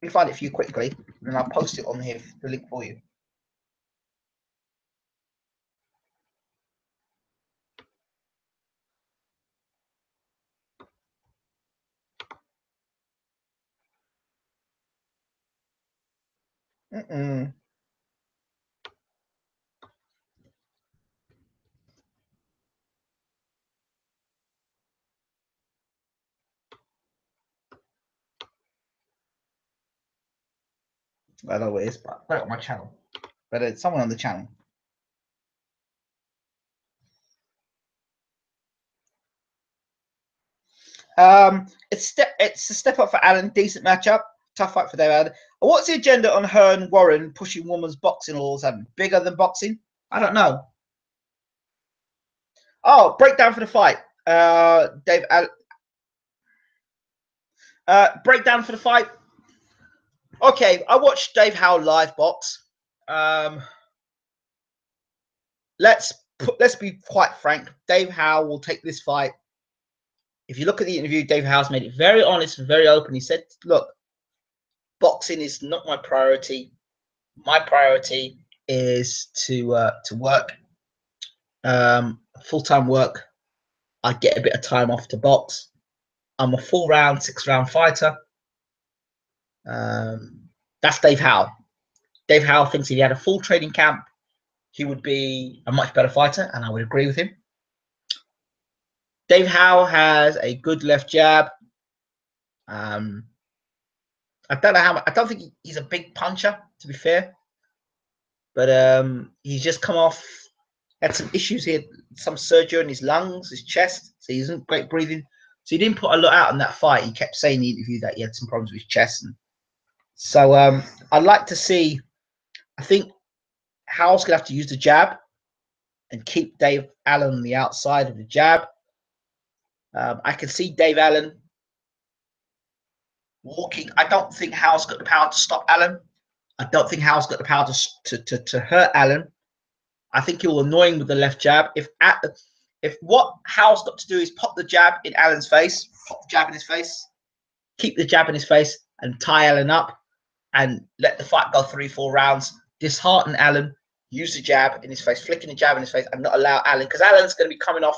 Let me find it for you quickly, and then I'll post it on here, the link for you. I don't know what it is, but I've got it on my channel. But it's someone on the channel. It's a step up for Allen. Decent matchup. Tough fight for David. What's the agenda on Hearn Warren pushing women's boxing laws and bigger than boxing? I don't know. Oh, breakdown for the fight. Breakdown for the fight. Okay, I watched Dave Howell live box. Let's be quite frank. Dave Howell will take this fight. If you look at the interview, Dave Howell's made it very honest and very open. He said, look, boxing is not my priority. My priority is to work, full-time work. I get a bit of time off to box. I'm a 4-round, 6-round fighter. That's Dave Howell. Dave Howell thinks if he had a full training camp, he would be a much better fighter, and I would agree with him. Dave Howell has a good left jab. I don't know how much. I don't think he's a big puncher, to be fair. But he's just come off Had some issues here, some surgery in his lungs, his chest, so he isn't great breathing. So he didn't put a lot out in that fight. He kept saying in the interview that he had some problems with his chest. And so I'd like to see, I think Howell's going to have to use the jab and keep Dave Allen on the outside of the jab. I can see Dave Allen walking. I don't think Howell's got the power to stop Allen. I don't think Howell's got the power to hurt Allen. I think he'll annoy him with the left jab. If what Howell's got to do is pop the jab in Allen's face, pop the jab in his face, keep the jab in his face, and tie Allen up, and let the fight go 3-4 rounds, dishearten Allen, use the jab in his face, flicking the jab in his face, and not allow Allen, because Allen's going to be coming off,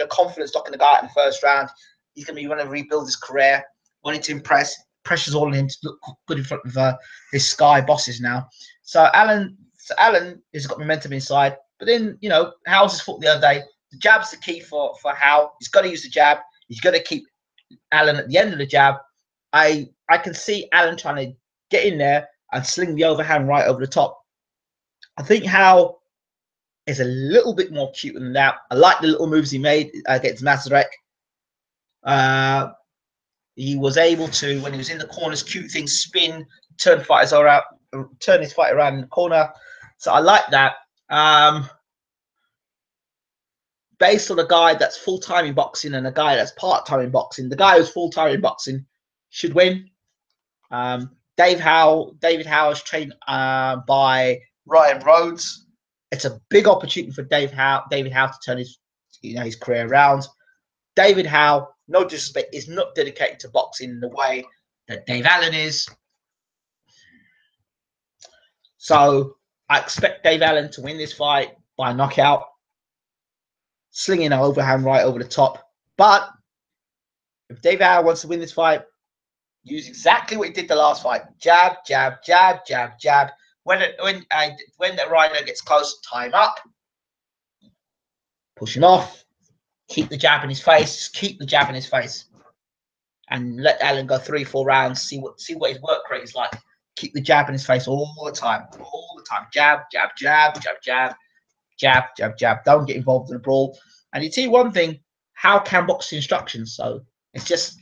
confidence, knocking the guy out in the first round. He's going to be wanting to rebuild his career, wanting to impress. Pressure's all on him to look good in front of his Sky bosses now. So Allen has got momentum inside. But then, Howell's fought the other day. The jab's the key for Howell. He's got to use the jab. He's got to keep Allen at the end of the jab. I can see Allen trying to get in there and sling the overhand right over the top. I think Howell is a little bit more cute than that. I like the little moves he made against Mazarek. He was able to, when he was in the corners, cute things, spin, turn his fight around in the corner. So I like that. Based on a guy that's full-time in boxing and a guy that's part-time in boxing, the guy who's full-time in boxing should win. David Howe is trained by Ryan Rhodes. It's a big opportunity for David Howe to turn his career around. David Howe, no disrespect, is not dedicated to boxing in the way that Dave Allen is. So I expect Dave Allen to win this fight by knockout, slinging an overhand right over the top. But if Dave Allen wants to win this fight, use exactly what he did the last fight: jab, jab, jab, jab, jab. When the rider gets close, tie him up, push him off, keep the jab in his face, keep the jab in his face, and let Allen go 3-4 rounds. See what his work rate is like. Keep the jab in his face all the time. Jab, jab, jab, jab, jab, jab, jab, jab. Don't get involved in the brawl. And you see one thing: Howe can box the instructions. So it's just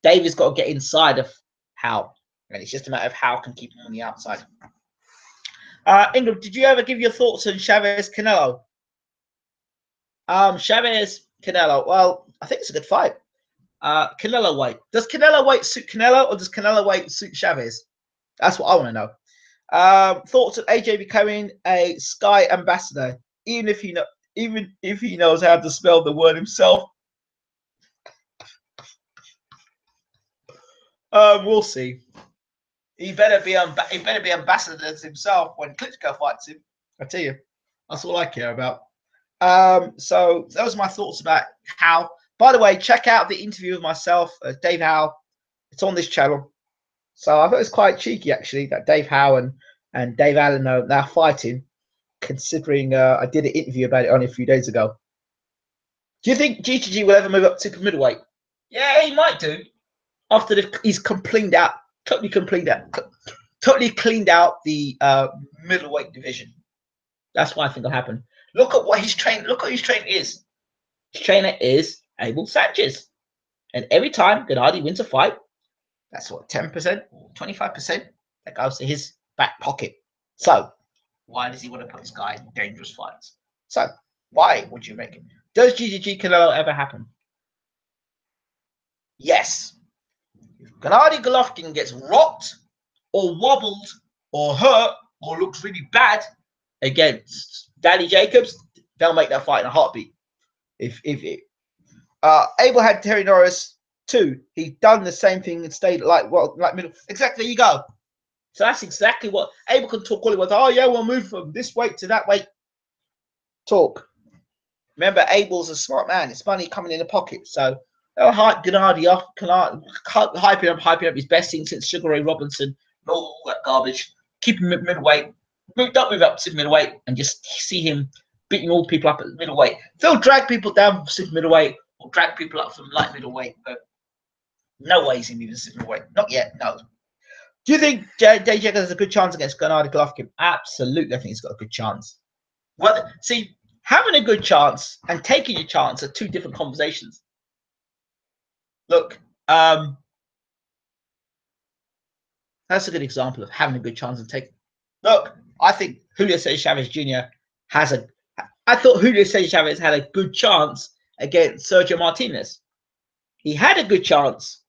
David's got to get inside of Howe, and it's just a matter of Howe can keep him on the outside. Ingram, did you ever give your thoughts on Chavez Canelo? Chavez Canelo. Well, I think it's a good fight. Canelo weight. Does Canelo weight suit Canelo, or does Canelo weight suit Chavez? That's what I want to know. Thoughts on AJ becoming a Sky ambassador, even if he knows how to spell the word himself. We'll see. He better be ambassadors himself when Klitschko fights him. I tell you, that's all I care about. So those are my thoughts about Howe. By the way, check out the interview with myself, Dave Howe. It's on this channel. So I thought it was quite cheeky, actually, that Dave Howe and Dave Allen are now fighting, considering I did an interview about it only a few days ago. Do you think GGG will ever move up to middleweight? Yeah, he might do. After he's totally cleaned out the middleweight division. That's what I think will happen. Look at what his training is. His trainer is Abel Sanchez. And every time Gennady wins a fight, that's what, 10% or 25% that goes to his back pocket. So why does he want to put this guy in dangerous fights? So why would you make it? Does GGG Canelo ever happen? Yes. If Gennady Golovkin gets rocked or wobbled or hurt or looks really bad against Danny Jacobs, they'll make that fight in a heartbeat. If Abel had Terry Norris too, he'd done the same thing and stayed like middle. Exactly, there you go. So that's exactly what Abel can talk all he wants. Oh yeah, we'll move from this weight to that weight. Talk. Remember, Abel's a smart man. It's money coming in the pocket. So they'll hype Gennady up, hyping up his best thing since Sugar Ray Robinson, and all that garbage. Keep him at middleweight. Don't move up to middleweight and just see him beating all people up at middleweight. They'll drag people down from super middleweight or drag people up from light middleweight, but no way he's in even super middleweight. Not yet, no. Do you think Dave Jacobs has a good chance against Gennady Golovkin? Absolutely, I think he's got a good chance. Well, see, having a good chance and taking your chance are two different conversations. Look, that's a good example of having a good chance and taking. Look, I think Julio Cesar Chavez Jr. has a. I thought Julio Cesar Chavez had a good chance against Sergio Martinez. He had a good chance.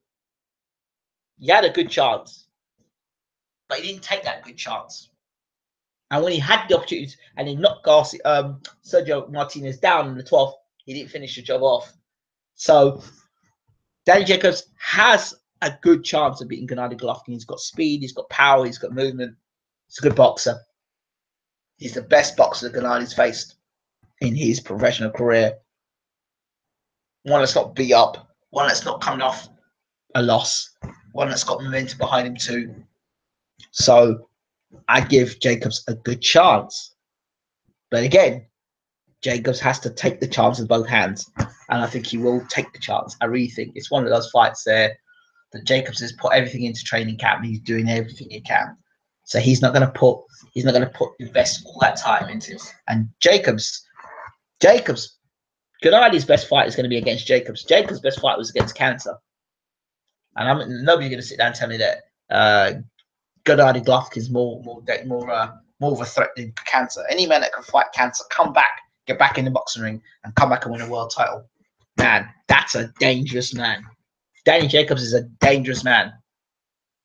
He had a good chance, but he didn't take that good chance. And when he had the opportunity and he knocked Sergio Martinez down in the 12th, he didn't finish the job off. So Danny Jacobs has a good chance of beating Gennady Golovkin. He's got speed, he's got power, he's got movement. He's a good boxer. He's the best boxer that Gennady's faced in his professional career. One that's not beat up, one that's not coming off a loss, one that's got momentum behind him too. So I give Jacobs a good chance. But again, Jacobs has to take the chance with both hands. And I think he will take the chance. I really think it's one of those fights there that Jacobs has put everything into training camp. He's doing everything he can. So he's not going to invest all that time into it. And Jacobs, Gennady's best fight is going to be against Jacobs. Jacobs' best fight was against cancer. And nobody's going to sit down and tell me that Gennady Golovkin is more of a threat than cancer. Any man that can fight cancer, come back, get back in the boxing ring, and come back and win a world title. Man, that's a dangerous man. Danny Jacobs is a dangerous man.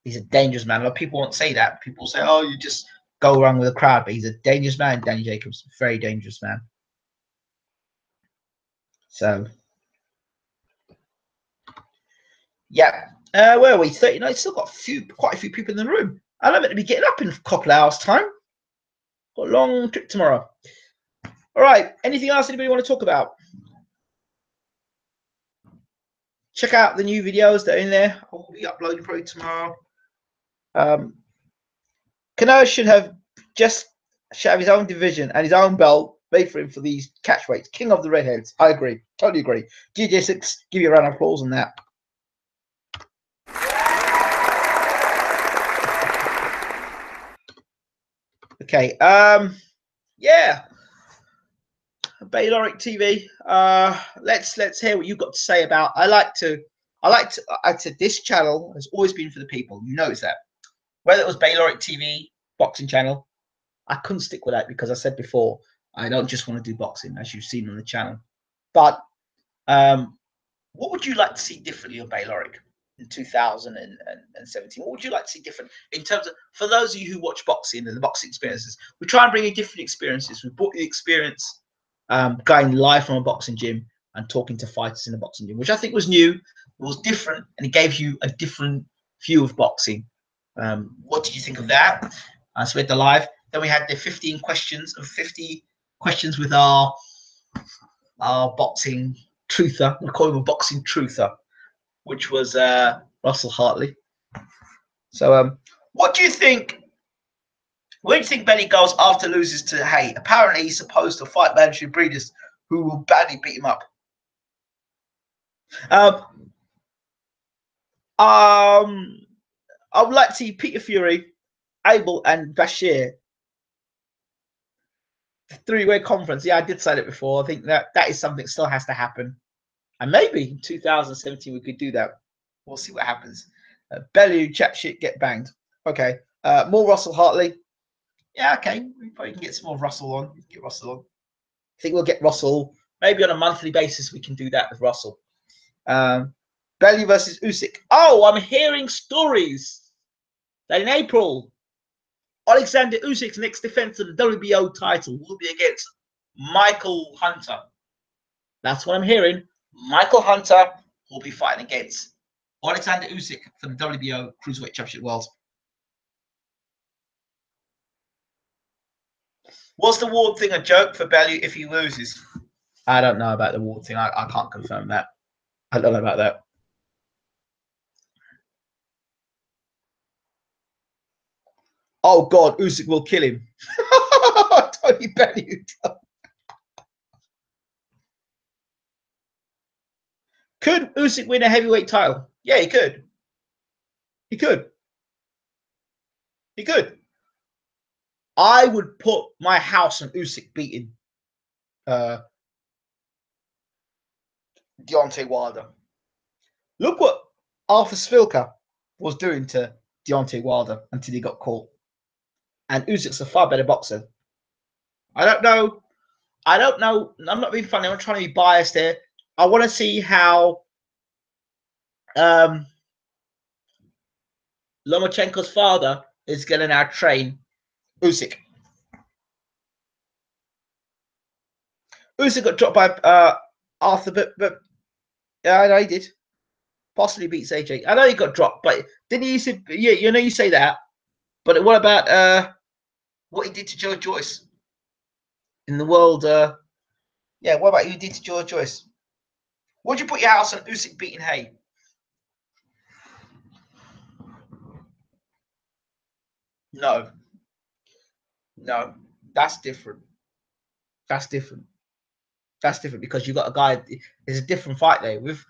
He's a dangerous man. A lot of people won't say that. People say, "Oh, you just go around with the crowd," but he's a dangerous man. Danny Jacobs, very dangerous man. So, yeah. Where are we? 39. Still got quite a few people in the room. I'm meant to be getting up in a couple of hours' time. Got a long trip tomorrow. All right. Anything else anybody want to talk about? Check out the new videos that are in there. I will be uploading probably tomorrow. Canelo should have his own division and his own belt made for him for these catch weights. King of the redheads. I agree. Totally agree. DJ6, give you a round of applause on that. Okay. Yeah. Bayloric TV. Let's hear what you've got to say about. I said this channel has always been for the people. You notice that. Whether it was Bayloric TV, boxing channel, I couldn't stick with that because I said before, I don't just want to do boxing, as you've seen on the channel. But what would you like to see differently on Bayloric in 2017? What would you like to see different in terms of, for those of you who watch boxing and the boxing experiences, we try and bring you different experiences. We brought the experience going live from a boxing gym and talking to fighters in a boxing gym, which I think was new, it was different, and it gave you a different view of boxing. What did you think of that? So we had the live. Then we had the 15 questions of 50 questions with our boxing truther. We call him a boxing truther, which was Russell Hartley. So what do you think? Where do you think Benny goes after loses to Haye? Apparently, he's supposed to fight mandatory breeders who will badly beat him up. I would like to see Peter Fury, Abel, and Bashir. Three-way conference. Yeah, I did say that before. I think that is something that still has to happen. And maybe in 2017 we could do that. We'll see what happens. Bellew, chat shit, get banged. Okay. More Russell Hartley. Yeah, okay. We probably can get some more Russell on. Get Russell on. I think we'll get Russell. Maybe on a monthly basis we can do that with Russell. Bellew versus Usyk. Oh, I'm hearing stories that in April, Alexander Usyk's next defense of the WBO title will be against Michael Hunter. That's what I'm hearing. Michael Hunter will be fighting against Alexander Usyk for the WBO Cruiserweight Championship World. Was the Ward thing a joke for Bellew if he loses? I don't know about the Ward thing. I can't confirm that. I don't know about that. Oh, God, Usyk will kill him. Tony Bellew. Could Usyk win a heavyweight title? Yeah, he could. He could. He could. I would put my house on Usyk beating. Deontay Wilder. Look what Arthur Spilka was doing to Deontay Wilder until he got caught. And Usyk's a far better boxer. I don't know. I'm not being funny. I'm trying to be biased here. I want to see how Lomachenko's father is going to now train Usyk. Usyk got dropped by Arthur, but yeah, I know he did. Possibly beats AJ. I know he got dropped, but didn't he? Yeah, you know, you say that. But what about what he did to Joe Joyce in the world? Yeah, what about you did to Joe Joyce? Would you put your house on Usyk beating Haye? No, no, that's different. That's different. That's different because you got a guy. It's a different fight there. With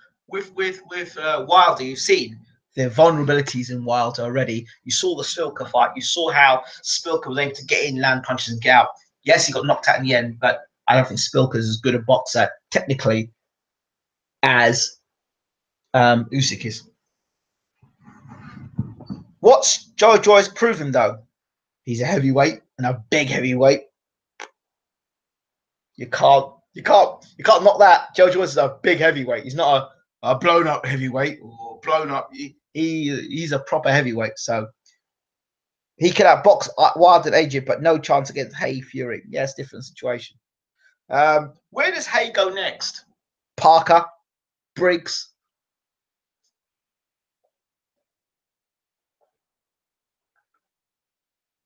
Wilder, you've seen the vulnerabilities in Wilder already. You saw the Spilka fight. You saw how Spilka was able to get in, land punches, and get out. Yes, he got knocked out in the end, but I don't think Spilka is as good a boxer technically as Usyk is. What's Joe Joyce proven though? He's a heavyweight and a big heavyweight. You can't knock that. Joe Joyce is a big heavyweight. He's not a blown up heavyweight or blown up. He's a proper heavyweight. So he could have boxed Wilder and AJ, but no chance against Haye Fury. Yes, different situation. Where does Haye go next? Parker, Briggs.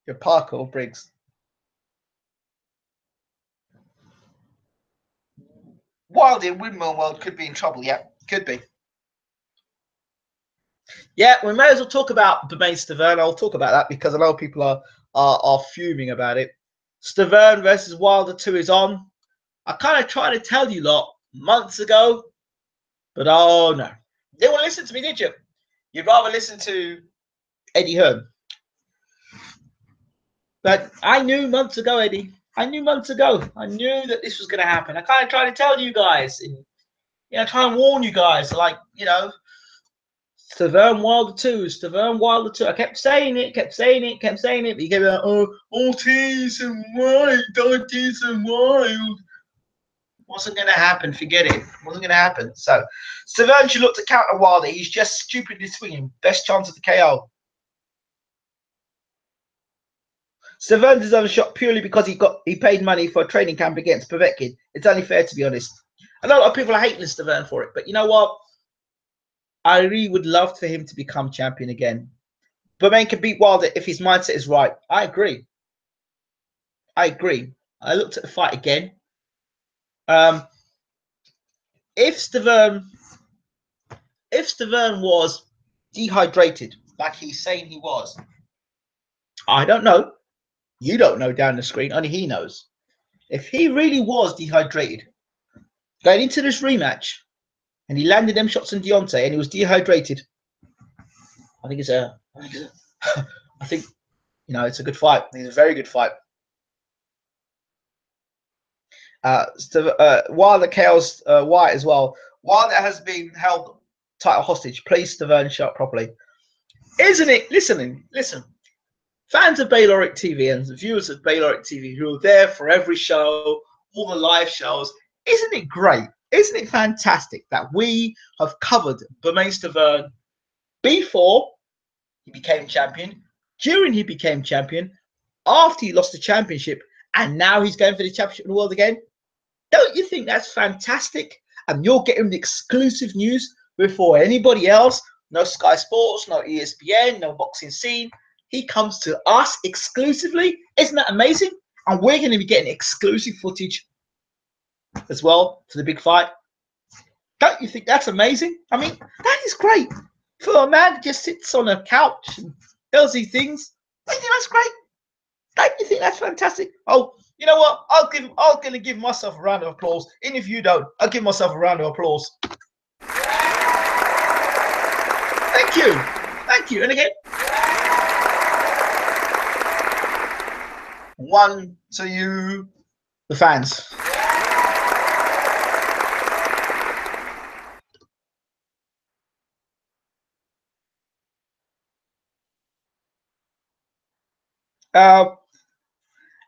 You're Parker or Briggs? Wilder in Windmill World could be in trouble. Yeah, could be. Yeah, we may as well talk about Bermane Stiverne. I'll talk about that because a lot of people are fuming about it. Stiverne versus Wilder 2 is on. I kind of tried to tell you lot months ago, but oh no. You didn't want to listen to me, did you? You'd rather listen to Eddie Hearn. But I knew months ago, Eddie. I knew months ago. I knew that this was going to happen. I kind of tried to tell you guys, and try and warn you guys, like, Stiverne Wilder 2, Stiverne Wilder 2. I kept saying it, but you kept like, oh, Ortiz and Wild, Ortiz and Wild. Wasn't going to happen. Forget it. Wasn't going to happen. So, Stiverne should look to counter Wilder. He's just stupidly swinging. Best chance of the KO. Stiverne deserves a shot purely because he paid money for a training camp against Povetkin. It's only fair, to be honest. I know a lot of people are hating Stiverne for it, but you know what? I really would love for him to become champion again. Bermane can beat Wilder if his mindset is right. I agree. I looked at the fight again. If Stiverne was dehydrated, like he's saying he was, I don't know. You don't know down the screen. Only he knows. If he really was dehydrated, going into this rematch, and he landed them shots on Deontay, and he was dehydrated, I think it's a good fight. I think it's a very good fight. Wilder KO's White as well. Wilder has been held title hostage. Please, Stiverne, shut properly. Isn't it? Listen. Fans of Bayloric TV and viewers of Bayloric TV who are there for every show, all the live shows, isn't it great? Isn't it fantastic that we have covered Bermane Stiverne before he became champion, during he became champion, after he lost the championship, and now he's going for the championship of the world again? Don't you think that's fantastic? And you're getting the exclusive news before anybody else. No Sky Sports, no ESPN, no Boxing Scene. He comes to us exclusively. Isn't that amazing? And we're going to be getting exclusive footage as well for the big fight. Don't you think that's amazing? I mean, that is great. For a man who just sits on a couch and does these things, I think that's great. Don't you think that's fantastic? Oh, you know what? I'm gonna give myself a round of applause. And if you don't, I'll give myself a round of applause. Thank you. And again, one to you, the fans.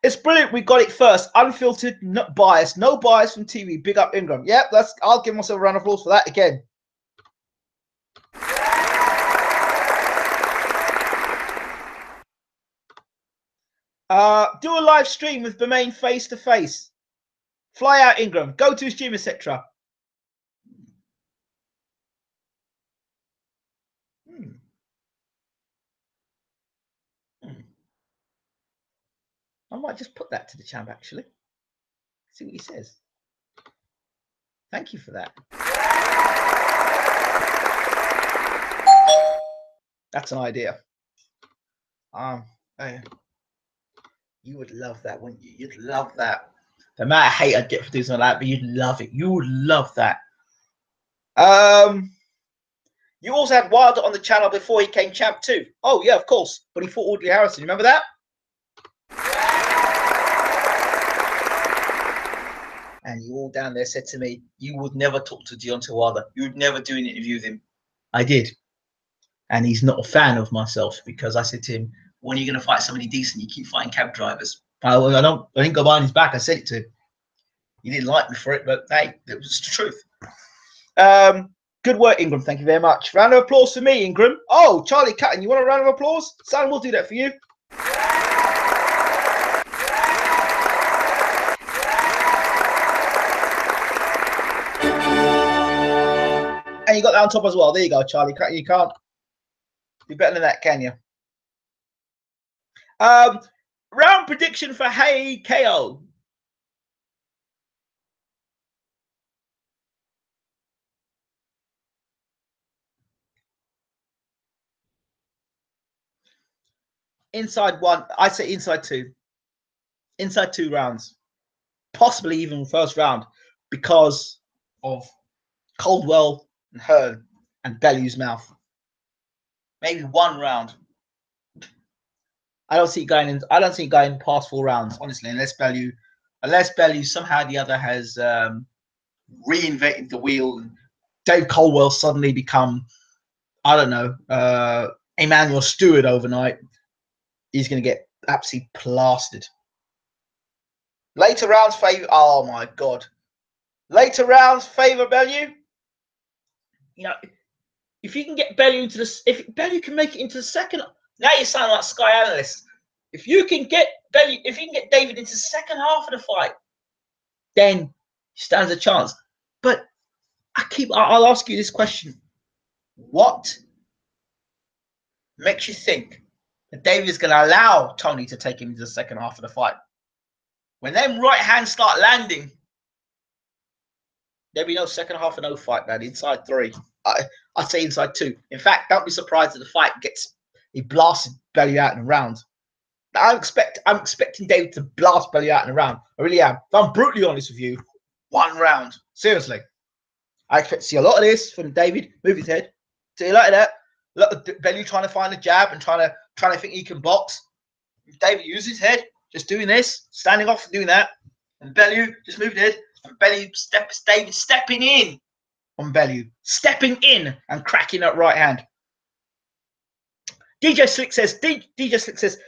It's brilliant. We got it first. Unfiltered, not biased. No bias from TV. Big up Ingram. Yep, I'll give myself a round of applause for that again. Do a live stream with Bermain face to face. Fly out Ingram. Go to his gym, etc. I might just put that to the champ, actually. See what he says. Thank you for that. That's an idea. You would love that, wouldn't you? You'd love that. The amount of hate I'd get for doing something like that, but you'd love it. You would love that. You also had Wilder on the channel before he came champ too. Oh yeah, of course. But he fought Audley Harrison. Remember that? And you all down there said to me, you would never talk to Deontay Wilder. You would never do an interview with him. I did. And he's not a fan of myself because I said to him, when are you going to fight somebody decent? You keep fighting cab drivers. I didn't go behind his back. I said it to him. He didn't like me for it, but hey, it was the truth. Good work, Ingram. Thank you very much. Round of applause for me, Ingram. Oh, Charlie Cutton, you want a round of applause? Sam, we'll do that for you. And you got that on top as well. There you go, Charlie Cutton. You can't do better than that, can you? Round prediction for Haye-Bellew. Inside one. I say inside two. Inside 2 rounds. Possibly even first round because of Caldwell and Hearn and Bellew's mouth. Maybe 1 round. I don't see it going past 4 rounds, honestly, unless Bellew somehow or the other has reinvented the wheel and Dave Caldwell suddenly become, I don't know, Emmanuel Stewart overnight. He's going to get absolutely plastered. Later rounds favor. Oh my God. Later rounds favor Bellew. You know, if you can get Bellew into the, if Bellew can make it into the second, now you sound like Sky analyst. If you can get Bellew, if you can get David into the second half of the fight, then he stands a chance. But I'll ask you this question: what makes you think that David is going to allow Tony to take him into the second half of the fight? When them right hands start landing, there'll be no second half of no fight, man. Inside 3. I'd say inside 2. In fact, don't be surprised if the fight he blasted Bellew out in a round. I'm expecting David to blast Bellew out in a round. I really am. If I'm brutally honest with you, 1 round. Seriously. I expect to see a lot of this from David. Move his head. See like that. Look at Bellew trying to find a jab and trying to think he can box. David uses his head, just doing this, standing off and doing that. And Bellew just moved his head. And David stepping in on Bellew. Stepping in and cracking that right hand. DJ Slick says,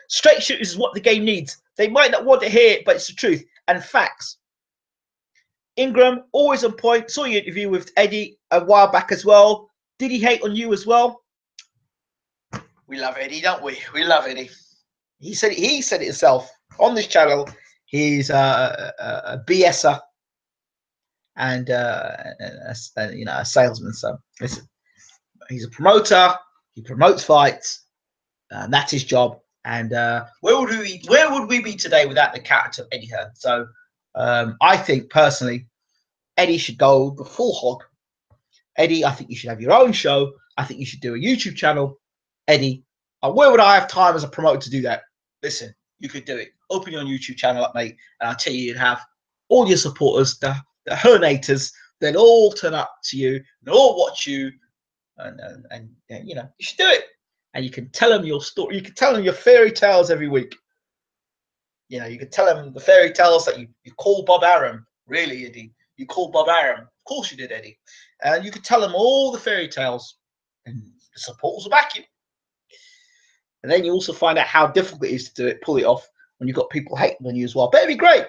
straight shooters is what the game needs. They might not want to hear it, but it's the truth and facts. Ingram, always on point. Saw your interview with Eddie a while back as well. Did he hate on you as well? We love Eddie, don't we? We love Eddie. He said it himself on this channel. He's a BSer and a salesman. So listen, he's a promoter. He promotes fights. That's his job. And where would we be today without the character of Eddie Hearn? So I think personally, Eddie should go the full hog. Eddie, I think you should have your own show. I think you should do a YouTube channel. Eddie, where would I have time as a promoter to do that? Listen, you could do it. Open your own YouTube channel up, mate, and I'll tell you, you'd have all your supporters, the Hearnators, they'll all turn up to you, they'll all watch you, and you know, you should do it. And you can tell them your story. You can tell them your fairy tales every week. You know, you can tell them the fairy tales that you call Bob Arum. Really, Eddie? You called Bob Arum. Of course you did, Eddie. And you could tell them all the fairy tales. And the supporters will back you. And then you also find out how difficult it is to do it, pull it off when you've got people hating on you as well. But it'd be great.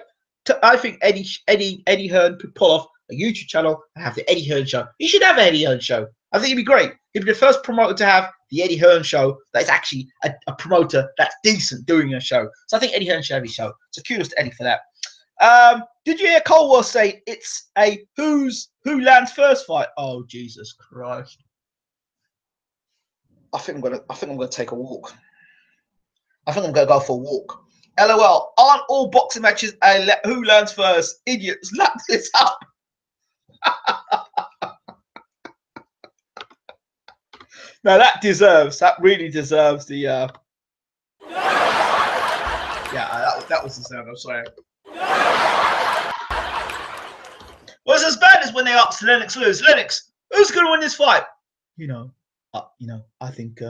I think Eddie Hearn could pull off a YouTube channel and have the Eddie Hearn show. He should have an Eddie Hearn show. I think it'd be great. He'd be the first promoter to have the Eddie Hearn show that is actually a promoter that's decent doing a show. So I think Eddie Hearn should have his show. So kudos to Eddie for that. Did you hear Colwell say it's a who lands first fight? Oh Jesus Christ! I think I'm gonna take a walk. I think I'm gonna go for a walk. LOL. Aren't all boxing matches a who lands first? Idiots, lap this up. Now that really deserves the. Yeah, that was the sound. I'm sorry. What's as bad as when they asked Lennox Lewis, Lennox, who's going to win this fight? I think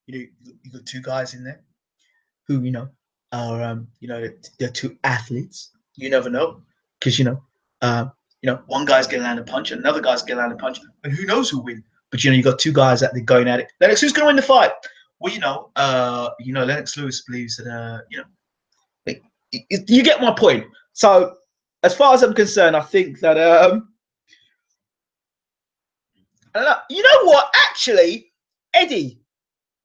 you got two guys in there who are they're two athletes. You never know because one guy's going to land a punch, and another guy's going to land a punch, and who knows who'll win? But you got two guys that they're going at it. Lennox, who's going to win the fight? Well, Lennox Lewis believes that you get my point. So as far as I'm concerned, I think that you know what? Actually, Eddie,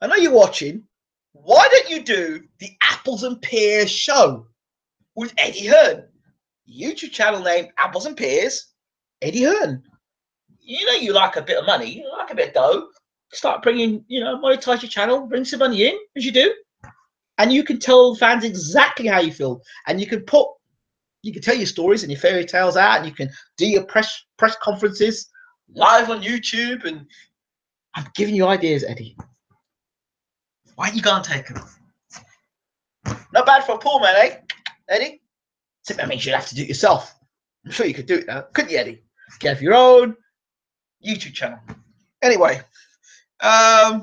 I know you're watching. Why don't you do the Apples and Pears show with Eddie Hearn? YouTube channel name Apples and Pears, Eddie Hearn. You like a bit of money, you like a bit of dough. Start bringing, monetize your channel, bring some money in, as you do. And you can tell fans exactly how you feel. And you can tell your stories and your fairy tales out, and you can do your press conferences live on YouTube. And I'm giving you ideas, Eddie. Why don't you go and take them? Not bad for a poor man, eh, Eddie? Except that means you'd have to do it yourself. I'm sure you could do it now, couldn't you, Eddie? You have your own YouTube channel. Anyway, I'd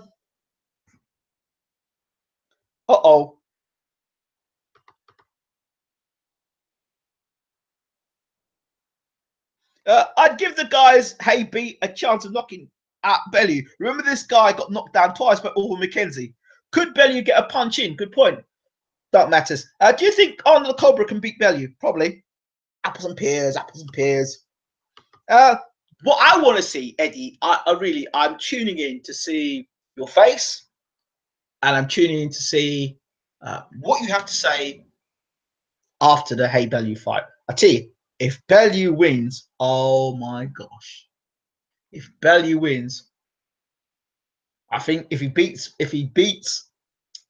give the guys Haye-Bellew a chance of knocking out Bellew. Remember, this guy got knocked down twice by Orville McKenzie. Could Bellew get a punch in? Good point. That matters. Do you think Arnold Cobra can beat Bellew? Probably. Apples and pears, apples and pears. What I want to see, Eddie, I'm tuning in to see your face, and I'm tuning in to see what you have to say after the Haye-Bellew fight. I tell you, if Bellew wins, oh my gosh! If Bellew wins, I think if he beats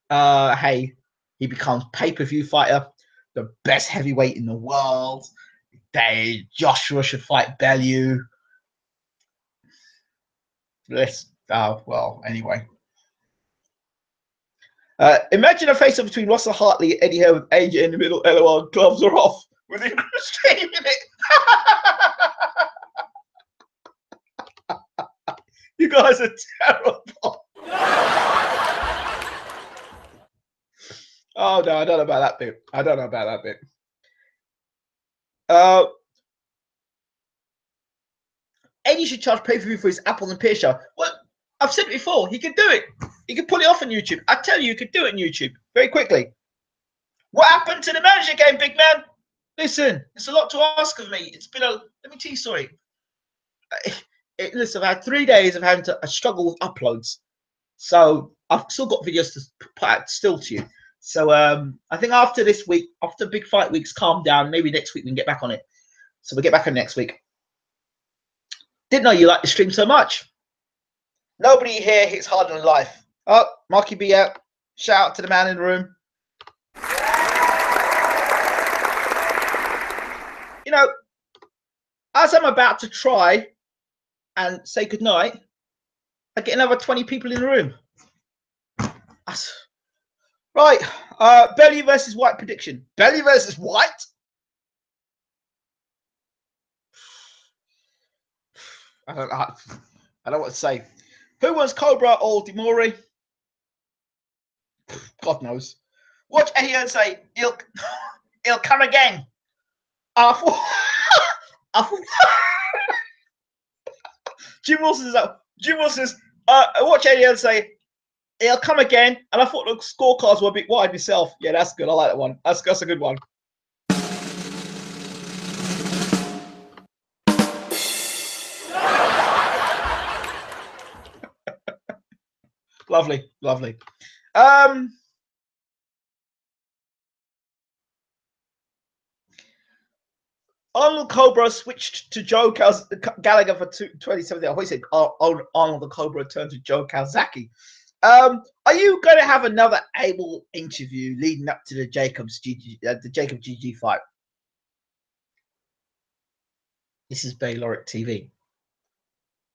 Haye, he becomes pay-per-view fighter, the best heavyweight in the world. Joshua should fight Bellew. Anyway. Imagine a face-off between Russell Hartley and Eddie Hearn with AJ in the middle. LOL, gloves are off. With Ingram streaming it. You guys are terrible. Oh no, I don't know about that bit. Eddie should charge pay-per-view for his Apple and Pear show. Well, I've said it before. He could do it. He could pull it off on YouTube. I tell you, he could do it on YouTube very quickly. What happened to the manager game, big man? Listen, it's a lot to ask of me. It's been let me tell you, sorry. Listen, I've had 3 days of having to struggle with uploads. So I've still got videos to put out still to you. So I think after this week, after big fight weeks calm down, maybe next week we can get back on it. So we'll get back on next week. Didn't know you liked the stream so much. Nobody here hits harder in life. Oh, Marky B out. Shout out to the man in the room. As I'm about to try and say goodnight, I get another 20 people in the room. Right. Bellew versus White prediction. Bellew versus White? I don't know what to say. Who wants Cobra or Demori? God knows. Watch Eddie Hearn say he'll come again. Jim Wilson says, watch Eddie Hearn say It'll come again. And I thought the scorecards were a bit wide myself. Yeah, that's good. I like that one. That's a good one. Lovely, lovely. Arnold Cobra switched to Joe Gallagher for 2017. I always said Arnold the Cobra turned to Joe Calzaghe. Are you going to have another able interview leading up to the Jacobs GG fight? This is Bayloric TV.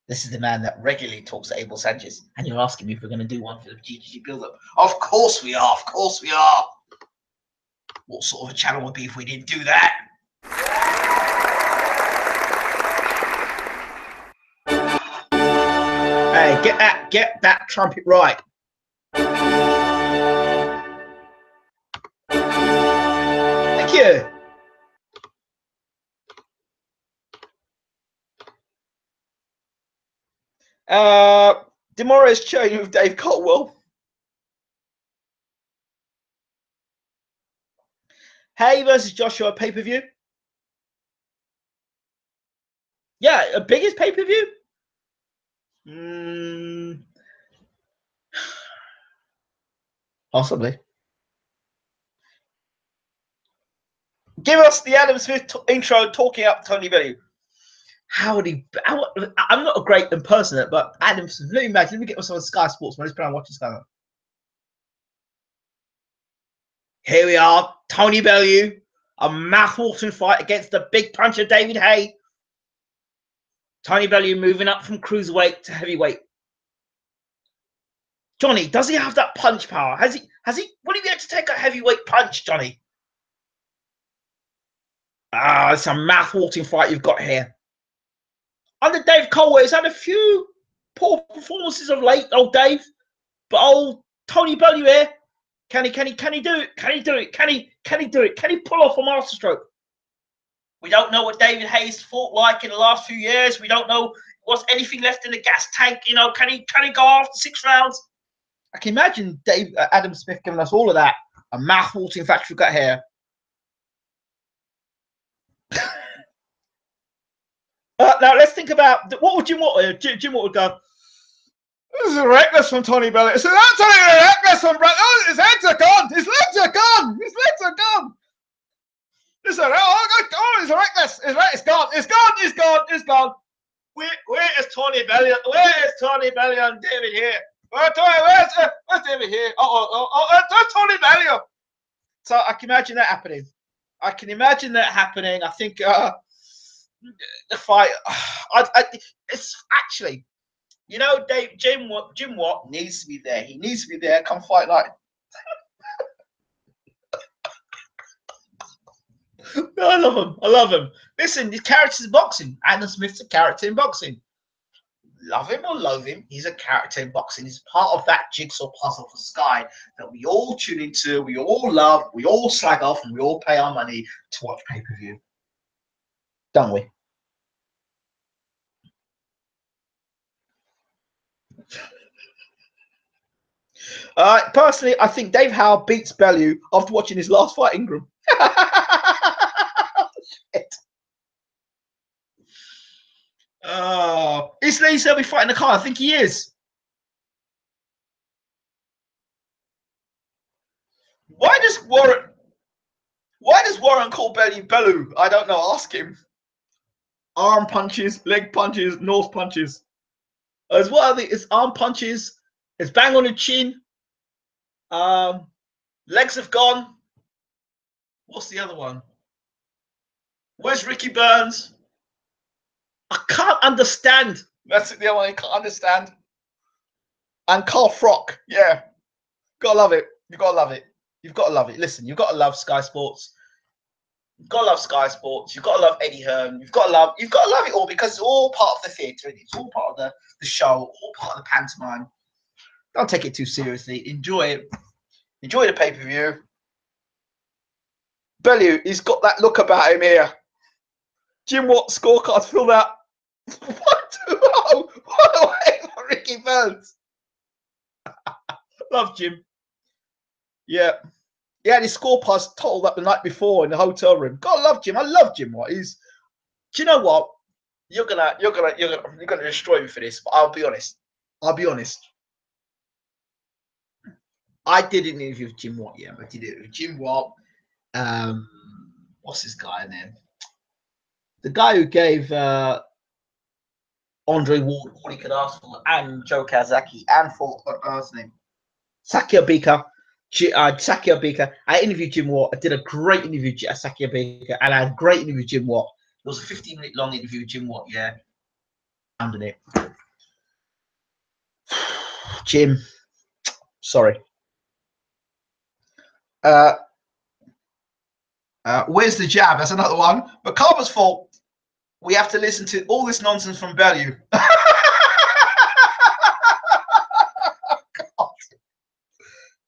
This is the man that regularly talks to Abel Sanchez, and you're asking me if we're going to do one for the GG build-up. Of course we are. Of course we are. What sort of a channel would be if we didn't do that? Hey, get that trumpet right. Thank you. Demora is training with Dave Caldwell. Haye versus Joshua pay-per-view. Yeah, a biggest pay-per-view. Possibly. Give us the Adam Smith intro talking up Tony Bellew. I'm not a great impersonator, but Adam Smith, let me get some of Sky Sports. Let's put on watching Sky. Here we are, Tony Bellew, a mouth-watering fight against the big puncher David Haye. Tony Bellew moving up from cruiserweight to heavyweight. Johnny, does he have that punch power? Will he be able to take a heavyweight punch, Johnny? It's a mouth-watering fight you've got here. Under Dave Caldwell, he's had a few poor performances of late, old Dave. But old Tony Bellew here, can he do it? Can he do it? Can he do it? Can he pull off a masterstroke? We don't know what David Haye's fought like in the last few years. We don't know what's anything left in the gas tank. You know, can he go after 6 rounds? I can imagine Adam Smith giving us all of that. A mouth-watering factory cut here. Now let's think about what would Jim Watt do? Jim Watt would go, "This is reckless from Tony Bellew. It's absolutely reckless from Brett. Oh, his legs are gone. His legs are gone. His legs are gone. Listen, it's reckless. It's gone. It's gone. It's gone. It's gone. Where is Tony Bellew? Where is Tony Bellew and David here? Where's David here? There's Tony Bellew." So I can imagine that happening. I think the fight. It's actually, you know, Jim Watt needs to be there. He needs to be there. Come fight like. No, I love him. I love him. Listen, his character's boxing. Adam Smith's a character in boxing. Love him or loathe him, he's a character in boxing. He's part of that jigsaw puzzle for Sky that we all tune into, we all love, we all slag off, and we all pay our money to watch pay-per-view. Don't we? Personally, I think Dave Howe beats Bellew after watching his last fight, Ingram. Shit. Is Lee Selby fighting the car? I think he is. Why does Warren call Bellew? I don't know. Ask him. Arm punches, leg punches, nose punches. As well, I think it's arm punches. It's bang on the chin. Legs have gone. What's the other one? Where's Ricky Burns? I can't understand. That's the other one I can't understand. And Carl Frock. Yeah. Gotta love it. You've got to love it. You've got to love it. Listen, you've got to love Sky Sports. You've got to love Sky Sports. You've got to love Eddie Hearn. You've got to love it all because it's all part of the theatre. It's all part of the show, all part of the pantomime. Don't take it too seriously. Enjoy it. Enjoy the pay-per-view. Bellew, he's got that look about him here. Jim Watt scorecards filled out. 1-2-0. What away for Ricky Burns. Love Jim. Yeah. He had his score pass totaled up the night before in the hotel room. God, love Jim. I love Jim. What he's? Do you know what? You're gonna destroy me for this. But I'll be honest. I'll be honest. I didn't interview with Jim Watt. Yeah, I did it with Jim Watt. What's his guy name? The guy who gave Andre Ward all he could ask for, and Joe Kazaki, and for what's his name? Sakia Bika. Sakia Bika. I interviewed Jim Watt. I did a great interview with Sakia Bika, and I had a great interview with Jim Watt. It was a 15-minute long interview with Jim Watt. Yeah, under it. Jim, sorry. Where's the jab? That's another one. But Carver's fault. We have to listen to all this nonsense from Bellew.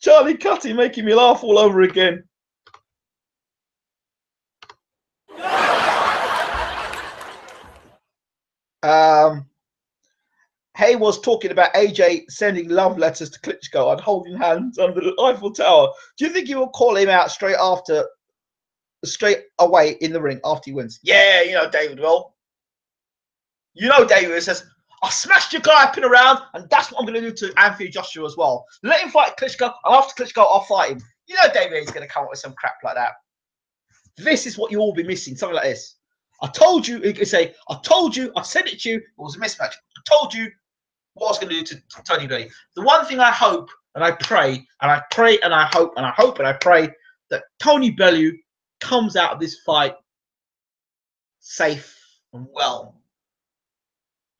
Charlie Cutty making me laugh all over again. Haye was talking about AJ sending love letters to Klitschko and holding hands under the Eiffel Tower. Do you think he will call him out straight away in the ring after he wins? Yeah, you know David will. You know David says, I smashed your guy up and around, and that's what I'm going to do to Anthony Joshua as well. Let him fight Klitschko, and after Klitschko, I'll fight him. You know David is going to come up with some crap like that. This is what you all be missing, something like this. I told you, he could say, I told you, I said it to you, it was a mismatch. I told you what I was going to do to Tony Bellew. The one thing I hope, and I pray, and I pray, and I hope, and I hope, and I pray, that Tony Bellew comes out of this fight safe and well.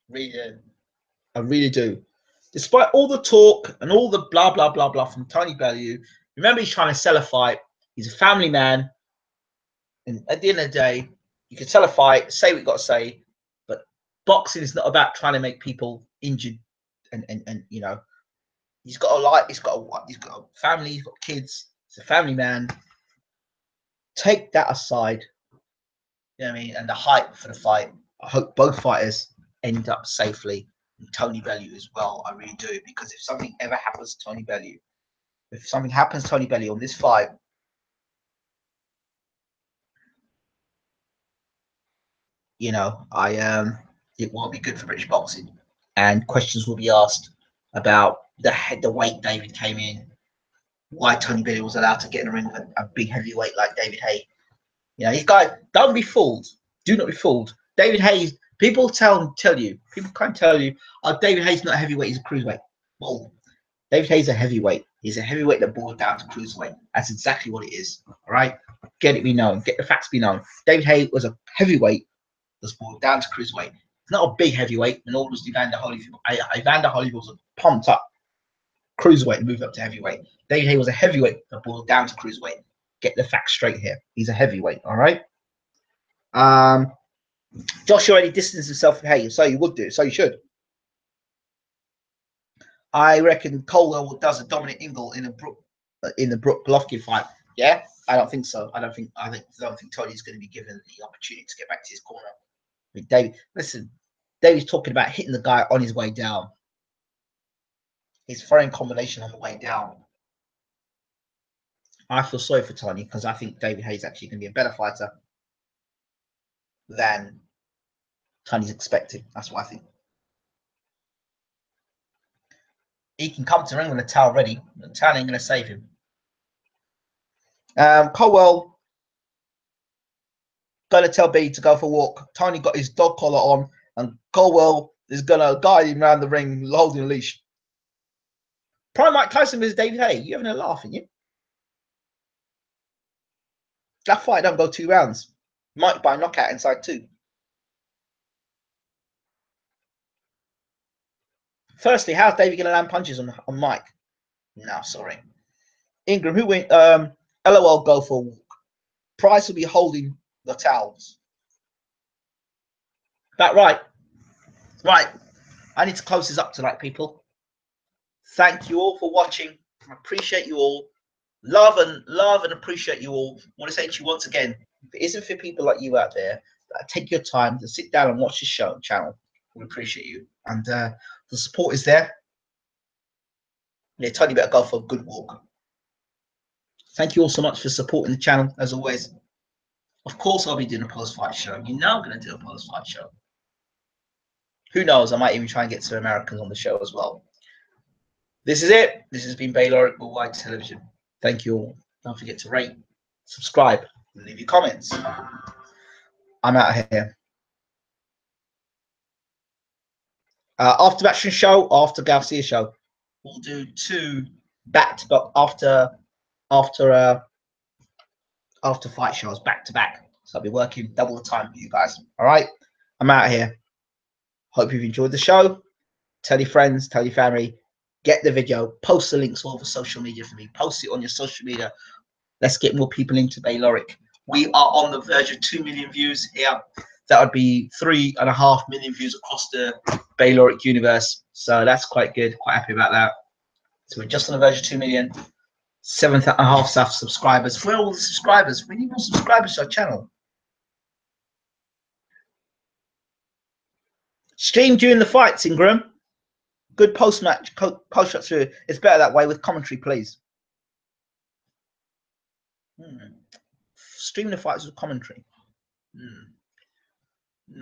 Really, I really do. Despite all the talk and all the blah, blah, blah, blah from Tony Bellew, remember he's trying to sell a fight. He's a family man. And at the end of the day, you can sell a fight, say what you got to say, but boxing is not about trying to make people injured. And you know, he's got a life, he's got a family, he's got kids, he's a family man. Take that aside, you know what I mean, and the hype for the fight. I hope both fighters end up safely, and Tony Bellew as well. I really do, because if something ever happens to Tony Bellew, on this fight, you know, it won't be good for British boxing, and questions will be asked about the weight David came in, why Tony Bellew was allowed to get in the ring with a big heavyweight like David Haye. You know, these guys, don't be fooled. Do not be fooled. David Haye, people can't tell you, oh, David Haye's not a heavyweight, he's a cruiserweight. Well, David Haye's a heavyweight. He's a heavyweight that boiled down to cruiserweight. That's exactly what it is. All right? Get it be known. Get the facts be known. David Haye was a heavyweight that's boiled down to cruiserweight. It's not a big heavyweight, and all was Evander Holyfield. Evander Holyfield was a pumped up cruiserweight and moved up to heavyweight. David Haye was a heavyweight that boiled down to cruiserweight. Get the facts straight here. He's a heavyweight, all right? Josh already distanced himself from Haye, so you would do, so you should. I reckon Colwell does a Dominic Ingle in the Brook Golovkin fight. Yeah, I don't think so. I don't think Tony's going to be given the opportunity to get back to his corner. I mean, David's talking about hitting the guy on his way down. His throwing combination on the way down. I feel sorry for Tony, because I think David Haye's actually going to be a better fighter than Tony's expecting. That's what I think. He can come to the ring with a towel ready. The towel ain't going to save him. Colwell going to tell B to go for a walk. Tony got his dog collar on, and Colwell is going to guide him around the ring, holding a leash. Prime Mike Tyson versus David Haye. You having a laugh, aren't you? That fight don't go 2 rounds. Might by knockout inside 2. Firstly, how's David going to land punches on Mike? No, sorry. Ingram, who went? LOL, go for a walk. Price will be holding the towels. That right? Right. I need to close this up tonight, people. Thank you all for watching. I appreciate you all. Love and appreciate you all. I want to say to you once again, if it isn't for people like you out there that take your time to sit down and watch this channel, we appreciate you. And the support is there. Yeah, Tony better go for a good walk. Thank you all so much for supporting the channel, as always. Of course, I'll be doing a post-fight show. You know I'm going to do a post-fight show. Who knows? I might even try and get some Americans on the show as well. This is it. This has been Bayloric Worldwide Television. Thank you all. Don't forget to rate, subscribe, and leave your comments. I'm out of here. After Action Show, after Garcia Show, we'll do 2 back-to-back after fight shows back-to-back. So I'll be working double the time for you guys. All right, I'm out of here. Hope you've enjoyed the show. Tell your friends, tell your family, get the video, post the links all over social media for me. Post it on your social media. Let's get more people into Bayloric. We are on the verge of 2 million views here. That would be 3.5 million views across the Bayloric universe. So that's quite good. Quite happy about that. So we're just on the verge of 2 million. 7.5 subscribers. Where are all the subscribers? We need more subscribers to our channel. Stream during the fights, Ingram. Good post-match, post-shot through. It's better that way with commentary, please. Stream the fights with commentary.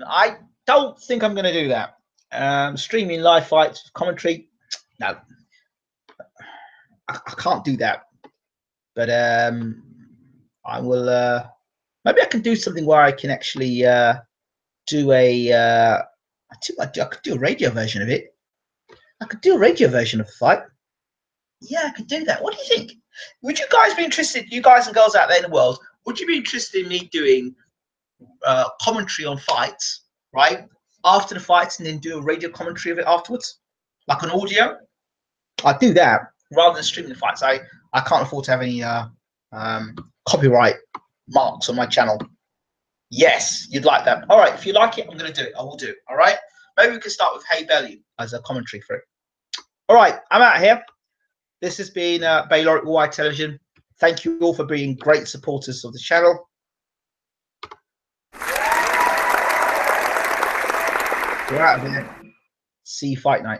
I don't think I'm going to do that. Streaming live fights with commentary, no. I can't do that. But I will. Maybe I can do something where I can actually do a. I could do a radio version of it. I could do a radio version of the fight. Yeah, I could do that. What do you think? Would you guys be interested, you guys and girls out there in the world, would you be interested in me doing commentary on fights, right? After the fights, and then do a radio commentary of it afterwards? Like an audio? I'd do that rather than streaming the fights. I can't afford to have any copyright marks on my channel. Yes, you'd like that. All right, if you like it, I'm going to do it. I will do it. All right? Maybe we can start with Haye-Bellew as a commentary for it. All right, I'm out of here. This has been Bayloric Worldwide Television. Thank you all for being great supporters of the channel. We're out of here. See you fight night.